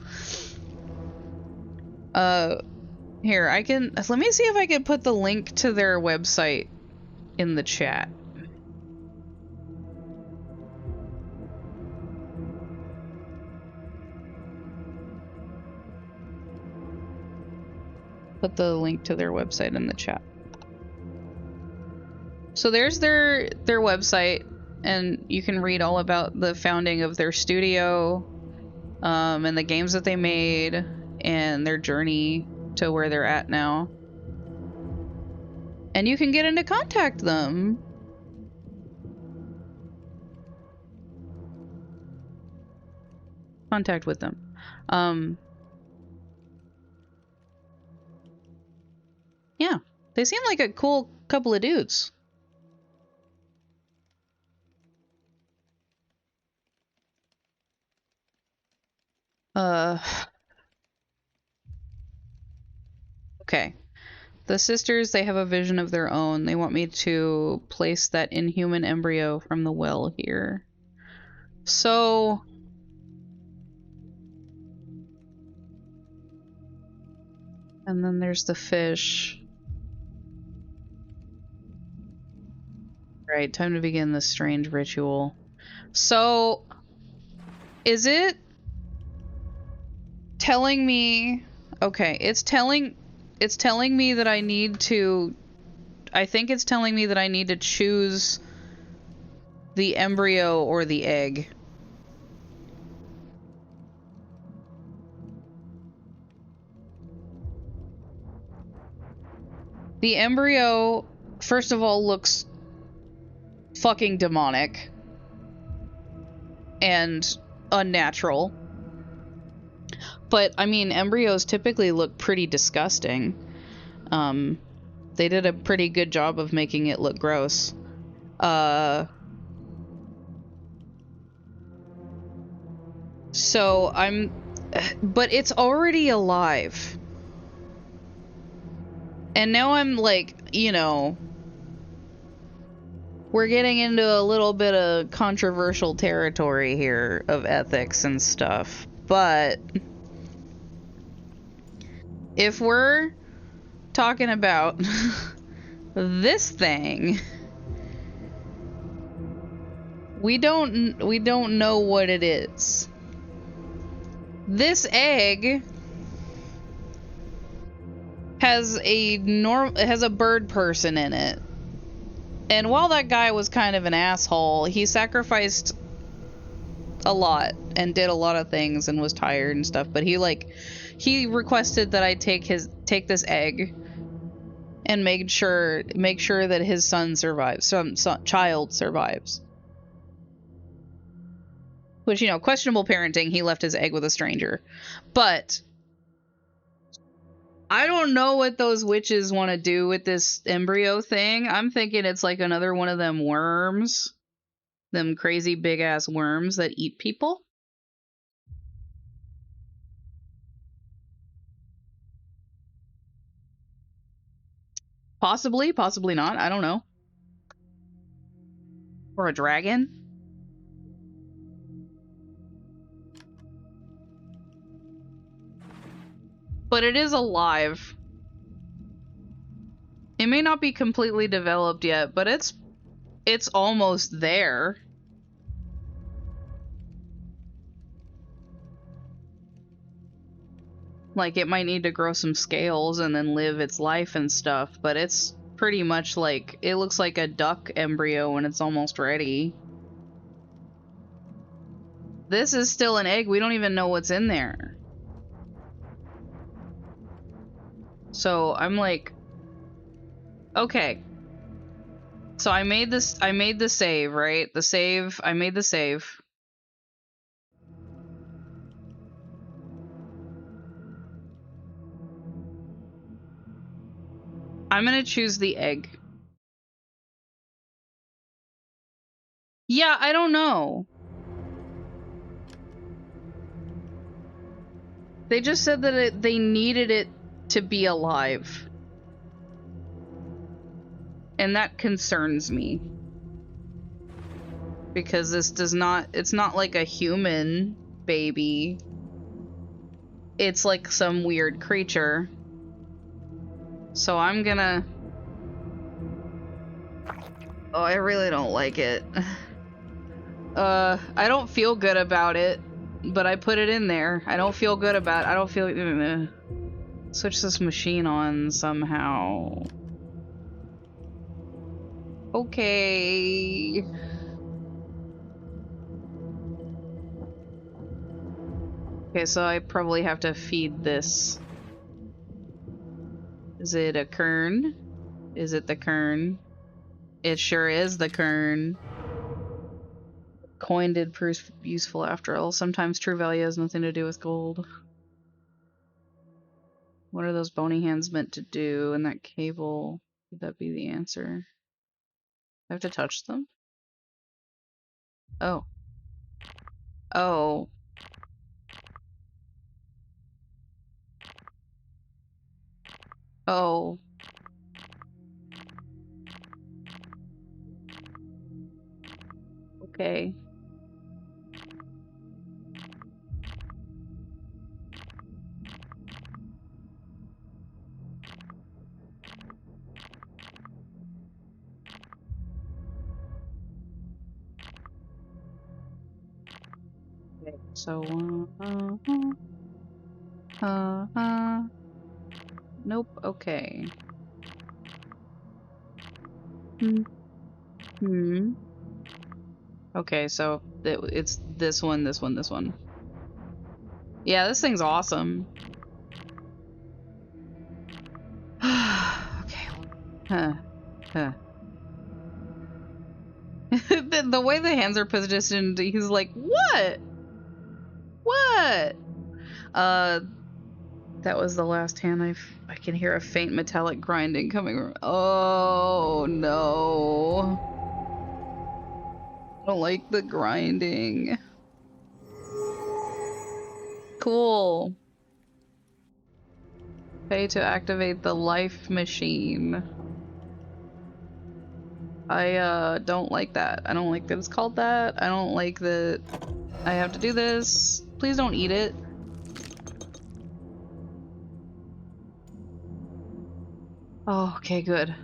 Here, let me see if I can put the link to their website in the chat. Put the link to their website in the chat. So there's their website, and you can read all about the founding of their studio, and the games that they made, and their journey to where they're at now. And you can get into contact them. Contact with them. Yeah, they seem like a cool couple of dudes. Okay. The sisters, they have a vision of their own. They want me to place that inhuman embryo from the well here. So... And then there's the fish. Right, time to begin this strange ritual. So... Is it... telling me... Okay, it's telling me that I need to... I think it's telling me that I need to choose the embryo or the egg. The embryo, first of all, looks fucking demonic and unnatural. But, I mean, embryos typically look pretty disgusting. They did a pretty good job of making it look gross. So, but it's already alive. And now I'm like, you know... We're getting into a little bit of controversial territory here of ethics and stuff. But... if we're talking about this thing, we don't know what it is. This egg has a bird person in it. And while that guy was kind of an asshole, he sacrificed a lot and did a lot of things and was tired and stuff, but he requested that I take this egg and make sure that his son survives, child survives. Which, you know, questionable parenting, he left his egg with a stranger. But I don't know what those witches want to do with this embryo thing. I'm thinking it's like another one of them worms. Them crazy big ass worms that eat people. Possibly, possibly not. I don't know. Or a dragon. But it is alive. It may not be completely developed yet, but it's almost there. Like, it might need to grow some scales and then live its life and stuff, but it's pretty much like, it looks like a duck embryo when it's almost ready. This is still an egg. We don't even know what's in there. So I'm like, okay. So I made the save, right? I made the save. I'm gonna choose the egg. Yeah, I don't know. They just said that they needed it to be alive. And that concerns me. Because it's not like a human baby. It's like some weird creature. So I'm gonna... Oh, I really don't like it. I don't feel good about it, but I put it in there. I don't feel good about it. I don't feel... Switch this machine on somehow. Okay. Okay, so I probably have to feed this. Is it a kern? Is it the kern? It sure is the kern. Coin did prove useful after all. Sometimes true value has nothing to do with gold. What are those bony hands meant to do? And that cable, would that be the answer? I have to touch them? Oh. Oh. Oh. Okay. So, nope, okay. Hmm. Okay, so it's this one, this one, this one. Yeah, this thing's awesome. Okay. Huh. Huh. The way the hands are positioned, he's like, what? What? That was the last hand I can hear a faint metallic grinding coming from. Oh no. I don't like the grinding. Cool. Pay to activate the life machine. I don't like that. I don't like that it's called that. I don't like that I have to do this. Please don't eat it. Oh, okay, good.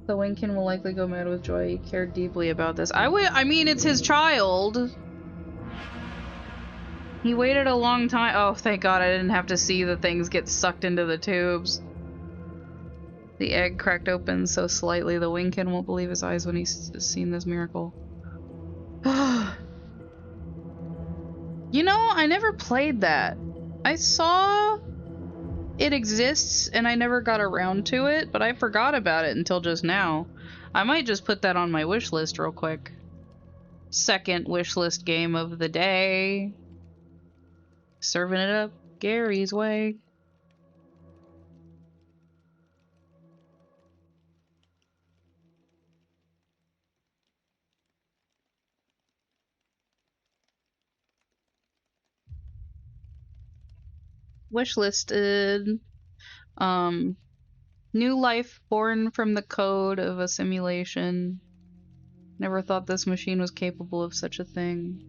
The Winkin will likely go mad with joy. He cared deeply about this. I mean, it's his child. He waited a long time. Oh, thank God I didn't have to see the things get sucked into the tubes. The egg cracked open so slightly the Winkin won't believe his eyes when he's seen this miracle. You know, I never played that. I saw it exists and I never got around to it, but I forgot about it until just now. I might just put that on my wish list real quick. Second wish list game of the day. Serving it up Gary's way. Wish listed. New life born from the code of a simulation. Never thought this machine was capable of such a thing.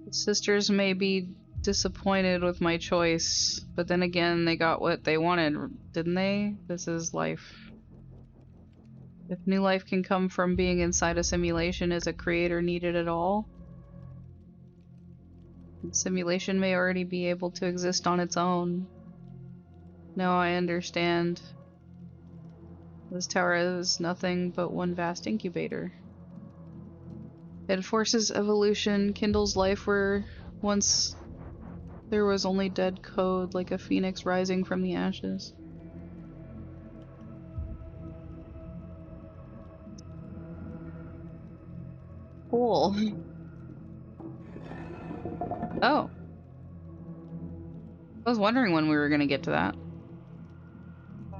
The sisters may be disappointed with my choice, but then again, they got what they wanted, didn't they? This is life. If new life can come from being inside a simulation, is a creator needed at all? The simulation may already be able to exist on its own. Now I understand. This tower is nothing but one vast incubator. It forces evolution, kindles life where once there was only dead code, like a phoenix rising from the ashes. Cool. Oh. I was wondering when we were gonna get to that.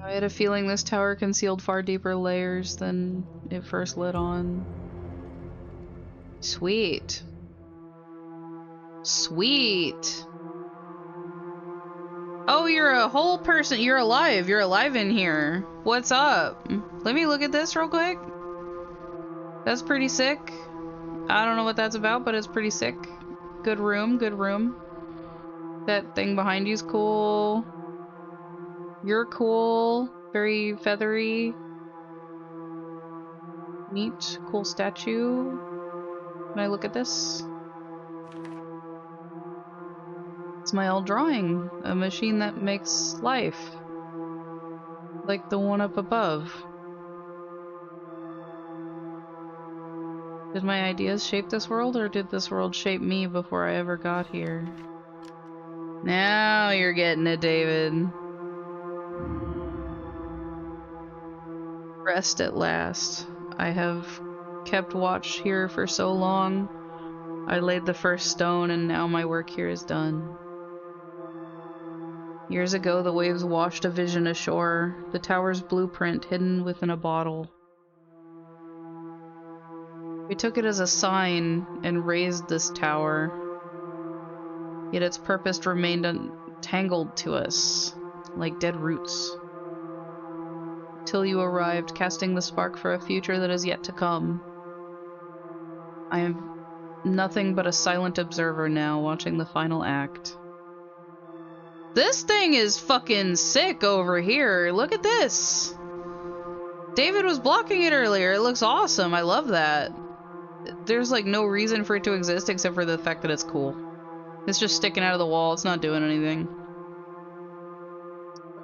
I had a feeling this tower concealed far deeper layers than it first lit on. Sweet. Sweet. Oh, you're a whole person. You're alive. You're alive in here. What's up? Let me look at this real quick. That's pretty sick. I don't know what that's about, but it's pretty sick. Good room, good room. That thing behind you's cool. You're cool. Very feathery. Neat. Cool statue. Can I look at this? It's my old drawing. A machine that makes life. Like the one up above. Did my ideas shape this world, or did this world shape me before I ever got here? Now you're getting it, David. Rest at last. I have kept watch here for so long. I laid the first stone, and now my work here is done. Years ago, the waves washed a vision ashore, the tower's blueprint hidden within a bottle. We took it as a sign and raised this tower, yet its purpose remained entangled to us, like dead roots. Till you arrived, casting the spark for a future that is yet to come. I am nothing but a silent observer now, watching the final act. This thing is fucking sick over here. Look at this. David was blocking it earlier. It looks awesome. I love that. There's like no reason for it to exist except for the fact that it's cool. It's just sticking out of the wall. It's not doing anything.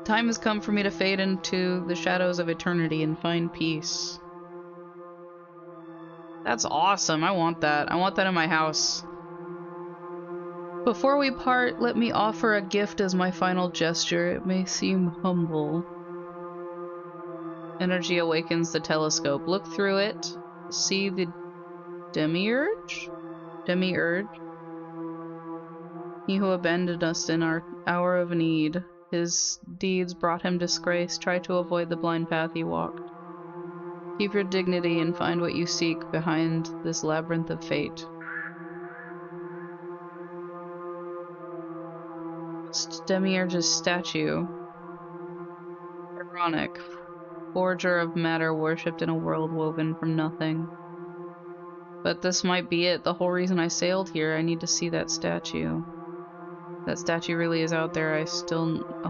Time has come for me to fade into the shadows of eternity and find peace. That's awesome. I want that. I want that in my house. Before we part, let me offer a gift as my final gesture. It may seem humble. Energy awakens the telescope. Look through it. See the demiurge? Demiurge? He who abandoned us in our hour of need. His deeds brought him disgrace. Try to avoid the blind path he walked. Keep your dignity and find what you seek behind this labyrinth of fate. Demiurge's statue. Ironic. Forger of matter worshipped in a world woven from nothing. But this might be it. The whole reason I sailed here. I need to see that statue. That statue really is out there. I'll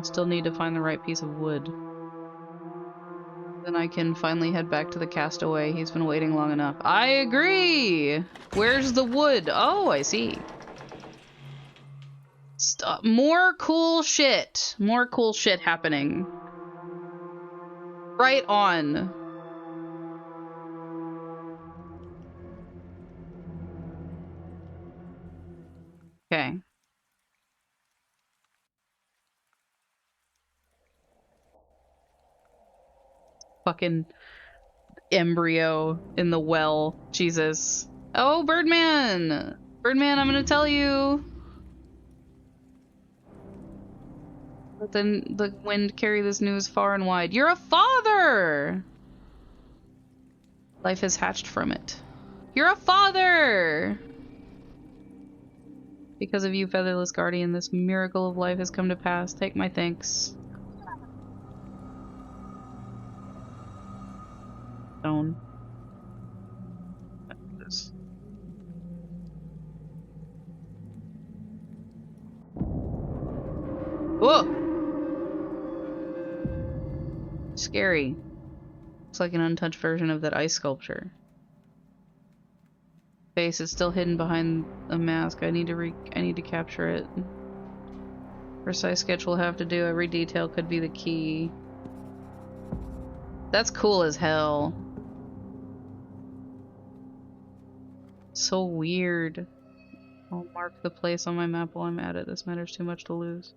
still need to find the right piece of wood. Then I can finally head back to the castaway. He's been waiting long enough. I agree! Where's the wood? Oh, I see. More cool shit. More cool shit happening. Right on. Okay. Fucking embryo in the well. Jesus. Oh, Birdman! Birdman, I'm gonna tell you. Let the wind carry this news far and wide. You're a father! Life has hatched from it. You're a father! Because of you, Featherless Guardian, this miracle of life has come to pass. Take my thanks. Stone. This. Scary. Looks like an untouched version of that ice sculpture. Face is still hidden behind a mask. I need to capture it. Precise sketch will have to do. Every detail could be the key. That's cool as hell. So weird. I'll mark the place on my map while I'm at it. This matters too much to lose.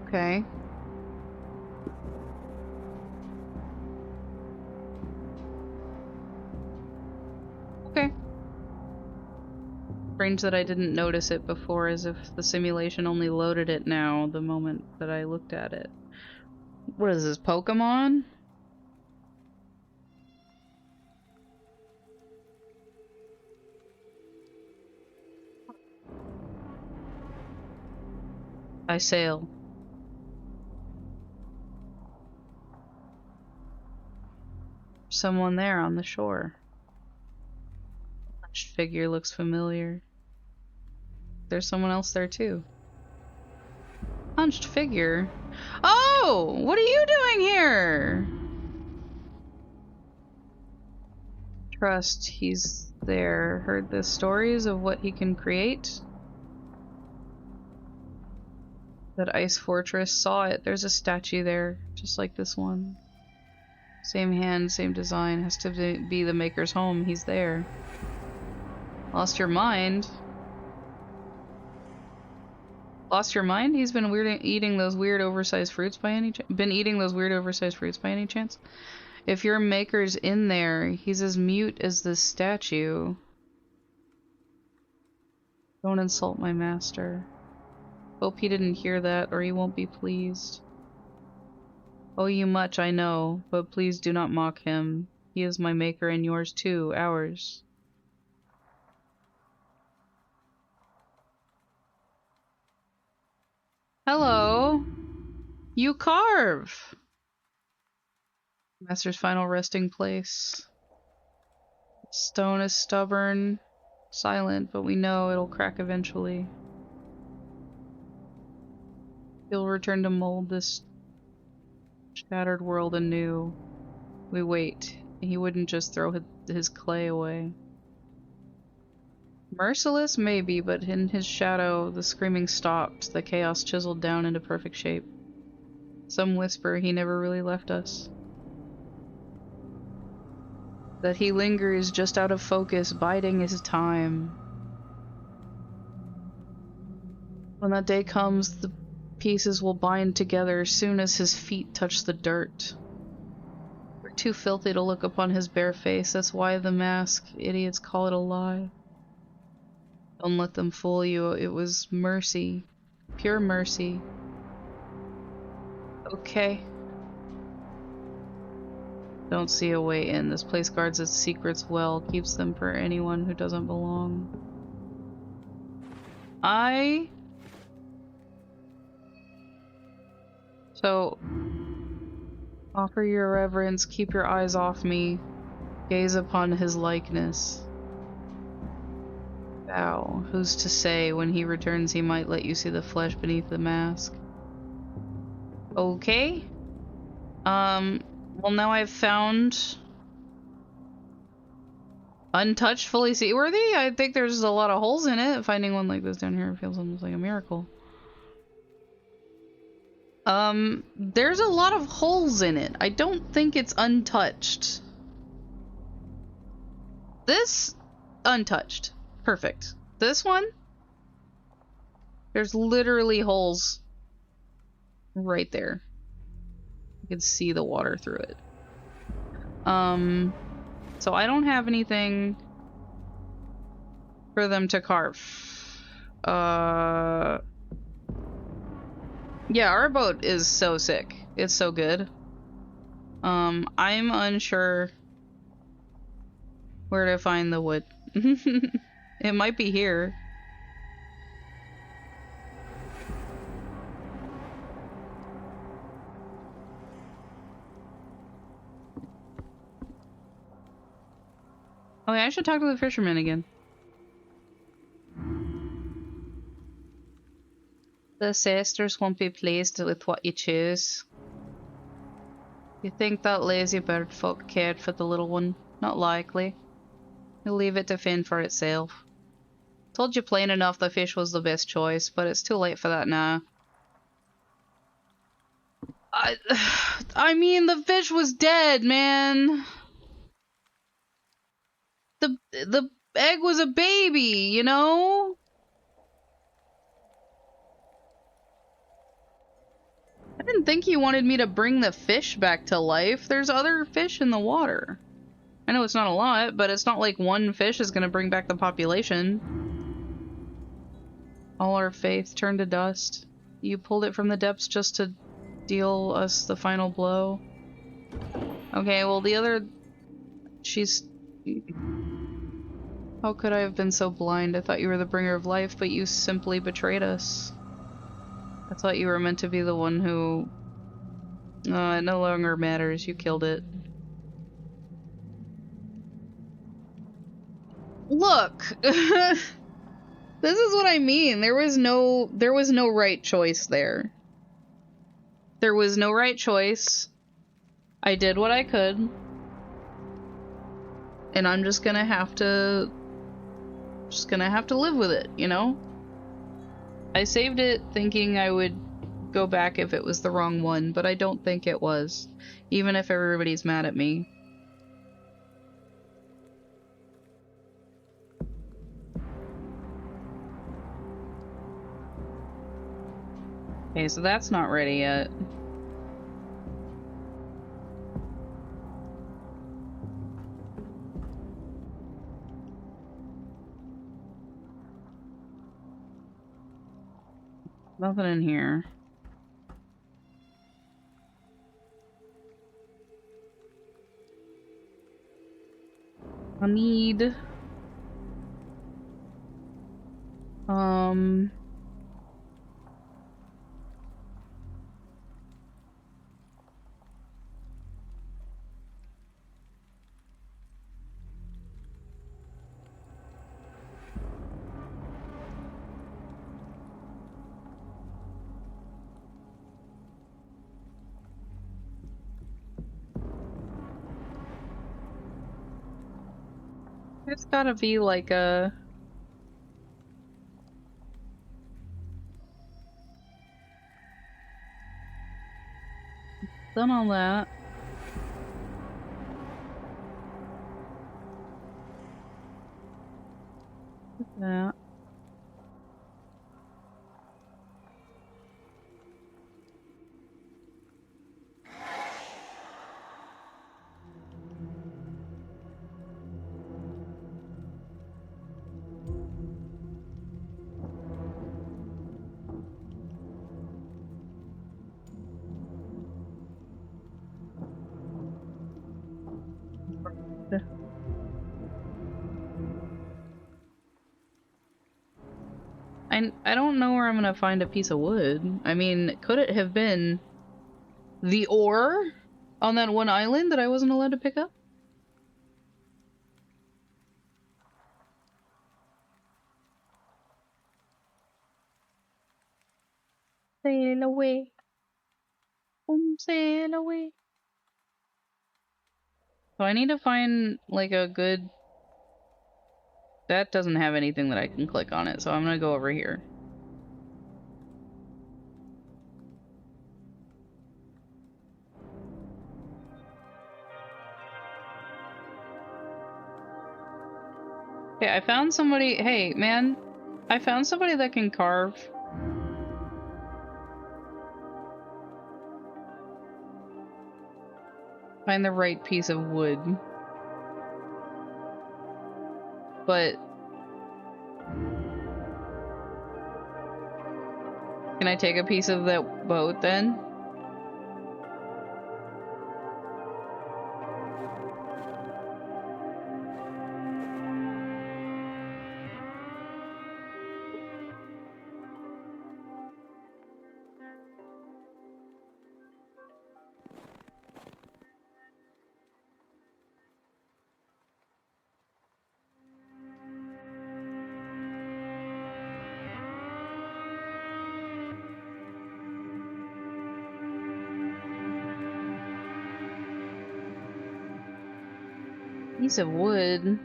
Okay. Okay. Strange that I didn't notice it before, as if the simulation only loaded it now the moment that I looked at it. What is this, Pokemon? I sail. Someone there on the shore. Hunched figure looks familiar. There's someone else there too. Hunched figure? Oh! What are you doing here? Trust, he's there. Heard the stories of what he can create? That ice fortress, saw it. There's a statue there, just like this one. Same hand, same design. Has to be the maker's home. He's there. Lost your mind? Lost your mind? He's been eating those weird oversized fruits by any chance? If your maker's in there, he's as mute as this statue. Don't insult my master. Hope he didn't hear that, or he won't be pleased. Owe you much, I know, but please do not mock him. He is my maker and yours too, ours. Hello. You carve. Master's final resting place. Stone is stubborn, silent, but we know it'll crack eventually. He'll return to mold this shattered world anew. We wait. He wouldn't just throw his clay away. Merciless, maybe, but in his shadow, the screaming stopped, the chaos chiseled down into perfect shape. Some whisper he never really left us. That he lingers just out of focus, biding his time. When that day comes, the pieces will bind together as soon as his feet touch the dirt. We're too filthy to look upon his bare face, that's why the mask, idiots call it a lie. Don't let them fool you, it was mercy. Pure mercy. Okay. Don't see a way in. This place guards its secrets well, keeps them for anyone who doesn't belong. So, offer your reverence, keep your eyes off me, gaze upon his likeness. Bow. Who's to say when he returns he might let you see the flesh beneath the mask? Okay. Well now I've found untouched, fully seaworthy. I think there's a lot of holes in it. Finding one like this down here feels almost like a miracle. There's a lot of holes in it. I don't think it's untouched. This, untouched. Perfect. This one, there's literally holes right there. You can see the water through it. So I don't have anything for them to carve. Yeah, our boat is so sick. It's so good. I'm unsure where to find the wood. It might be here. Oh yeah, I should talk to the fisherman again. The sisters won't be pleased with what you choose. You think that lazy bird folk cared for the little one? Not likely. He'll leave it to fend for itself. Told you plain enough the fish was the best choice, but it's too late for that now. I mean, the fish was dead, man. The egg was a baby, you know? I didn't think he wanted me to bring the fish back to life. There's other fish in the water. I know it's not a lot, but it's not like one fish is gonna bring back the population. All our faith turned to dust. You pulled it from the depths just to deal us the final blow. Okay, well the other... She's... How could I have been so blind? I thought you were the bringer of life, but you simply betrayed us. I thought you were meant to be the one who... it no longer matters. You killed it. Look! This is what I mean. There was no right choice there. There was no right choice. I did what I could. And I'm just gonna have to live with it, you know? I saved it thinking I would go back if it was the wrong one, but I don't think it was. Even if everybody's mad at me. Okay, so that's not ready yet. Nothing in here. I need... There's gotta be like a... Done all that. That. I don't know where I'm gonna find a piece of wood. I mean, could it have been the ore on that one island that I wasn't allowed to pick up? Sail away. Sail away. So I need to find like a good... That doesn't have anything that I can click on it, so I'm gonna go over here. Okay, I found somebody... Hey, man. I found somebody that can carve. Find the right piece of wood. But... Can I take a piece of that boat then? Piece of wood.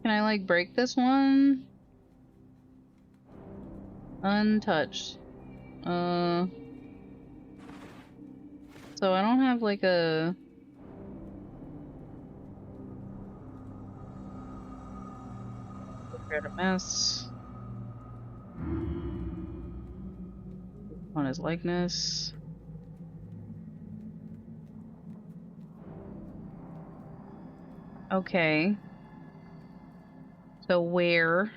Can I, like, break this one? Untouched. So I don't have, like, a... Prepare a mess. On his likeness. Okay. So where?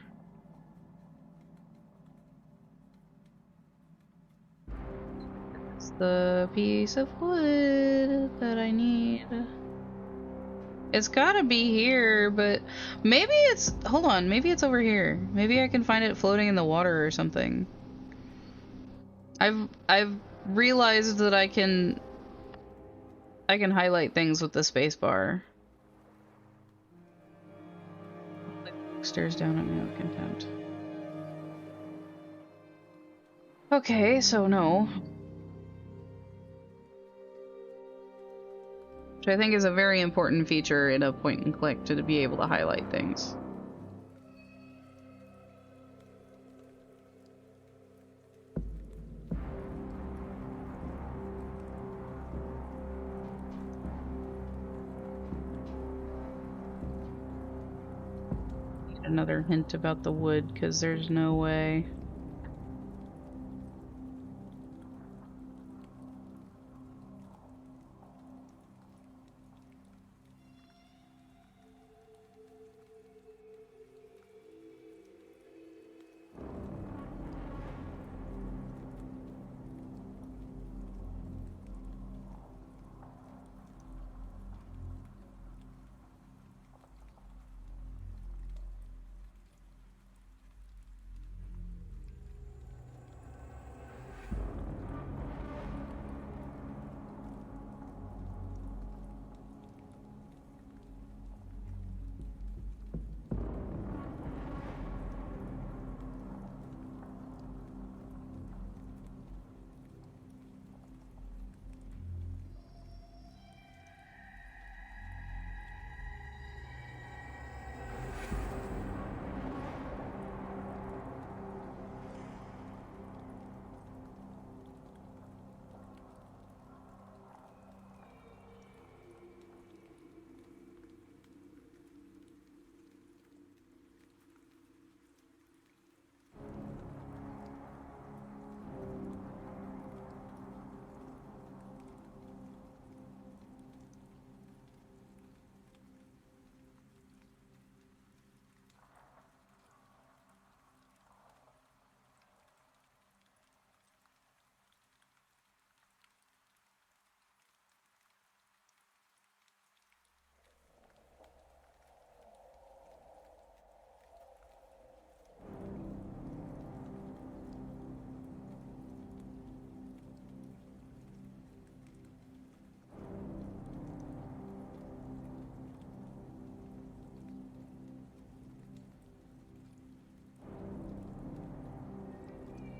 It's the piece of wood that I need. It's gotta be here, but maybe it's... Hold on, maybe it's over here. Maybe I can find it floating in the water or something. I've realized that I can highlight things with the space bar. Stares down at me with contempt. Okay, so no. Which I think is a very important feature in a point and click to be able to highlight things. Another hint about the wood, because there's no way.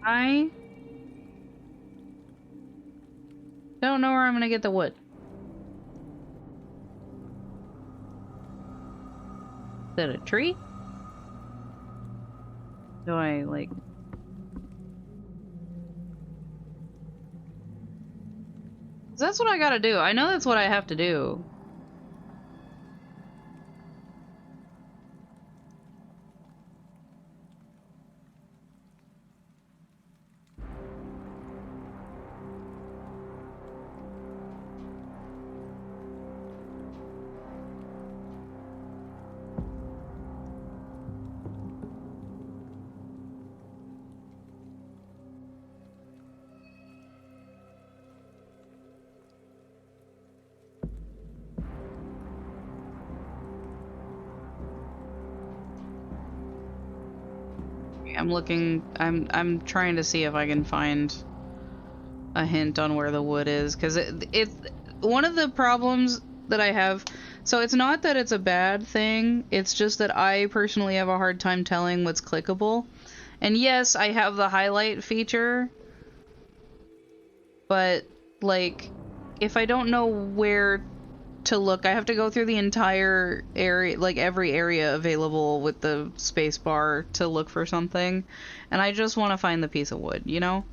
I don't know where I'm gonna get the wood. Is that a tree? Do I, like... That's what I gotta do. I know that's what I have to do. I'm looking, I'm trying to see if I can find a hint on where the wood is, because it's one of the problems that I have. So it's not that it's a bad thing, it's just that I personally have a hard time telling what's clickable. And yes, I have the highlight feature, but like if I don't know where to look. I have to go through the entire area, like every area available with the space bar to look for something. And I just want to find the piece of wood, you know?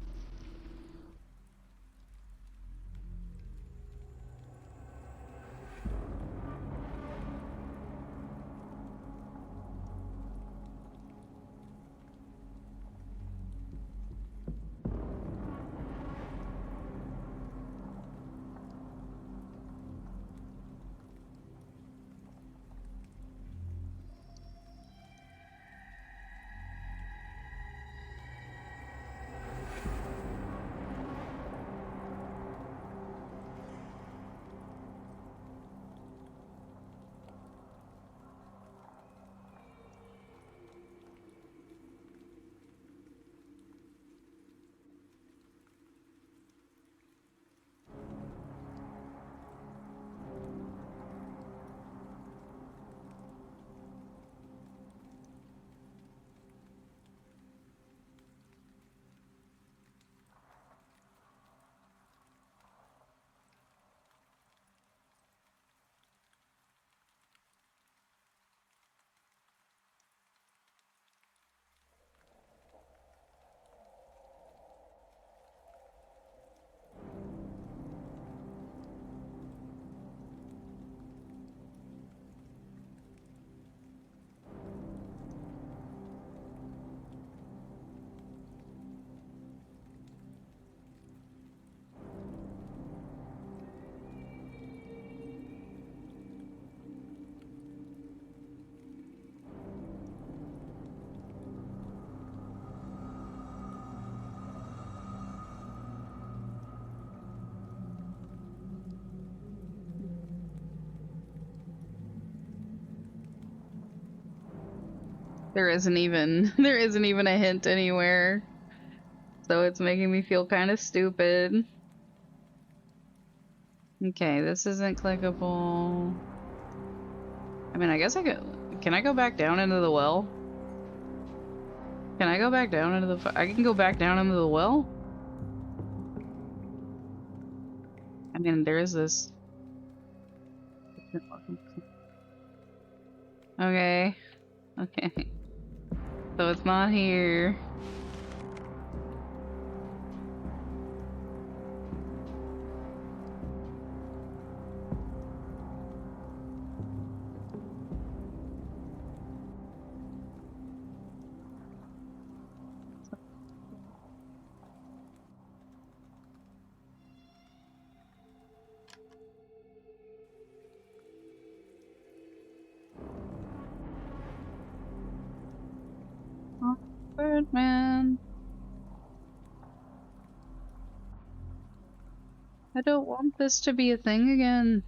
There isn't even there isn't even a hint anywhere. So it's making me feel kind of stupid. Okay, this isn't clickable. I mean, I guess I could. Can I go back down into the well? Can I go back down into the... I can go back down into the well? I mean, there is this... Okay. Okay. So it's not here. Oh, Birdman. I don't want this to be a thing again.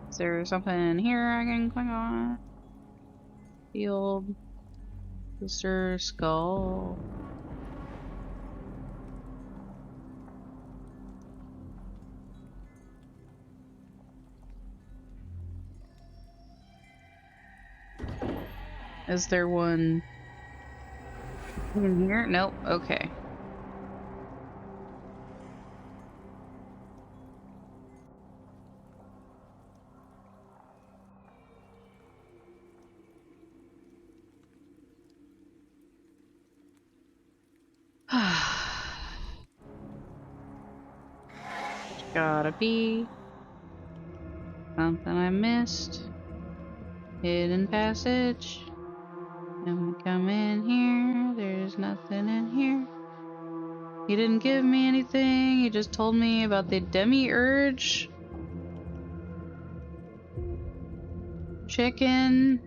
Is there something here I can click on? Field. Booster skull. Is there one in here? Nope. Okay. Gotta be something I missed. Hidden passage. And we come in here. There's nothing in here. He didn't give me anything. He just told me about the demiurge. Chicken.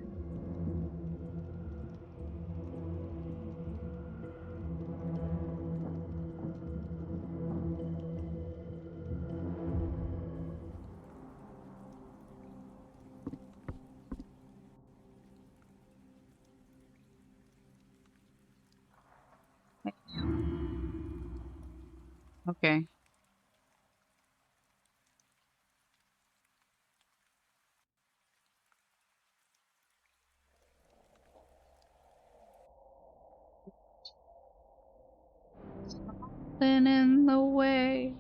Okay. something in the way.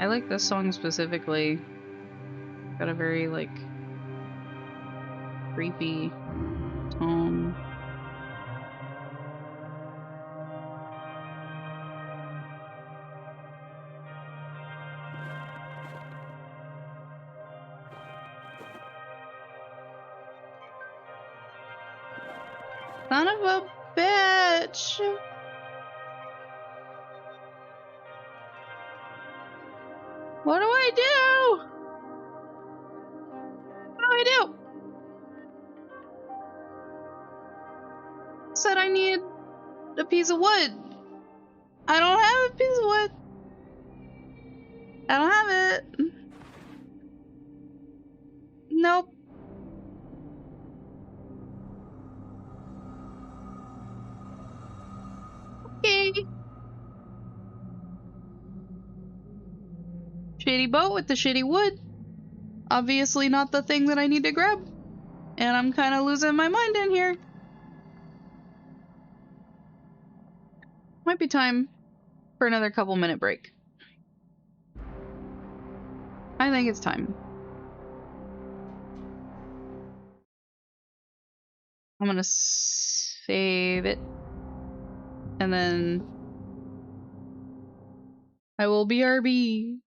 I like this song specifically. Got a very, like, creepy tone. Son of a bitch! What do I do? What do I do? Said I need a piece of wood. I don't have a piece of wood. I don't have it. Nope. Okay. Shitty boat with the shitty wood. Obviously not the thing that I need to grab. And I'm kind of losing my mind in here. Might be time for another couple minute break. I think it's time. I'm gonna save it. And then I will BRB.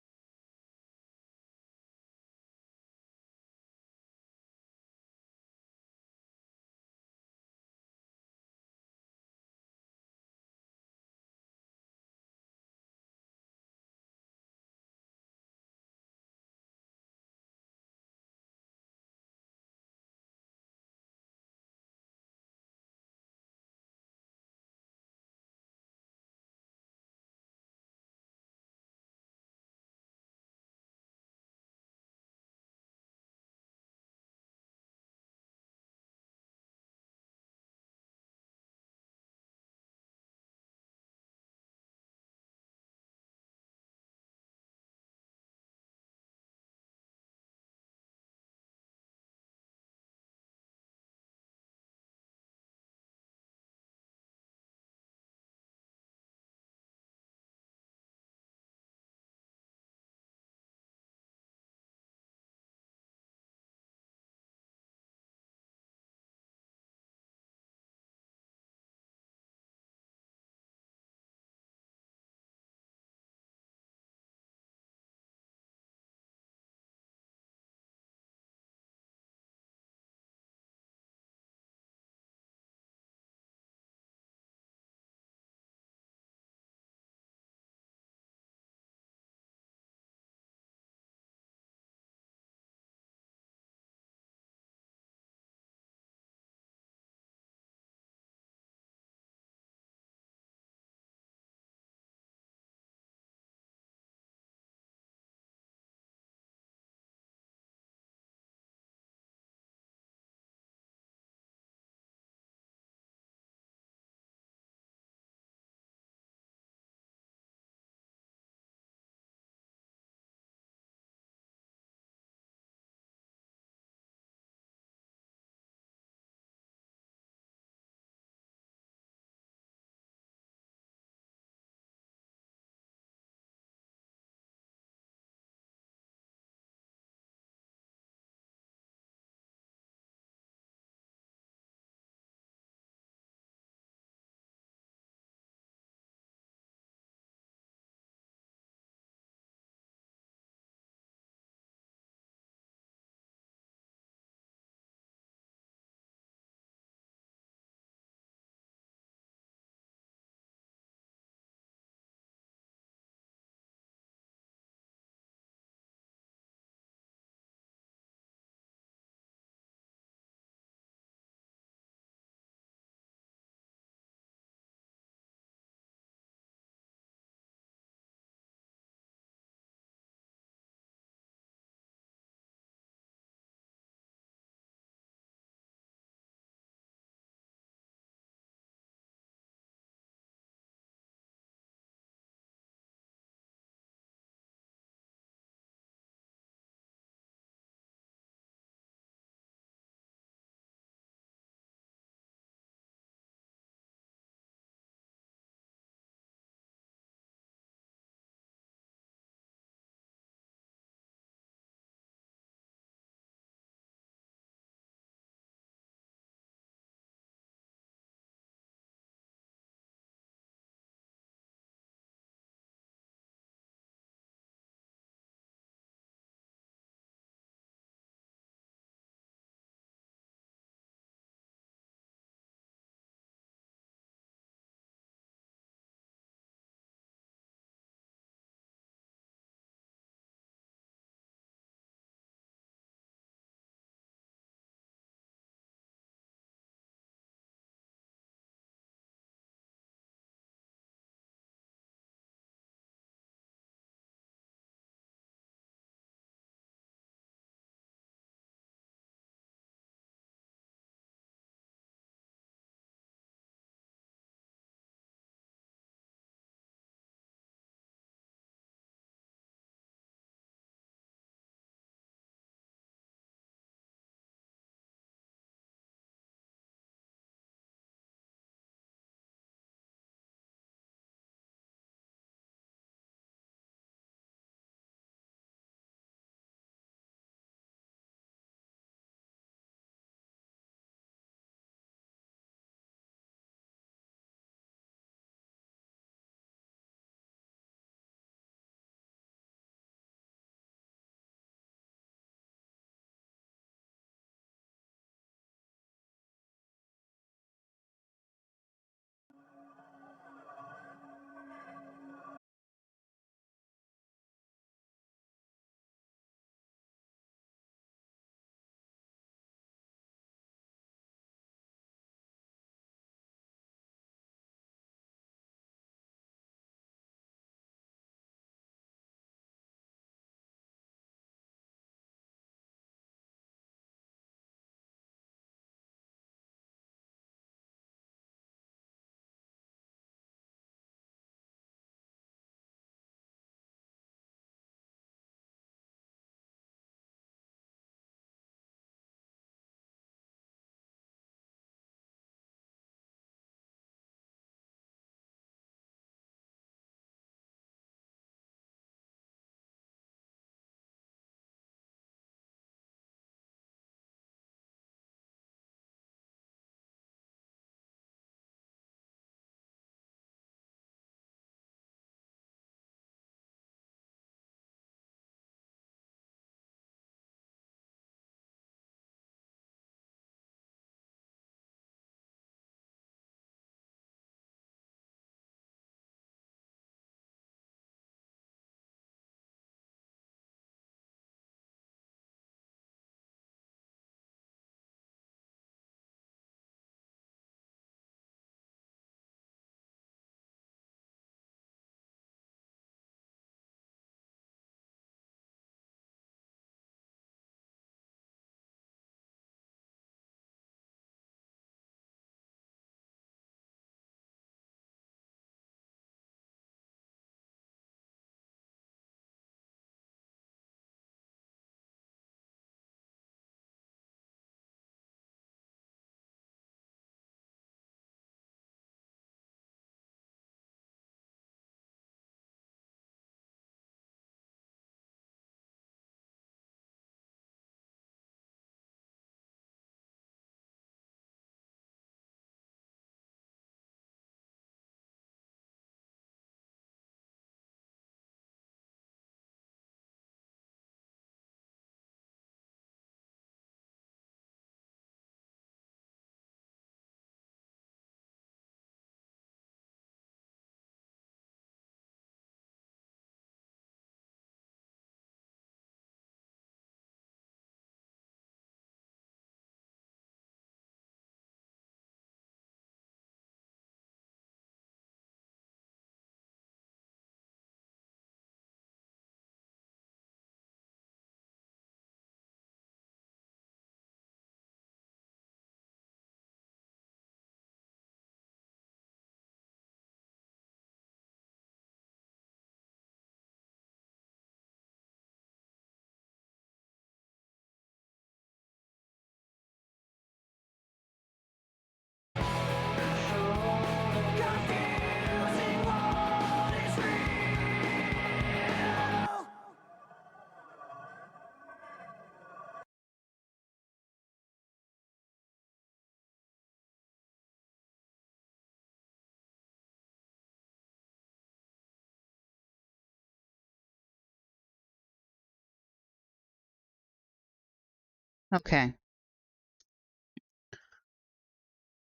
Okay.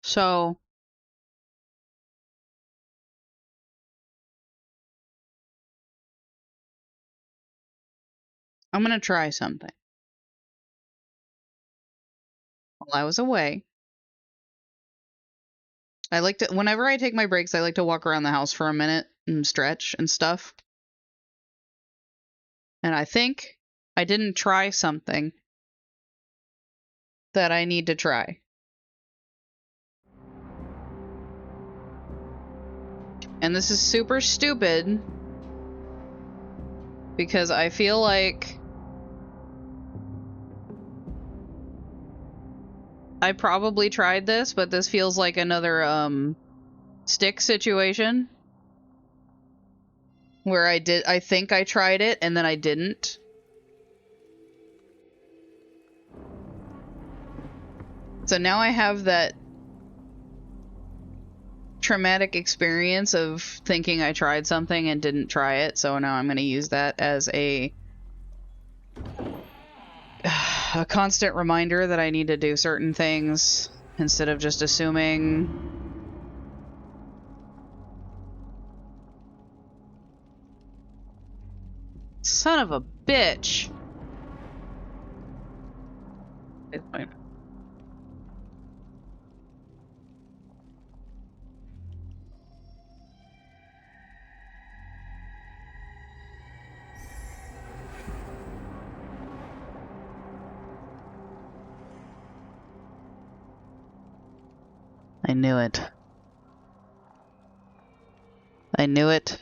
So I'm gonna try something. While I was away, I like to, whenever I take my breaks, I like to walk around the house for a minute and stretch and stuff. And I think I didn't try something that I need to try. And this is super stupid because I feel like I probably tried this, but this feels like another stick situation where I think I tried it and then I didn't. So now I have that traumatic experience of thinking I tried something and didn't try it, so now I'm going to use that as a constant reminder that I need to do certain things instead of just assuming. Son of a bitch. I knew it. I knew it.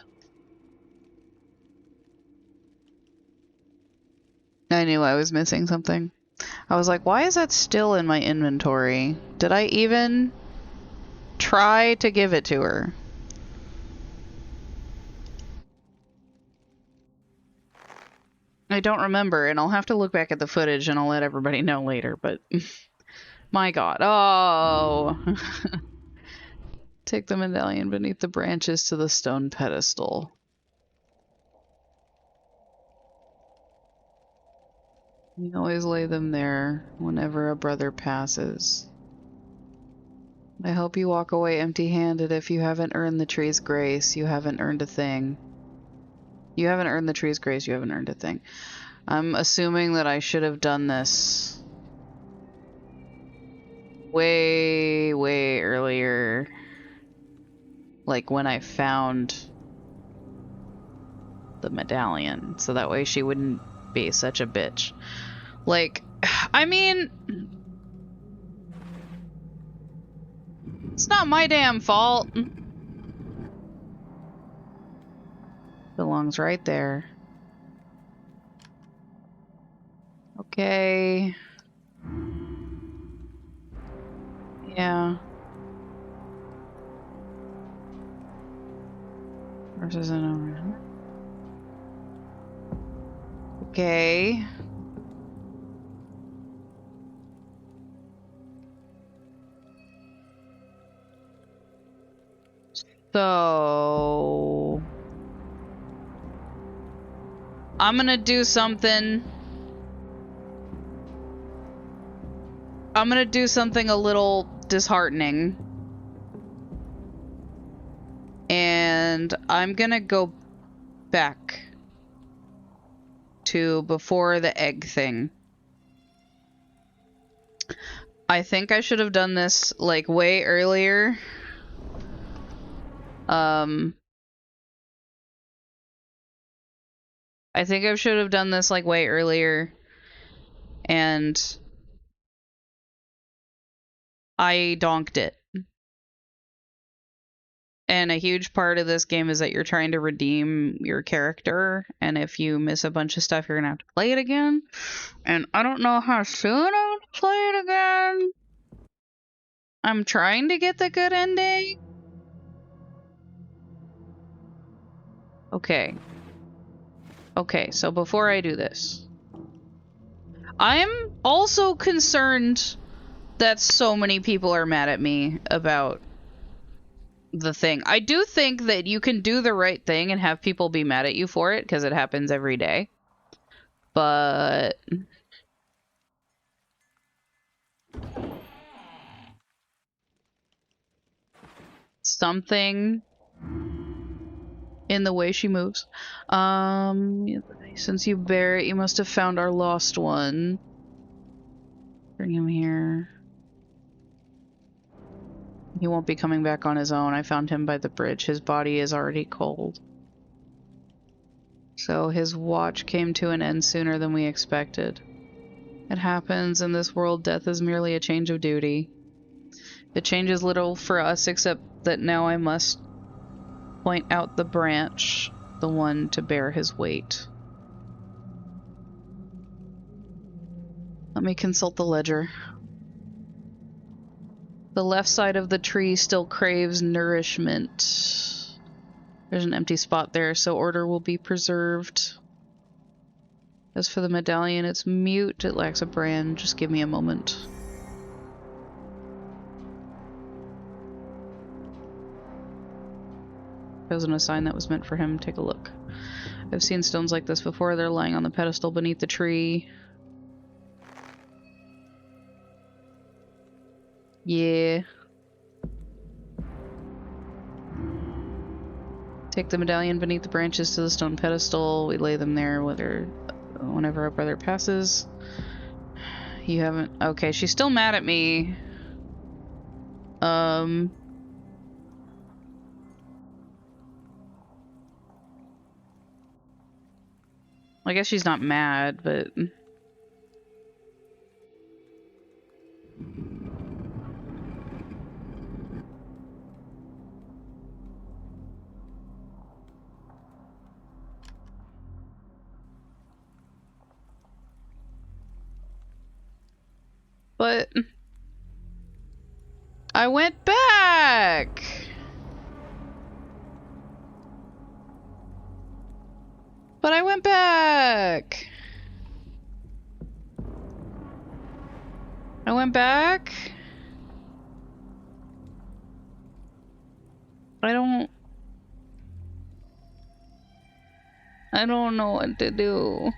I knew I was missing something. I was like, why is that still in my inventory? Did I even try to give it to her? I don't remember, and I'll have to look back at the footage and I'll let everybody know later, but my god. Oh. Take the medallion beneath the branches to the stone pedestal. You always lay them there whenever a brother passes. I hope you walk away empty-handed. If you haven't earned the tree's grace, you haven't earned a thing. You haven't earned the tree's grace, you haven't earned a thing. I'm assuming that I should have done this way, way earlier. Like when I found the medallion, so that way she wouldn't be such a bitch. Like, I mean, it's not my damn fault. Belongs right there. Okay. Yeah. Versus an owner. Okay. So I'm gonna do something. I'm gonna do something a little disheartening. And I'm gonna go back to before the egg thing. I think I should have done this like way earlier. I think I should have done this like way earlier. And I donked it. And a huge part of this game is that you're trying to redeem your character, and if you miss a bunch of stuff, you're gonna have to play it again. And I don't know how soon I'm gonna play it again. I'm trying to get the good ending. Okay. Okay, so before I do this, I'm also concerned that so many people are mad at me about the thing. I do think that you can do the right thing and have people be mad at you for it, because it happens every day. But something in the way she moves. Since you bear it, you must have found our lost one. Bring him here. He won't be coming back on his own. I found him by the bridge. His body is already cold. So his watch came to an end sooner than we expected. It happens in this world. Death is merely a change of duty. It changes little for us, except that now I must point out the branch, the one to bear his weight. Let me consult the ledger. The left side of the tree still craves nourishment. There's an empty spot there, so order will be preserved. As for the medallion, it's mute. It lacks a brand. Just give me a moment. Chosen a sign that was meant for him. Take a look. I've seen stones like this before. They're lying on the pedestal beneath the tree. Yeah. Take the medallion beneath the branches to the stone pedestal. We lay them there whenever our brother passes. You haven't... Okay, she's still mad at me. I guess she's not mad, but... But... I went back! But I went back! I went back? I don't know what to do.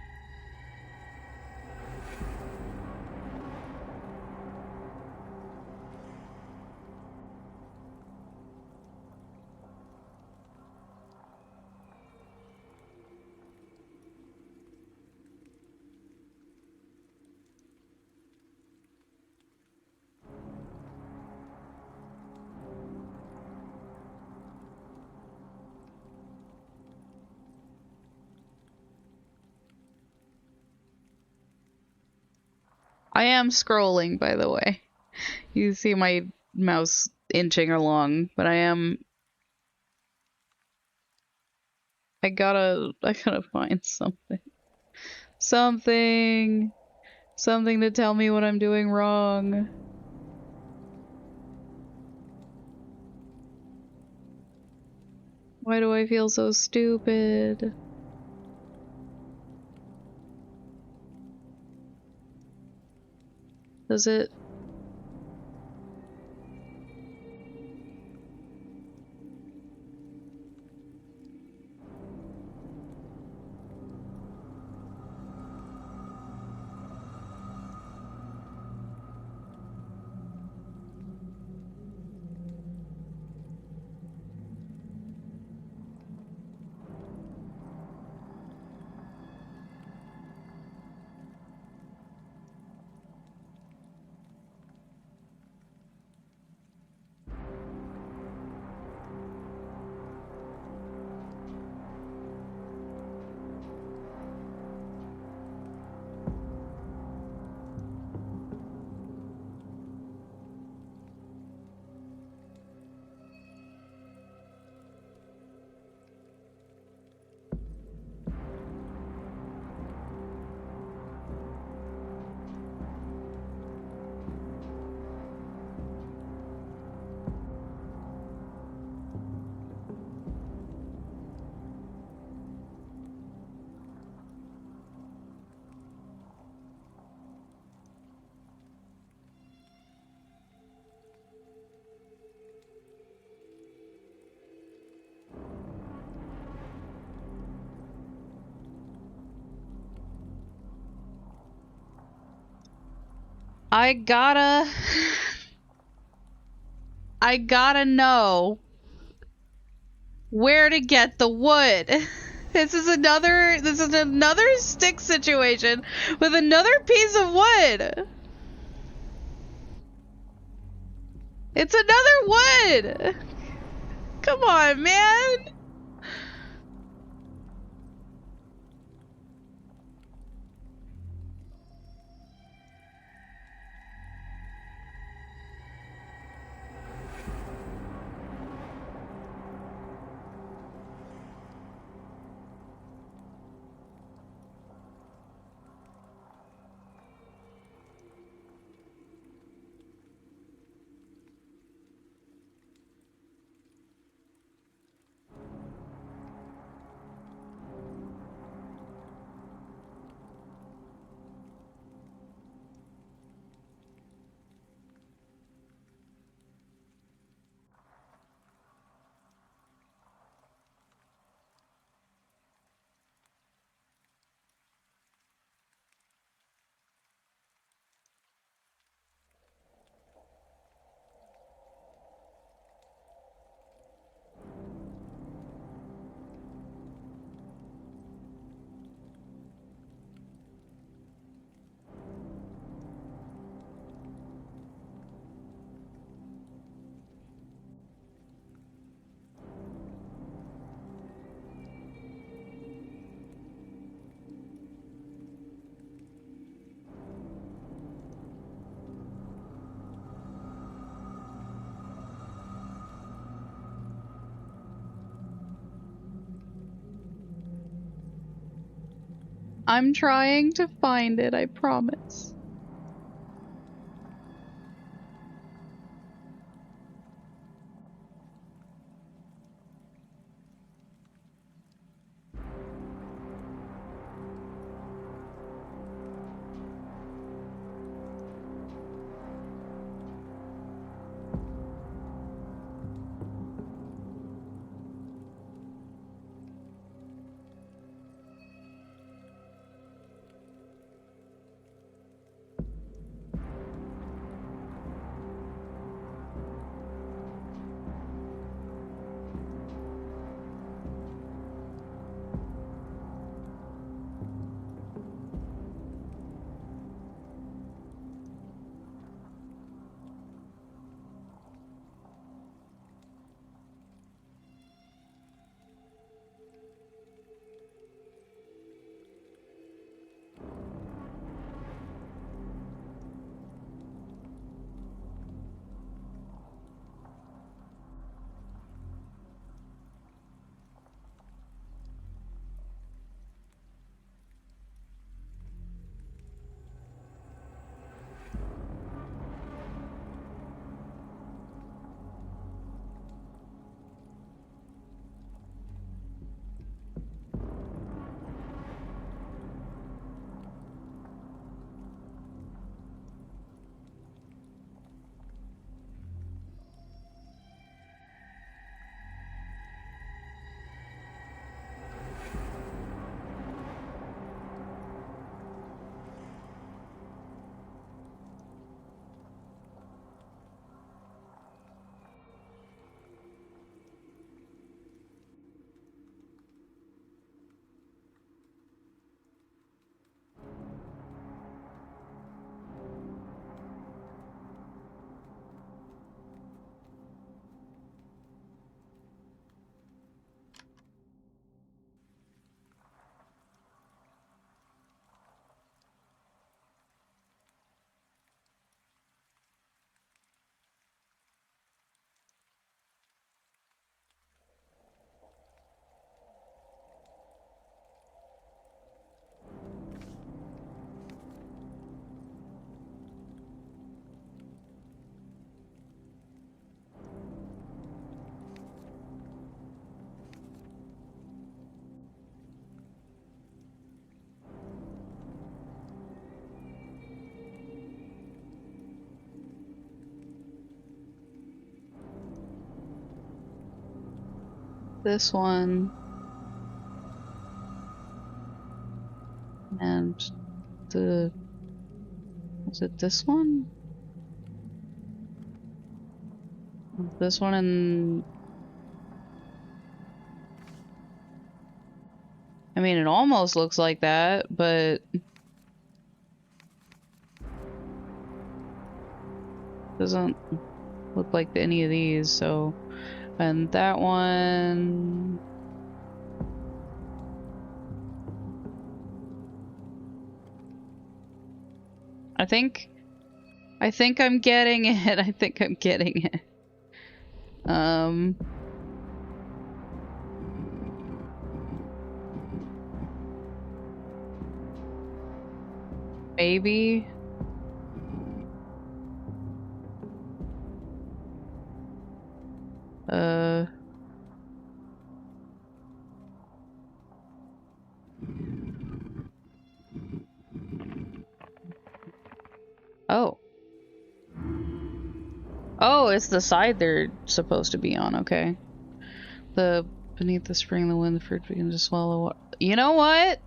I am scrolling, by the way. You see my mouse inching along, but I gotta find something. Something to tell me what I'm doing wrong. Why do I feel so stupid? Does it? I gotta know where to get the wood. This is another stick situation with another piece of wood. It's another wood. Come on, man. I'm trying to find it, I promise. This one. And the... Was it this one? This one and... I mean, it almost looks like that, but... doesn't look like any of these, so... And that one... I think I'm getting it. I think I'm getting it. Maybe. Oh. Oh, it's the side they're supposed to be on, okay. Beneath the spring, the wind, the fruit begins to swallow. You know what?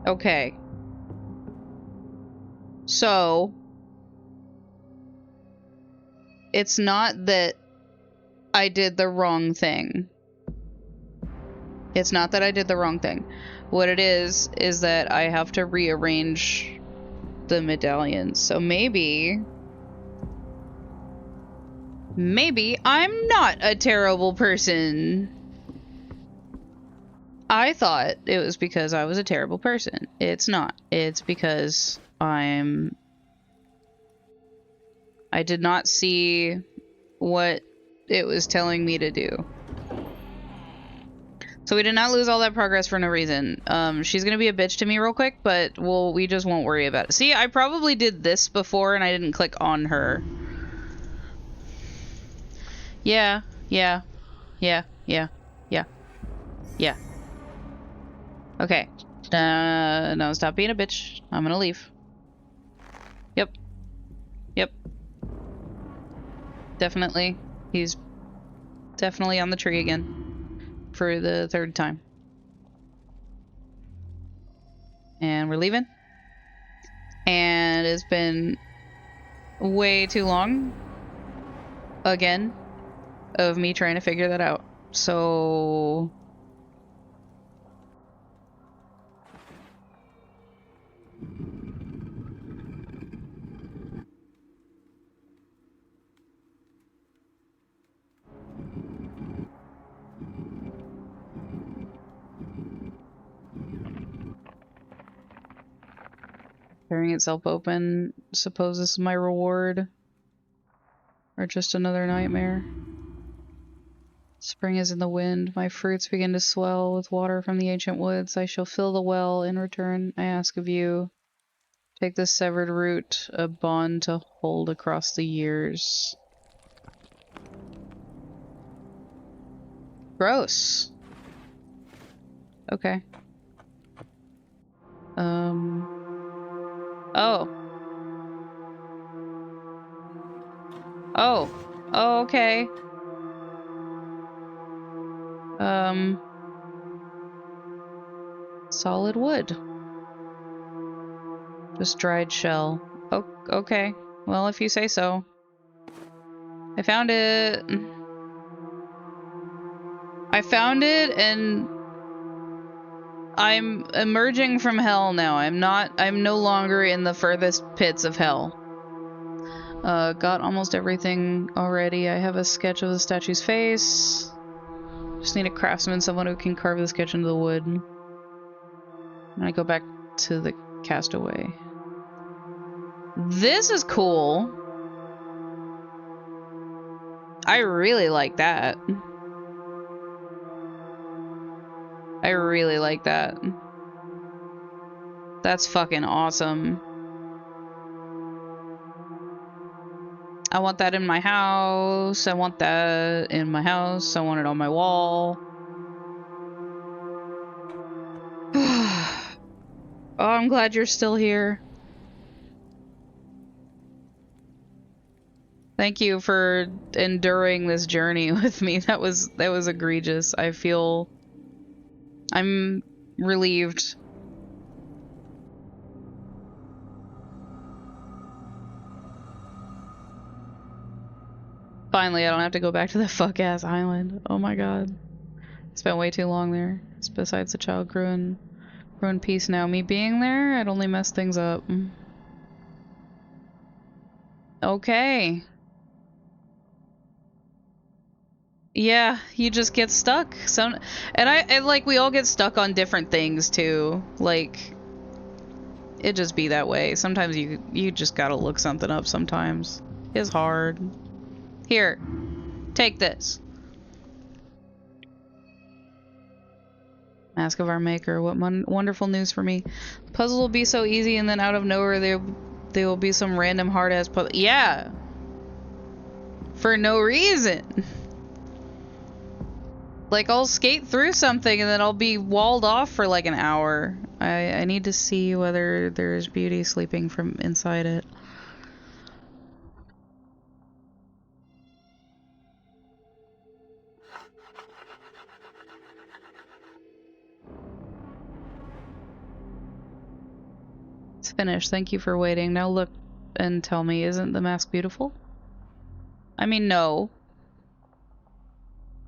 Okay. So, it's not that I did the wrong thing. It's not that I did the wrong thing. What it is that I have to rearrange the medallions. So maybe I'm not a terrible person. I thought it was because I was a terrible person. It's not. It's because I did not see what it was telling me to do. So we did not lose all that progress for no reason. She's gonna be a bitch to me real quick, but we just won't worry about it. See, I probably did this before and I didn't click on her. Yeah. Okay. No, stop being a bitch. I'm gonna leave. Yep. Definitely. He's definitely on the tree again. For the third time. And we're leaving. And it's been way too long. Again. Of me trying to figure that out. So... tearing itself open. Suppose this is my reward. Or just another nightmare. Spring is in the wind. My fruits begin to swell with water from the ancient woods. I shall fill the well. In return, I ask of you. Take this severed root, a bond to hold across the years. Gross. Okay. Oh. Oh, okay. Solid wood. Just dried shell. Oh, okay. Well, if you say so. I found it. I found it, and I'm emerging from hell now. I'm no longer in the furthest pits of hell. Got almost everything already. I have a sketch of the statue's face. Just need a craftsman, someone who can carve the sketch into the wood. And I go back to the castaway. This is cool. I really like that. I really like that. That's fucking awesome. I want that in my house. I want that in my house. I want it on my wall. Oh, I'm glad you're still here. Thank you for enduring this journey with me. That was egregious. I'm relieved. Finally, I don't have to go back to the fuck-ass island. Oh my god. Spent way too long there. Besides the child grew in peace now. Me being there, I'd only mess things up. Okay. Yeah, you just get stuck. And like, we all get stuck on different things too. Like, it just be that way. Sometimes you just gotta look something up sometimes. It's hard. Here, take this. Mask of our Maker. What wonderful news for me. The puzzle will be so easy, and then out of nowhere there will be some random hard-ass puzzle. Yeah! For no reason. Like, I'll skate through something, and then I'll be walled off for like an hour. I need to see whether there's beauty sleeping from inside it. It's finished. Thank you for waiting. Now look and tell me, isn't the mask beautiful? I mean, no.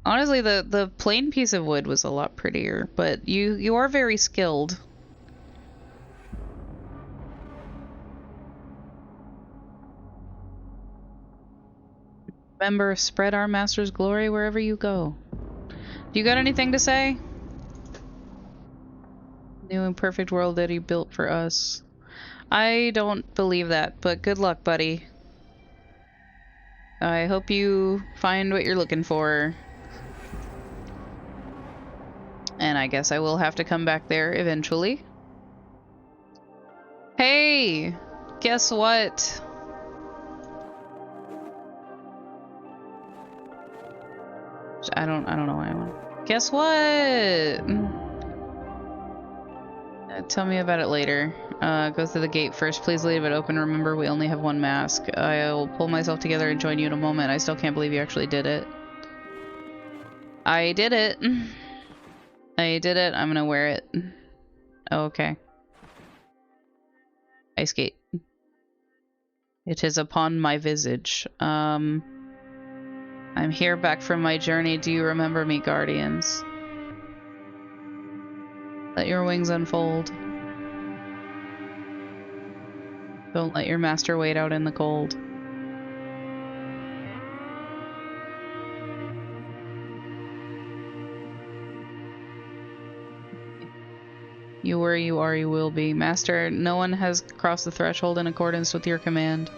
Honestly, the plain piece of wood was a lot prettier, but you are very skilled. Remember, spread our master's glory wherever you go. Do you got anything to say? New and perfect world that he built for us. I don't believe that, but good luck, buddy. I hope you find what you're looking for. And I guess I will have to come back there eventually. Hey! Guess what? I don't know why I want. Guess what? Tell me about it later. Go through the gate first. Please leave it open. Remember, we only have one mask. I'll pull myself together and join you in a moment. I still can't believe you actually did it. I did it. I did it. I'm gonna wear it. Okay. Ice skate. It is upon my visage. I'm here back from my journey. Do you remember me, Guardians? Let your wings unfold. Don't let your master wait out in the cold. You were, you are, you will be. Master, no one has crossed the threshold in accordance with your command.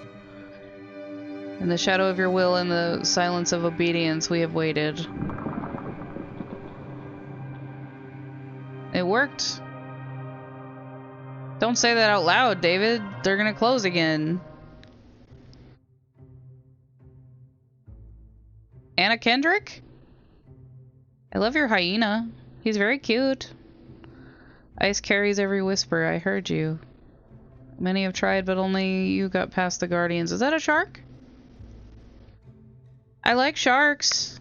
In the shadow of your will and the silence of obedience, we have waited. It worked. Don't say that out loud, David. They're gonna close again. Anna Kendrick? I love your hyena. He's very cute. Ice carries every whisper. I heard you. Many have tried, but only you got past the Guardians. Is that a shark? I like sharks.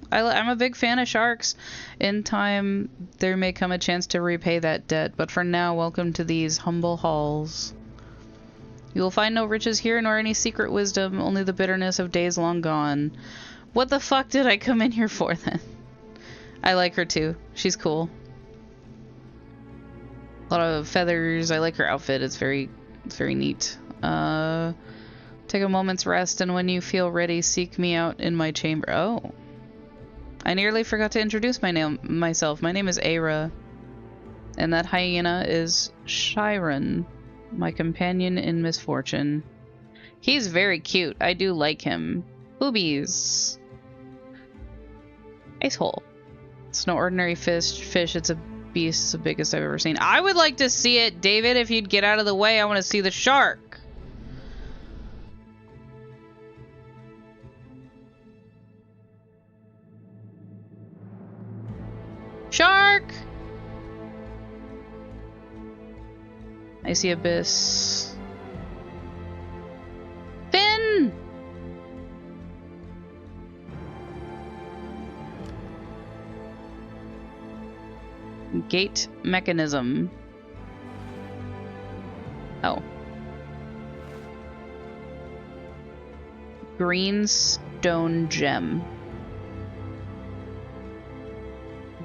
I'm a big fan of sharks. In time, there may come a chance to repay that debt, but for now, welcome to these humble halls. You will find no riches here, nor any secret wisdom, only the bitterness of days long gone. What the fuck did I come in here for, then? I like her, too. She's cool. A lot of feathers. I like her outfit. It's very neat. Take a moment's rest, and when you feel ready, seek me out in my chamber. Oh. I nearly forgot to introduce myself. My name is Aira. And that hyena is Chiron, my companion in misfortune. He's very cute. I do like him. Boobies. Ice hole. It's no ordinary fish. It's a beast. It's the biggest I've ever seen. I would like to see it, David, if you'd get out of the way. I want to see the shark. Shark! I see abyss. Fin! Gate mechanism. Oh. Greens stone gem.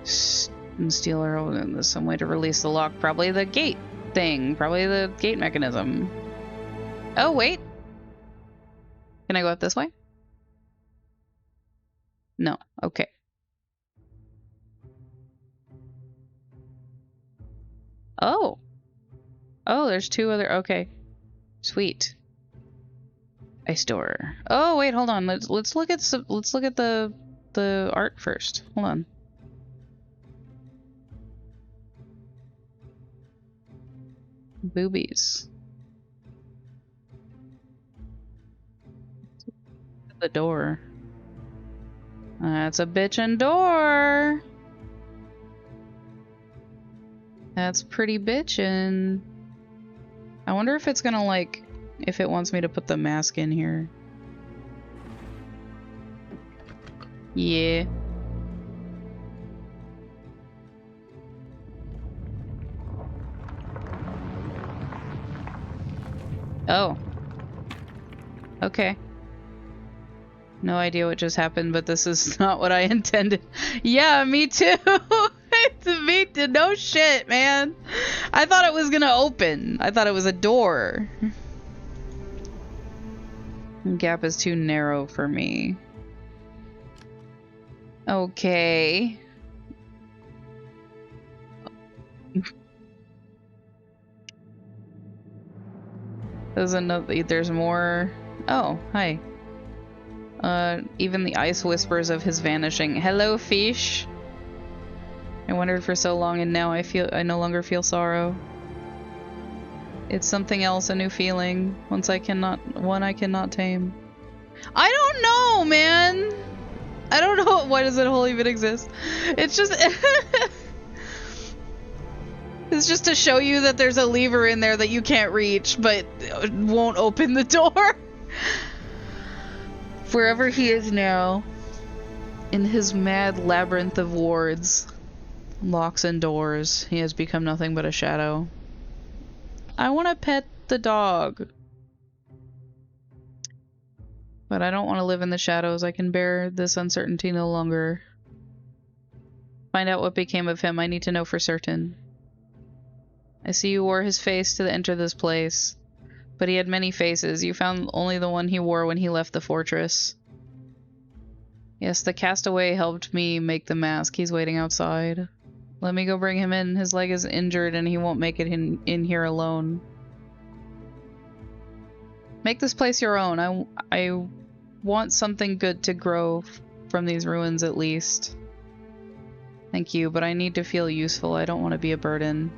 Steel arrow, and there's some way to release the lock. Probably the gate thing. Probably the gate mechanism. Oh, wait. Can I go up this way? No. Okay. Oh. Oh, there's two other... Okay. Sweet. Ice door. Oh, wait, hold on. Let's look at the art first. Hold on. Boobies. The door. That's a bitchin' door. That's pretty bitchin'. I wonder if it's gonna, like, if it wants me to put the mask in here. Yeah. Oh. Okay. No idea what just happened, but this is not what I intended. Yeah, me too. Me too. No shit, man. I thought it was gonna open. I thought it was a door. The gap is too narrow for me. Okay. There's more. Oh, hi. Even the ice whispers of his vanishing. Hello, fish. I wondered for so long, and now I no longer feel sorrow. It's something else, a new feeling. One I cannot tame. I don't know, man. I don't know. Why does that hole even exist? It's just it's just to show you that there's a lever in there that you can't reach, but won't open the door. Wherever he is now, in his mad labyrinth of wards, locks and doors, he has become nothing but a shadow. I want to pet the dog. But I don't want to live in the shadows. I can bear this uncertainty no longer. Find out what became of him. I need to know for certain. I see you wore his face to enter this place. But he had many faces. You found only the one he wore when he left the fortress. Yes, the castaway helped me make the mask. He's waiting outside. Let me go bring him in. His leg is injured and he won't make it in here alone. Make this place your own. I want something good to grow from these ruins at least. Thank you, but I need to feel useful. I don't want to be a burden.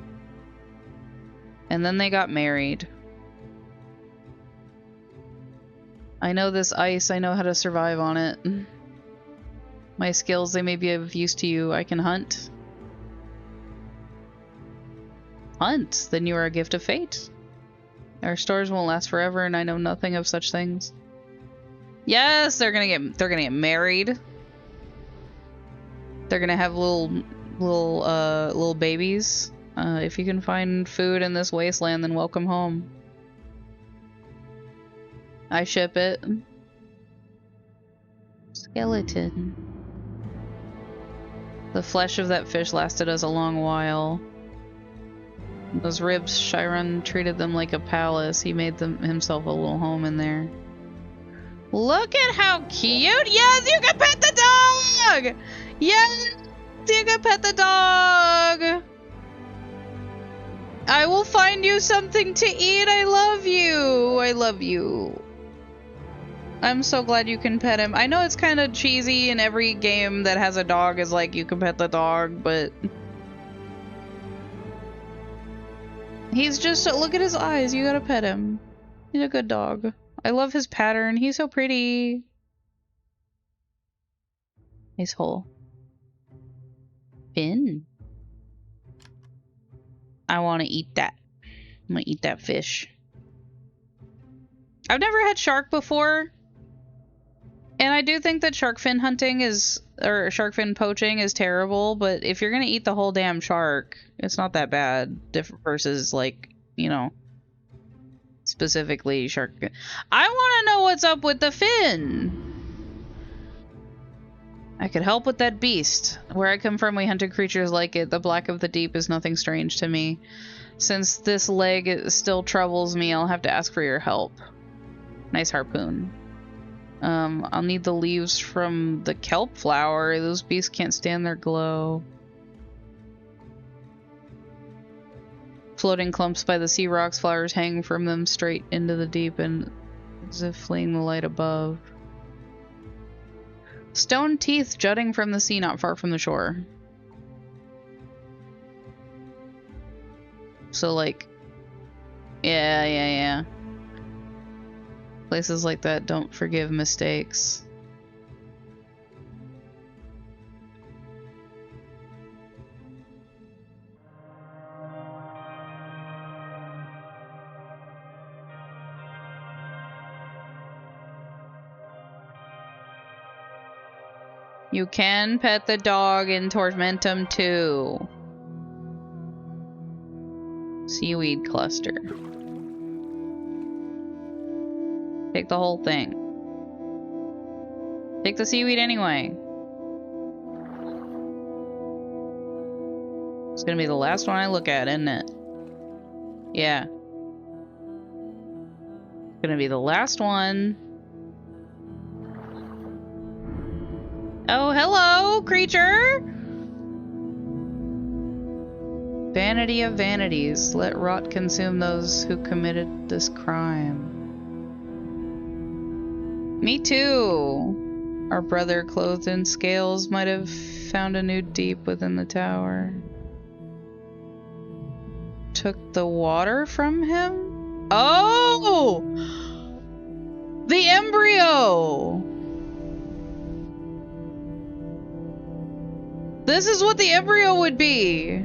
And then they got married. I know this ice. I know how to survive on it. My skills, they may be of use to you. I can hunt. Hunt? Then you are a gift of fate. Our stores won't last forever, and I know nothing of such things. Yes, they're gonna get married. They're gonna have little babies. If you can find food in this wasteland, then welcome home. I ship it. Skeleton. The flesh of that fish lasted us a long while. Those ribs, Chiron treated them like a palace. He made himself a little home in there. Look at how cute! Yes, you can pet the dog! Yes, you can pet the dog! I will find you something to eat. I love you. I love you. I'm so glad you can pet him. I know it's kind of cheesy in every game that has a dog is like you can pet the dog, but he's just, look at his eyes. You gotta pet him. He's a good dog. I love his pattern. He's so pretty. Nice hole. Fin. I want to eat that. I'm gonna eat that fish. I've never had shark before. And I do think that shark fin hunting is, or shark fin poaching is terrible, but if you're gonna eat the whole damn shark, it's not that bad. Versus, like, you know, specifically shark fin. I want to know what's up with the fin. I could help with that beast. Where I come from, we hunted creatures like it. The black of the deep is nothing strange to me. Since this leg still troubles me, I'll have to ask for your help. Nice harpoon. I'll need the leaves from the kelp flower. Those beasts can't stand their glow. Floating clumps by the sea rocks, flowers hang from them straight into the deep and as if fleeing the light above. Stone teeth jutting from the sea not far from the shore. So like, yeah. Places like that don't forgive mistakes. You can pet the dog in Tormentum too. Seaweed cluster. Take the whole thing. Take the seaweed anyway. It's gonna be the last one I look at, isn't it? Yeah. It's gonna be the last one. Oh, hello, creature! Vanity of vanities. Let rot consume those who committed this crime. Me too. Our brother, clothed in scales, might have found a new deep within the tower. Took the water from him? Oh! The embryo! This is what the embryo would be!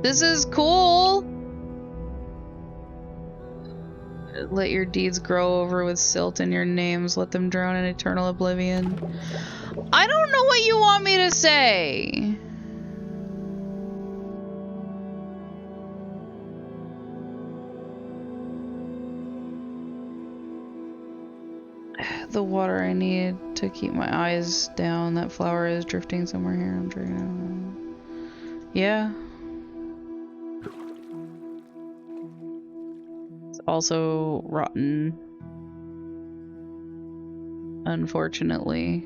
This is cool! Let your deeds grow over with silt in your names. Let them drown in eternal oblivion. I don't know what you want me to say! The water I need to keep my eyes down. That flower is drifting somewhere here. I'm drinking. Yeah. It's also rotten. Unfortunately.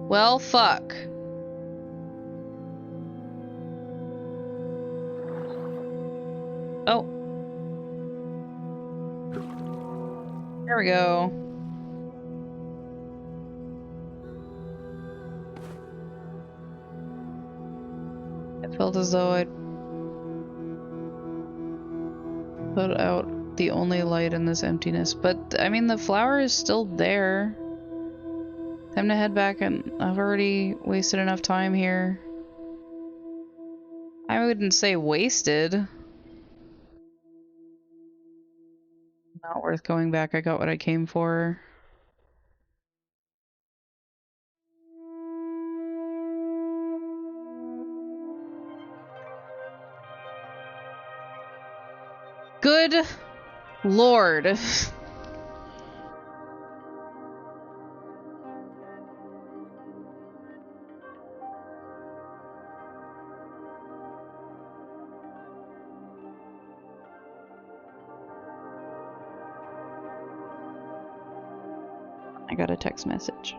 Well, fuck. Oh. There we go. It felt as though I'd put out the only light in this emptiness. But, I mean, the flower is still there. Time to head back, and I've already wasted enough time here. I wouldn't say wasted. Not worth going back. I got what I came for. Good Lord. I got a text message.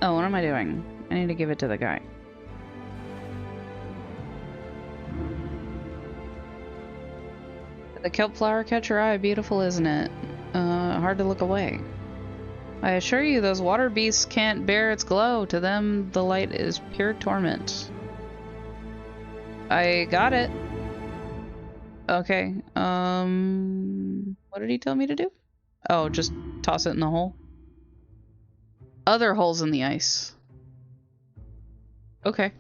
Oh, what am I doing? I need to give it to the guy. The kelp flower catch your eye. Beautiful, isn't it? Hard to look away. I assure you, those water beasts can't bear its glow. To them, the light is pure torment. I got it. Okay. What did he tell me to do? Oh, just toss it in the hole. Other holes in the ice. Okay.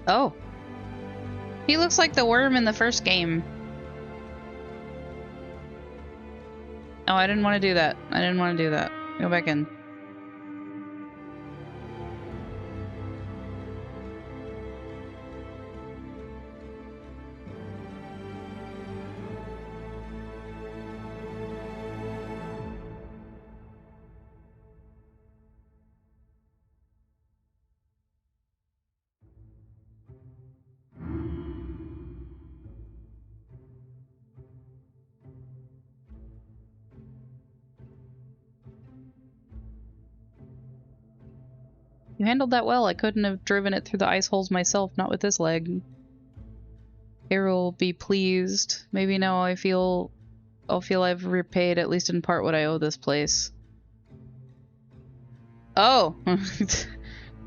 Oh. He looks like the worm in the first game. Oh, I didn't want to do that. I didn't want to do that. Go back in. You handled that well. I couldn't have driven it through the ice holes myself, not with this leg. Hero will be pleased. Maybe now I'll feel I've repaid, at least in part, what I owe this place. Oh!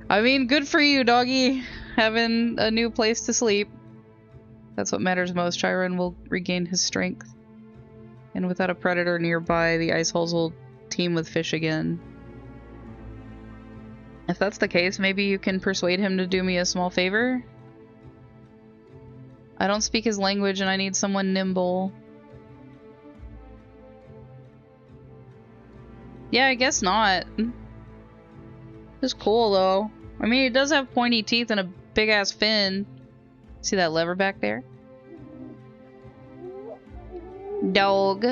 I mean, good for you, doggy. Having a new place to sleep. That's what matters most. Chiron will regain his strength. And without a predator nearby, the ice holes will teem with fish again. If that's the case, maybe you can persuade him to do me a small favor? I don't speak his language and I need someone nimble. Yeah, I guess not. It's cool, though. I mean, it does have pointy teeth and a big-ass fin. See that lever back there? Dog.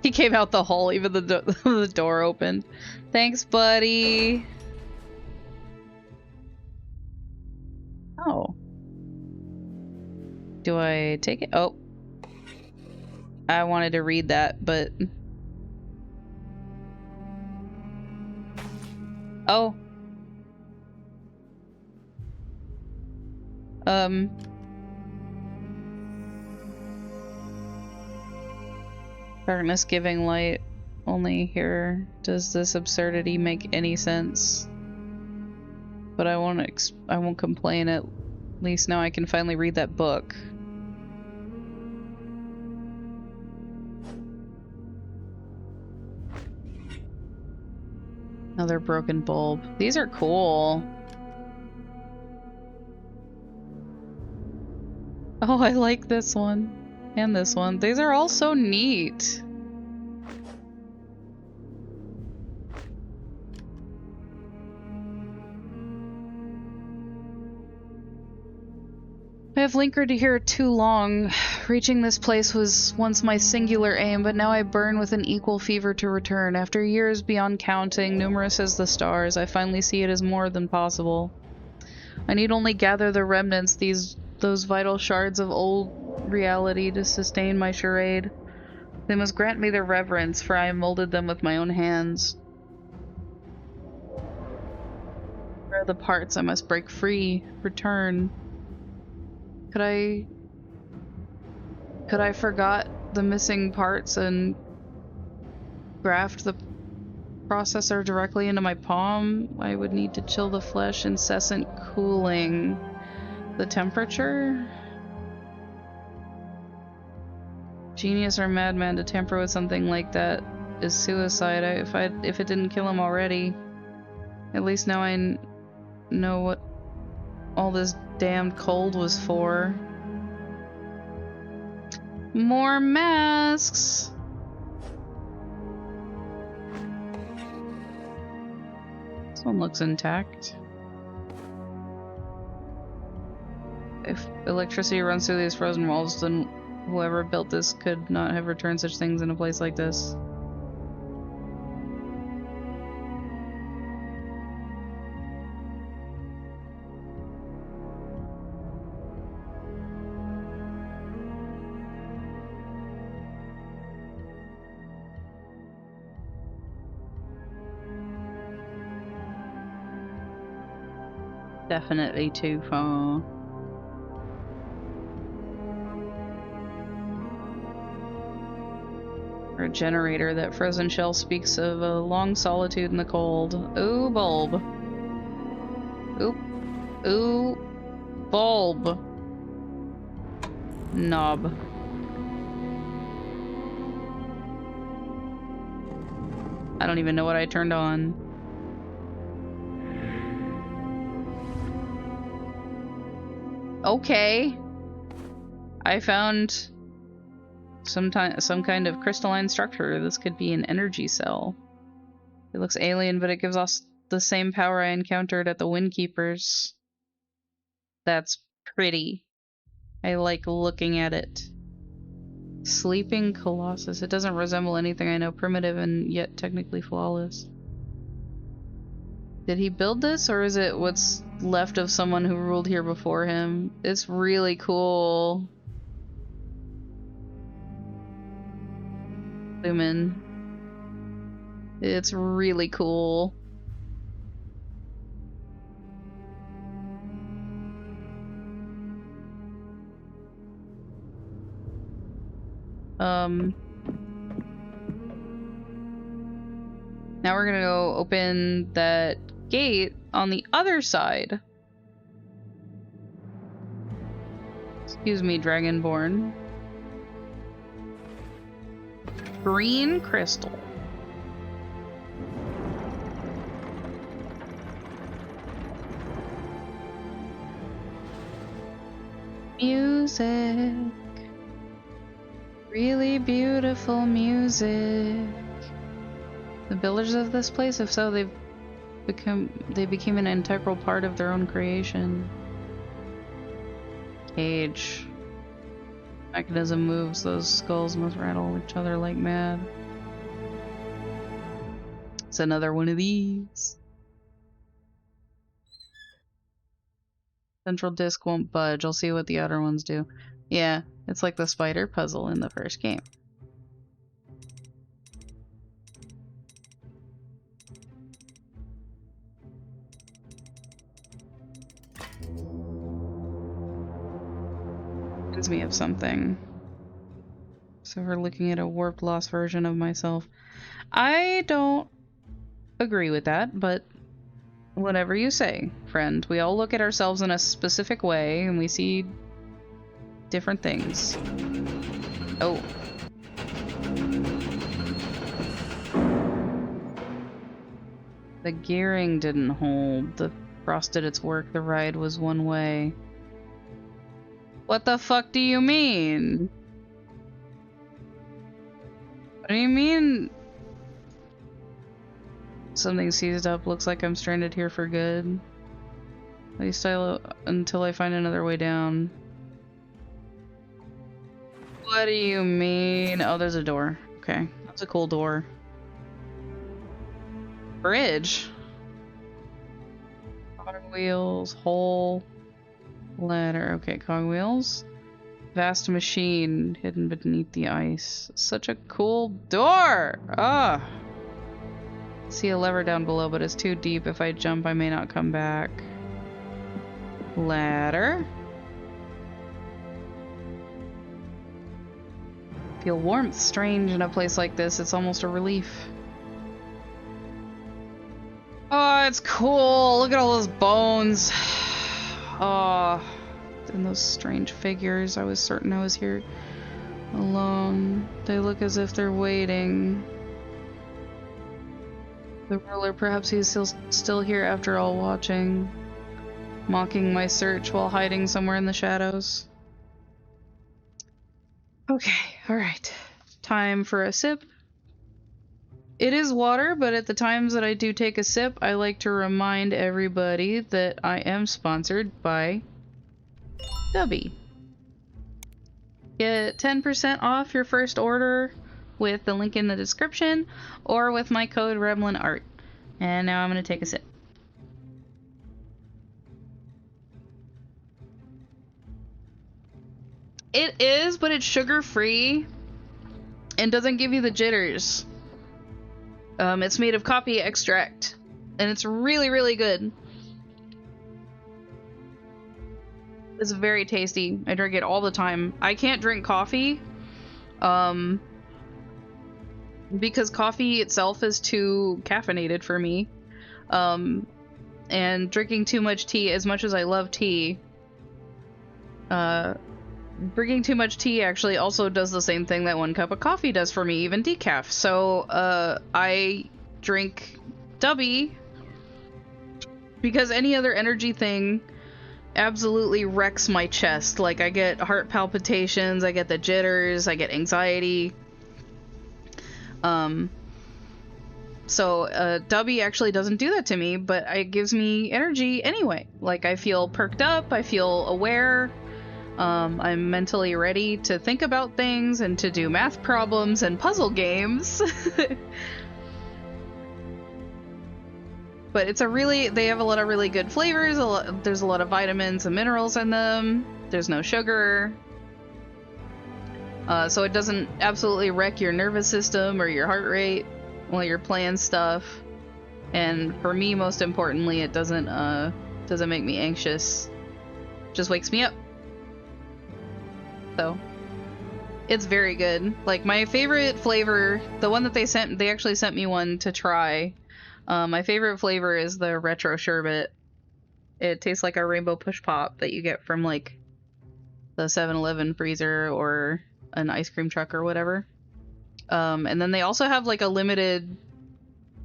He came out the hole, even the door opened. Thanks, buddy. Oh. Do I take it? Oh. I wanted to read that, but... Oh. Darkness giving light. Only here does this absurdity make any sense. But I won't complain. At least now I can finally read that book. Another broken bulb. These are cool. Oh, I like this one. And this one. These are all so neat. have lingered here too long. Reaching this place was once my singular aim, but now I burn with an equal fever to return. After years beyond counting, numerous as the stars, I finally see it as more than possible. I need only gather the remnants, those vital shards of old reality to sustain my charade. They must grant me their reverence, for I molded them with my own hands. Where are the parts I must break free? Return. Could I forgot the missing parts and graft the processor directly into my palm? I would need to chill the flesh, incessant cooling. The temperature? Genius or madman to tamper with something like that is suicide. If it didn't kill him already. At least now I know what all this damned cold was for. More masks! This one looks intact. If electricity runs through these frozen walls, then whoever built this could not have returned such things in a place like this. Definitely too far. Or a generator. That frozen shell speaks of a long solitude in the cold. Ooh, bulb. Oop. Ooh, bulb. Knob. I don't even know what I turned on. Okay. I found some kind of crystalline structure. This could be an energy cell. It looks alien, but it gives us the same power I encountered at the Windkeepers. That's pretty. I like looking at it. Sleeping Colossus. It doesn't resemble anything I know. Primitive and yet technically flawless. Did he build this, or is it what's left of someone who ruled here before him? It's really cool. Lumen. It's really cool. Now we're gonna go open that gate on the other side. Excuse me, Dragonborn. Green crystal. Music. Really beautiful music. The builders of this place, if so, they became an integral part of their own creation. Cage. Mechanism moves, those skulls must rattle each other like mad. It's another one of these. Central disc won't budge. I'll see what the outer ones do. Yeah, it's like the spider puzzle in the first game. Reminds me of something. So we're looking at a warped, lost version of myself. I don't agree with that, but whatever you say, friend. We all look at ourselves in a specific way, and we see different things. Oh. The gearing didn't hold. The frost did its work. The ride was one way. What the fuck do you mean? What do you mean? Something seized up. Looks like I'm stranded here for good. At least until I find another way down. What do you mean? Oh, there's a door. Okay, that's a cool door. Bridge. Cogwheels, hole, ladder. Okay, cogwheels. Vast machine hidden beneath the ice. Such a cool door! Ah! See a lever down below, but it's too deep. If I jump, I may not come back. Ladder. Feel warmth strange in a place like this. It's almost a relief. Oh, it's cool. Look at all those bones. Oh, and those strange figures. I was certain I was here alone. They look as if they're waiting. The ruler, perhaps he is still here after all, watching. Mocking my search while hiding somewhere in the shadows. Okay, alright. Time for a sip. It is water, but at the times that I do take a sip, I like to remind everybody that I am sponsored by Dubby. Get 10% off your first order with the link in the description or with my code RemlinArt. And now I'm going to take a sip. It is, but it's sugar-free and doesn't give you the jitters. It's made of coffee extract, and it's really, really good. It's very tasty. I drink it all the time. I can't drink coffee, because coffee itself is too caffeinated for me. And drinking too much tea, as much as I love tea, drinking too much tea actually also does the same thing that 1 cup of coffee does for me, even decaf. So, I drink Dubby because any other energy thing absolutely wrecks my chest. Like, I get heart palpitations, I get the jitters, I get anxiety. So, Dubby actually doesn't do that to me, but it gives me energy anyway. Like, I feel perked up, I feel aware. I'm mentally ready to think about things and to do math problems and puzzle games. But it's they have a lot of really good flavors. There's a lot of vitamins and minerals in them. There's no sugar. So it doesn't absolutely wreck your nervous system or your heart rate while you're playing stuff. And for me, most importantly, it doesn't make me anxious. Just wakes me up. So it's very good. Like, my favorite flavor, the one that they actually sent me one to try. My favorite flavor is the retro sherbet. It tastes like a rainbow push pop that you get from like the 7-Eleven freezer or an ice cream truck or whatever. And then they also have like a limited,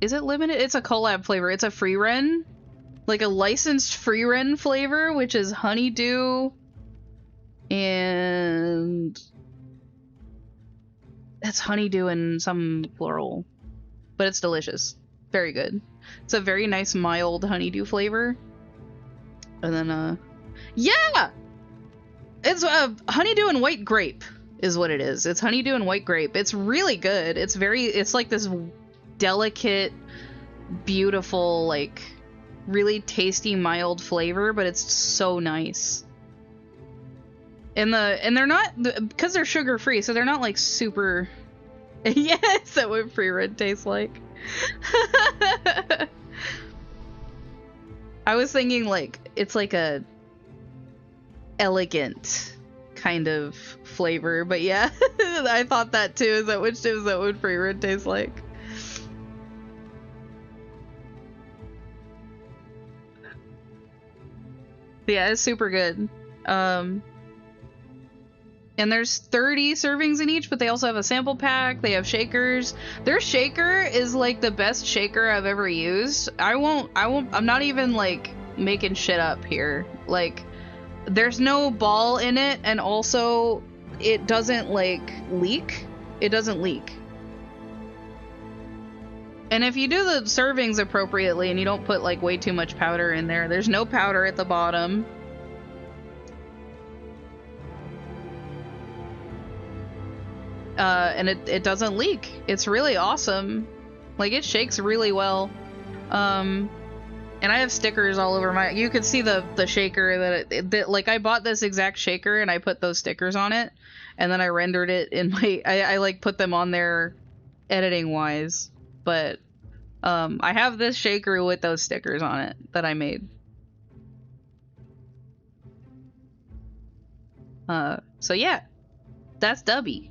is it limited? It's a collab flavor. It's a free Ren, like a licensed free Ren flavor, which is honeydew. And it's honeydew and some floral, but it's delicious. Very good. It's a very nice mild honeydew flavor. And then, yeah! It's honeydew and white grape is what it is. It's honeydew and white grape. It's really good. It's like this delicate, beautiful, like really tasty, mild flavor, but it's so nice. And they're not, because they're sugar free, so they're not like super. Yeah, is that what free red tastes like? I was thinking like it's like a elegant kind of flavor, but yeah, I thought that too. Is that what free red tastes like? Yeah, it's super good. And there's 30 servings in each, but they also have a sample pack. They have shakers. Their shaker is like the best shaker I've ever used. I'm not even like making shit up here. Like, there's no ball in it, and also it doesn't like leak. It doesn't leak. And if you do the servings appropriately and you don't put like way too much powder in there, there's no powder at the bottom. and it doesn't leak. It's really awesome. Like, it shakes really well. And I have stickers all over my... You can see the shaker that like, I bought this exact shaker and I put those stickers on it. And then I rendered it in my... I like, put them on there editing-wise. But, I have this shaker with those stickers on it that I made. So yeah. That's Dubby.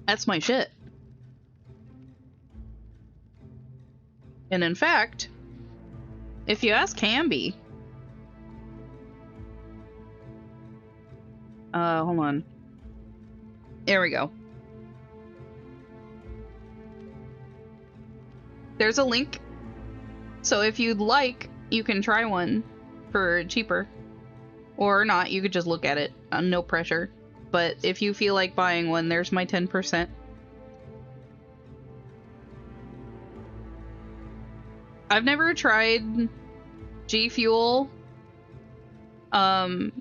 That's my shit. And in fact, if you ask Camby... hold on. There we go. There's a link. So if you'd like, you can try one for cheaper. Or not, you could just look at it. No pressure. But if you feel like buying one, there's my 10%. I've never tried G Fuel. And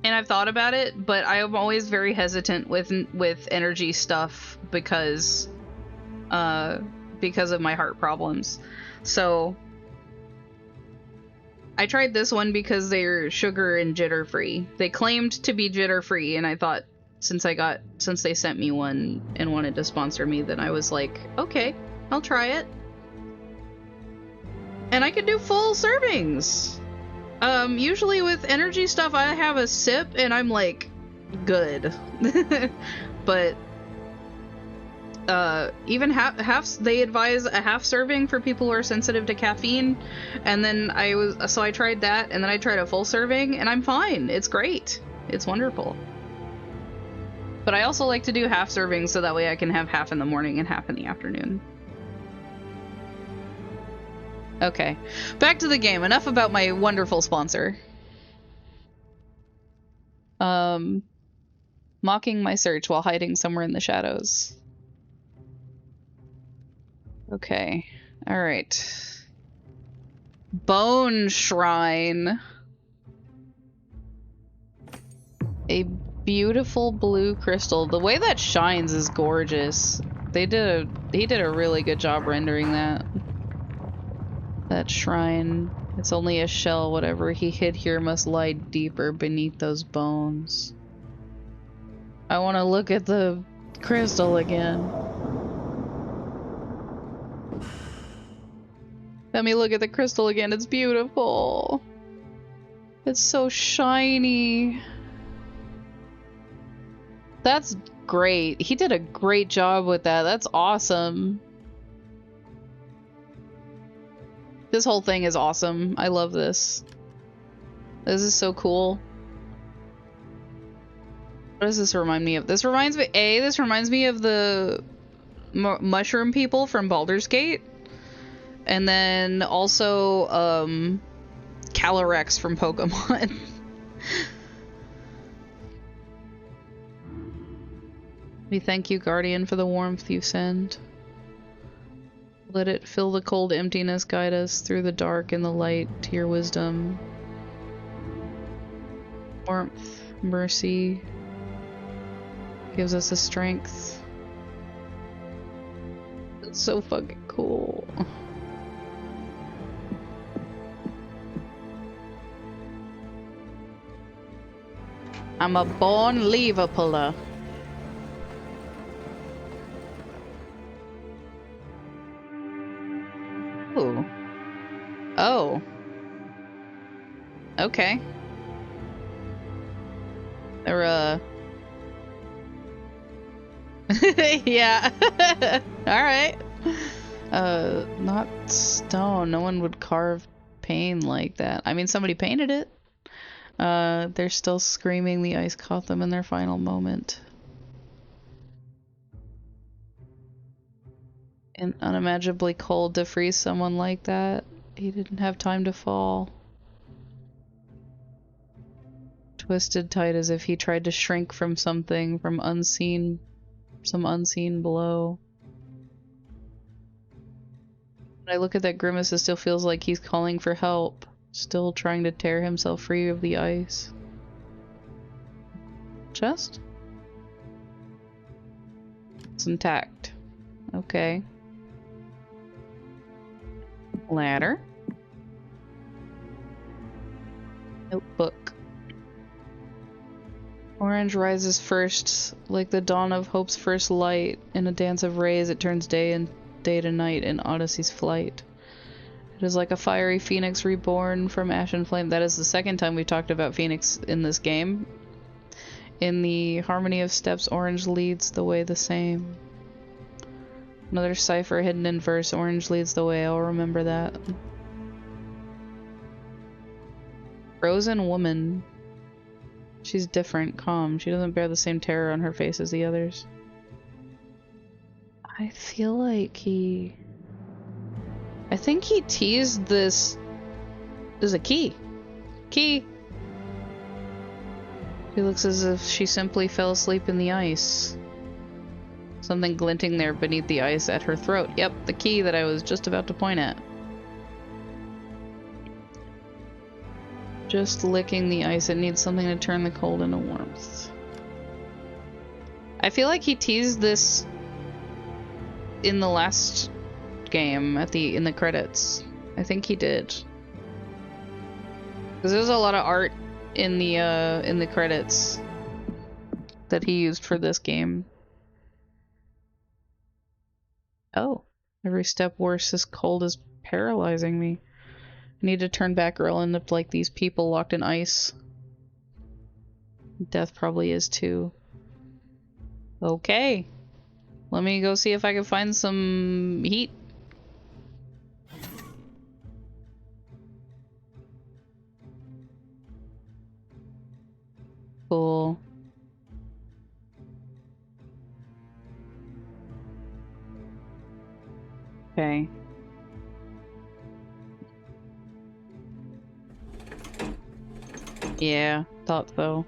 I've thought about it, but I'm always very hesitant with energy stuff because of my heart problems. So I tried this one because they're sugar and jitter free. They claimed to be jitter free, and I thought since they sent me one and wanted to sponsor me, then I was like, okay, I'll try it. And I can do full servings. Usually with energy stuff, I have a sip and I'm like, good. But even half they advise a half serving for people who are sensitive to caffeine, and then I tried that, and then I tried a full serving, and I'm fine. It's great. It's wonderful. But I also like to do half servings so that way I can have half in the morning and half in the afternoon. Okay, back to the game. Enough about my wonderful sponsor. Mocking my search while hiding somewhere in the shadows. Okay, alright. Bone Shrine. A beautiful blue crystal. The way that shines is gorgeous. He did a really good job rendering that. That shrine. It's only a shell. Whatever he hid here must lie deeper beneath those bones. I want to look at the crystal again. Let me look at the crystal again. It's beautiful. It's so shiny. That's great. He did a great job with that. That's awesome. This whole thing is awesome. I love this. This is so cool. What does this remind me of? This reminds me of the mushroom people from Baldur's Gate. And then also, Calyrex from Pokemon. We thank you, Guardian, for the warmth you send. Let it fill the cold emptiness, guide us through the dark and the light to your wisdom. Warmth, mercy, gives us the strength. It's so fucking cool. I'm a born lever puller. Ooh. Oh. Okay. They're, yeah. Alright. Not stone. No one would carve pain like that. I mean, somebody painted it. They're still screaming. The ice caught them in their final moment. And unimaginably cold to freeze someone like that. He didn't have time to fall. Twisted tight as if he tried to shrink from something, from some unseen blow. When I look at that grimace, it still feels like he's calling for help. Still trying to tear himself free of the ice. Chest? It's intact. Okay. Ladder. Notebook. Orange rises first, like the dawn of hope's first light. In a dance of rays, it turns day to night in Odyssey's flight. It is like a fiery phoenix reborn from ash and flame. That is the second time we talked about Phoenix in this game. In the harmony of steps, orange leads the way the same. Another cipher hidden in verse. Orange leads the way. I'll remember that. Frozen woman. She's different, calm. She doesn't bear the same terror on her face as the others. I feel like I think he teased this. There's a key. Key! She looks as if she simply fell asleep in the ice. Something glinting there beneath the ice at her throat. Yep, the key that I was just about to point at. Just licking the ice. It needs something to turn the cold into warmth. I feel like he teased this in the last game in the credits. I think he did. Because there's a lot of art in the credits that he used for this game. Oh, every step worse. This cold is paralyzing me. I need to turn back or I'll end up like these people locked in ice. Death probably is too. Okay. Let me go see if I can find some heat. Cool. Okay. Yeah, thought so.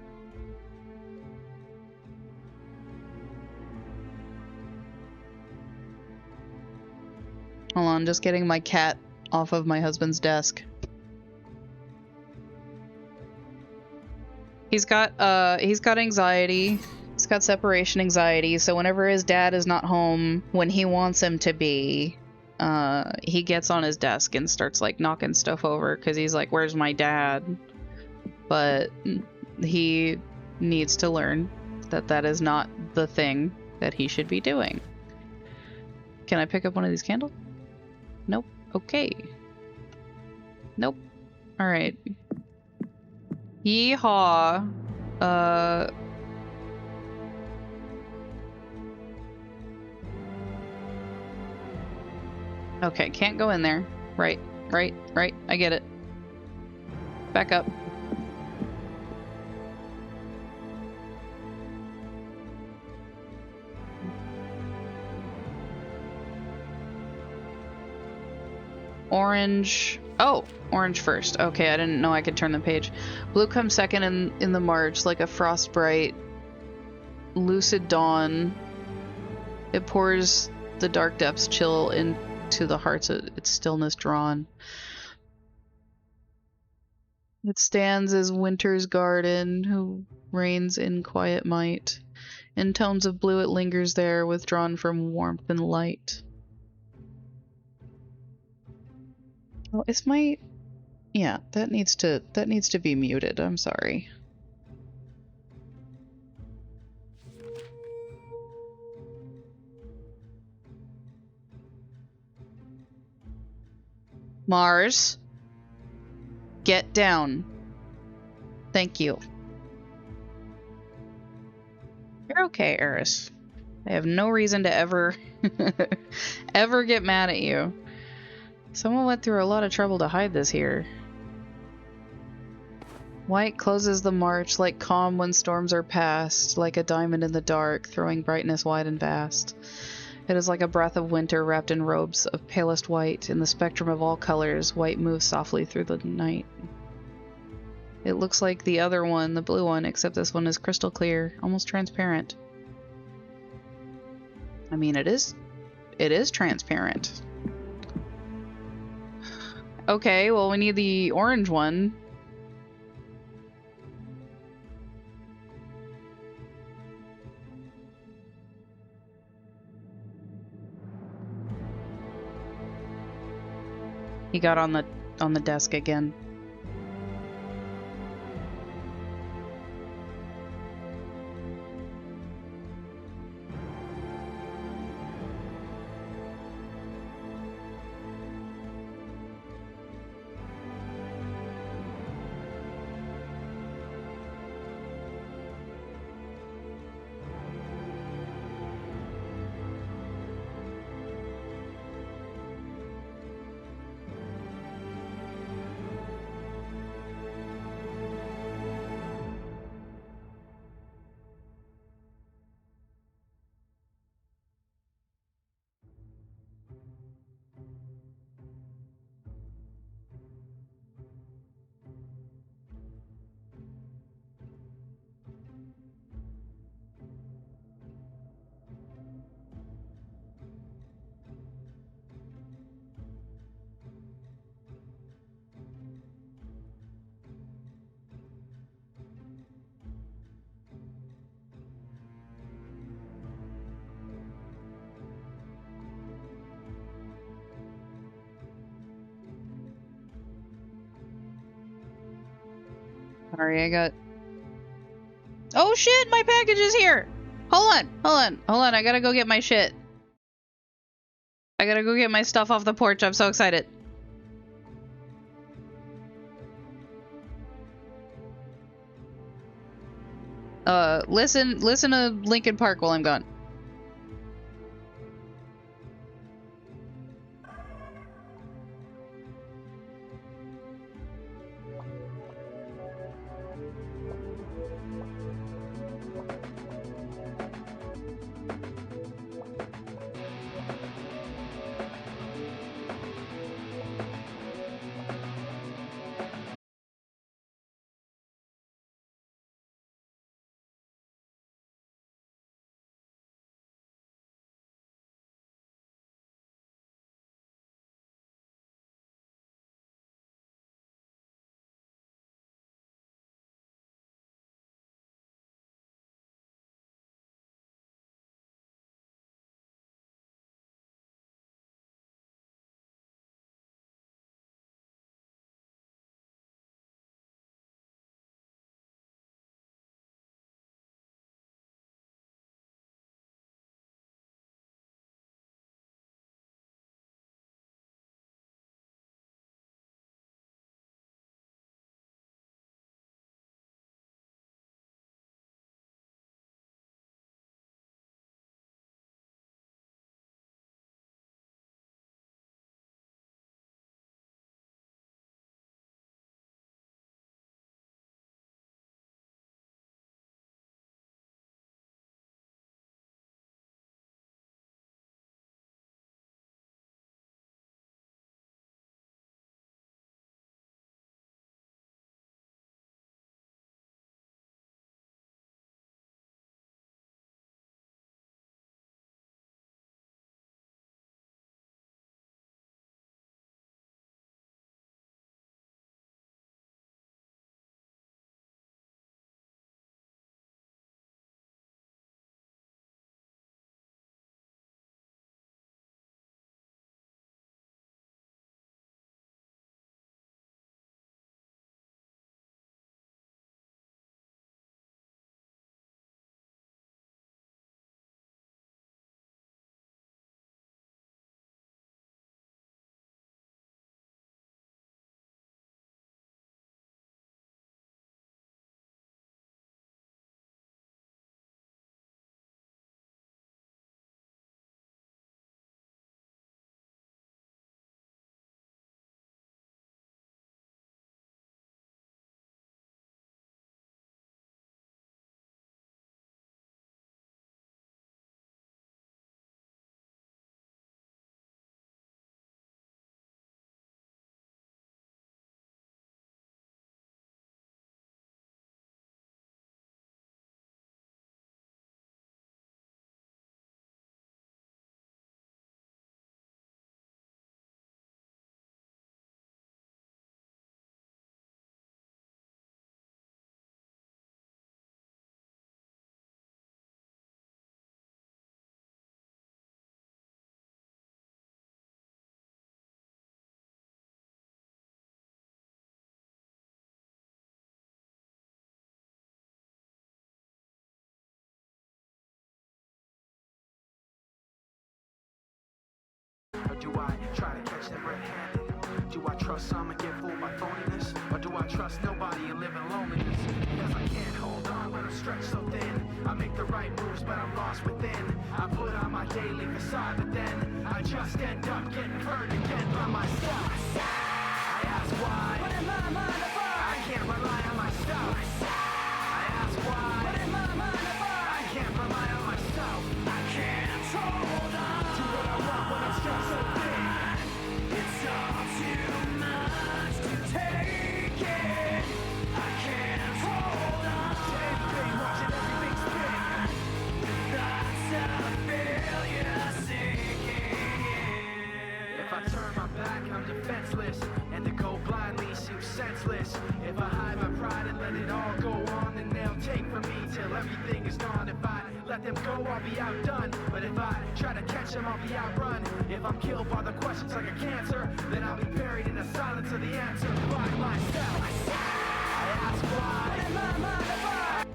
Hold on, just getting my cat off of my husband's desk. He's got anxiety. He's got separation anxiety, so whenever his dad is not home when he wants him to be, he gets on his desk and starts like knocking stuff over because he's like, where's my dad? But he needs to learn that that is not the thing that he should be doing. Can I pick up one of these candles? Nope. Okay. Nope. Alright. Yeehaw. Okay, can't go in there. Right. I get it. Back up. Orange. Oh, orange first. Okay, I didn't know I could turn the page. Blue comes second in the march, like a frostbright, lucid dawn. It pours the dark depths chill into the hearts of its stillness drawn. It stands as winter's garden, who reigns in quiet might. In tones of blue it lingers there, withdrawn from warmth and light. Oh, is my... Yeah, that needs to be muted. I'm sorry. Mars, get down. Thank you. You're okay, Eris. I have no reason to ever ever get mad at you. Someone went through a lot of trouble to hide this here. White closes the march, like calm when storms are past, like a diamond in the dark, throwing brightness wide and vast. It is like a breath of winter wrapped in robes of palest white. In the spectrum of all colors, white moves softly through the night. It looks like the other one, the blue one, except this one is crystal clear, almost transparent. I mean, it is transparent. Okay, well, we need the orange one. He got on the desk again. Sorry, I got... Oh shit, my package is here! Hold on, I gotta go get my shit. I gotta go get my stuff off the porch, I'm so excited. Listen to Linkin Park while I'm gone. Do I try to catch them red-handed? Do I trust some and get fooled by phoniness? Or do I trust nobody and live in loneliness? Because I can't hold on when I'm stretched so thin. I make the right moves but I'm lost within. I put on my daily facade but then I just end up getting hurt again by myself. I ask why. But in my mind I can't rely on myself. I ask why. But in my mind I can't rely on myself. I can't hold on to what I want when I'm stretched so thin. It's all too much to take it. I can't hold on to everything, watching everything spin. Thoughts of failure sinking in. If I turn my back, I'm defenseless, and to go blindly seems senseless. If I hide my pride and let it all go on, then they'll take from me till everything is gone. If I let them go, I'll be outdone. But if I try to catch them, I'll be outrun. If I'm killed by the questions like a cancer, then I'll be buried in the silence of the answer by myself. I ask why. But in my mind, if I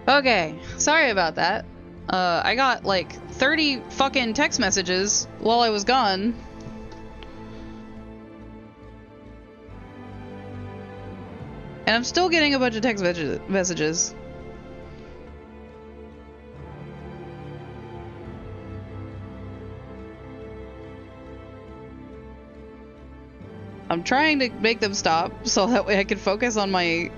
Okay, sorry about that. I got like 30 fucking text messages while I was gone. And I'm still getting a bunch of text messages. I'm trying to make them stop so that way I can focus on my...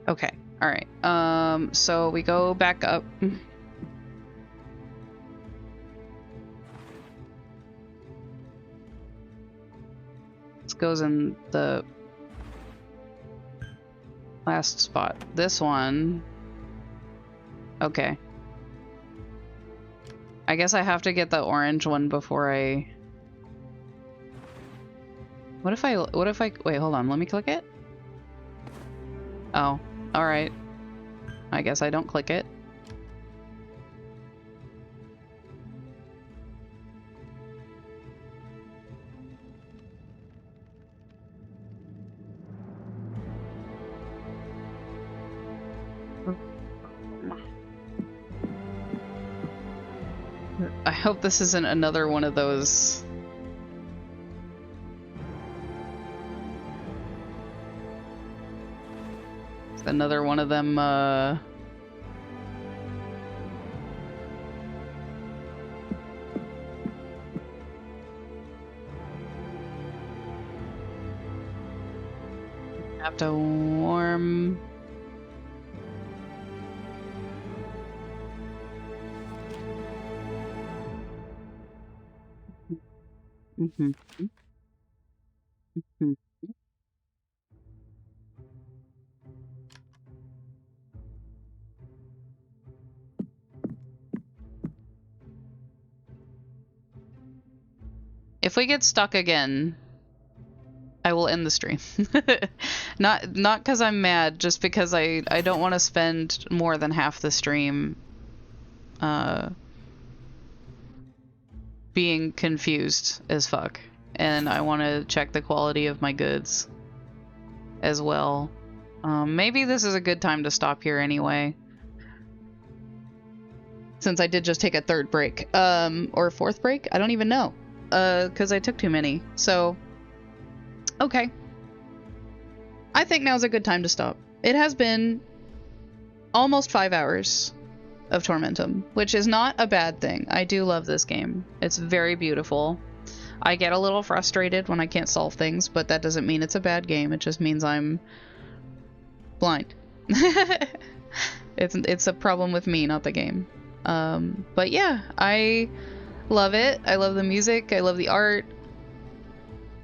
Okay, alright. So we go back up. This goes in the last spot. This one. Okay. I guess I have to get the orange one before I... What if I... Wait, hold on. Let me click it. Oh. Alright. I guess I don't click it. I hope this isn't another one of those... Another one of them, have to warm... Mm-hmm. Mm-hmm. If we get stuck again, I will end the stream. Not because I'm mad, just because I don't want to spend more than half the stream being confused as fuck. And I want to check the quality of my goods as well. Maybe this is a good time to stop here anyway. Since I did just take a third break. Or fourth break? I don't even know. Because I took too many. So, okay. I think now's a good time to stop. It has been almost 5 hours of Tormentum, which is not a bad thing. I do love this game. It's very beautiful. I get a little frustrated when I can't solve things, but that doesn't mean it's a bad game. It just means I'm blind. It's a problem with me, not the game. But yeah, I love it. I love the music. I love the art.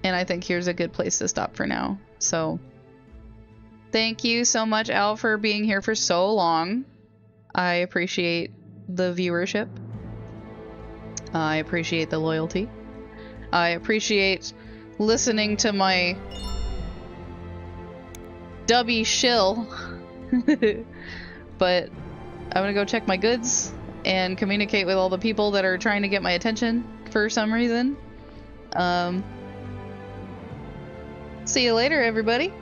And I think here's a good place to stop for now. So thank you so much, Al, for being here for so long. I appreciate the viewership. I appreciate the loyalty. I appreciate listening to my dubby shill. But I'm gonna go check my goods and communicate with all the people that are trying to get my attention for some reason. See you later, everybody.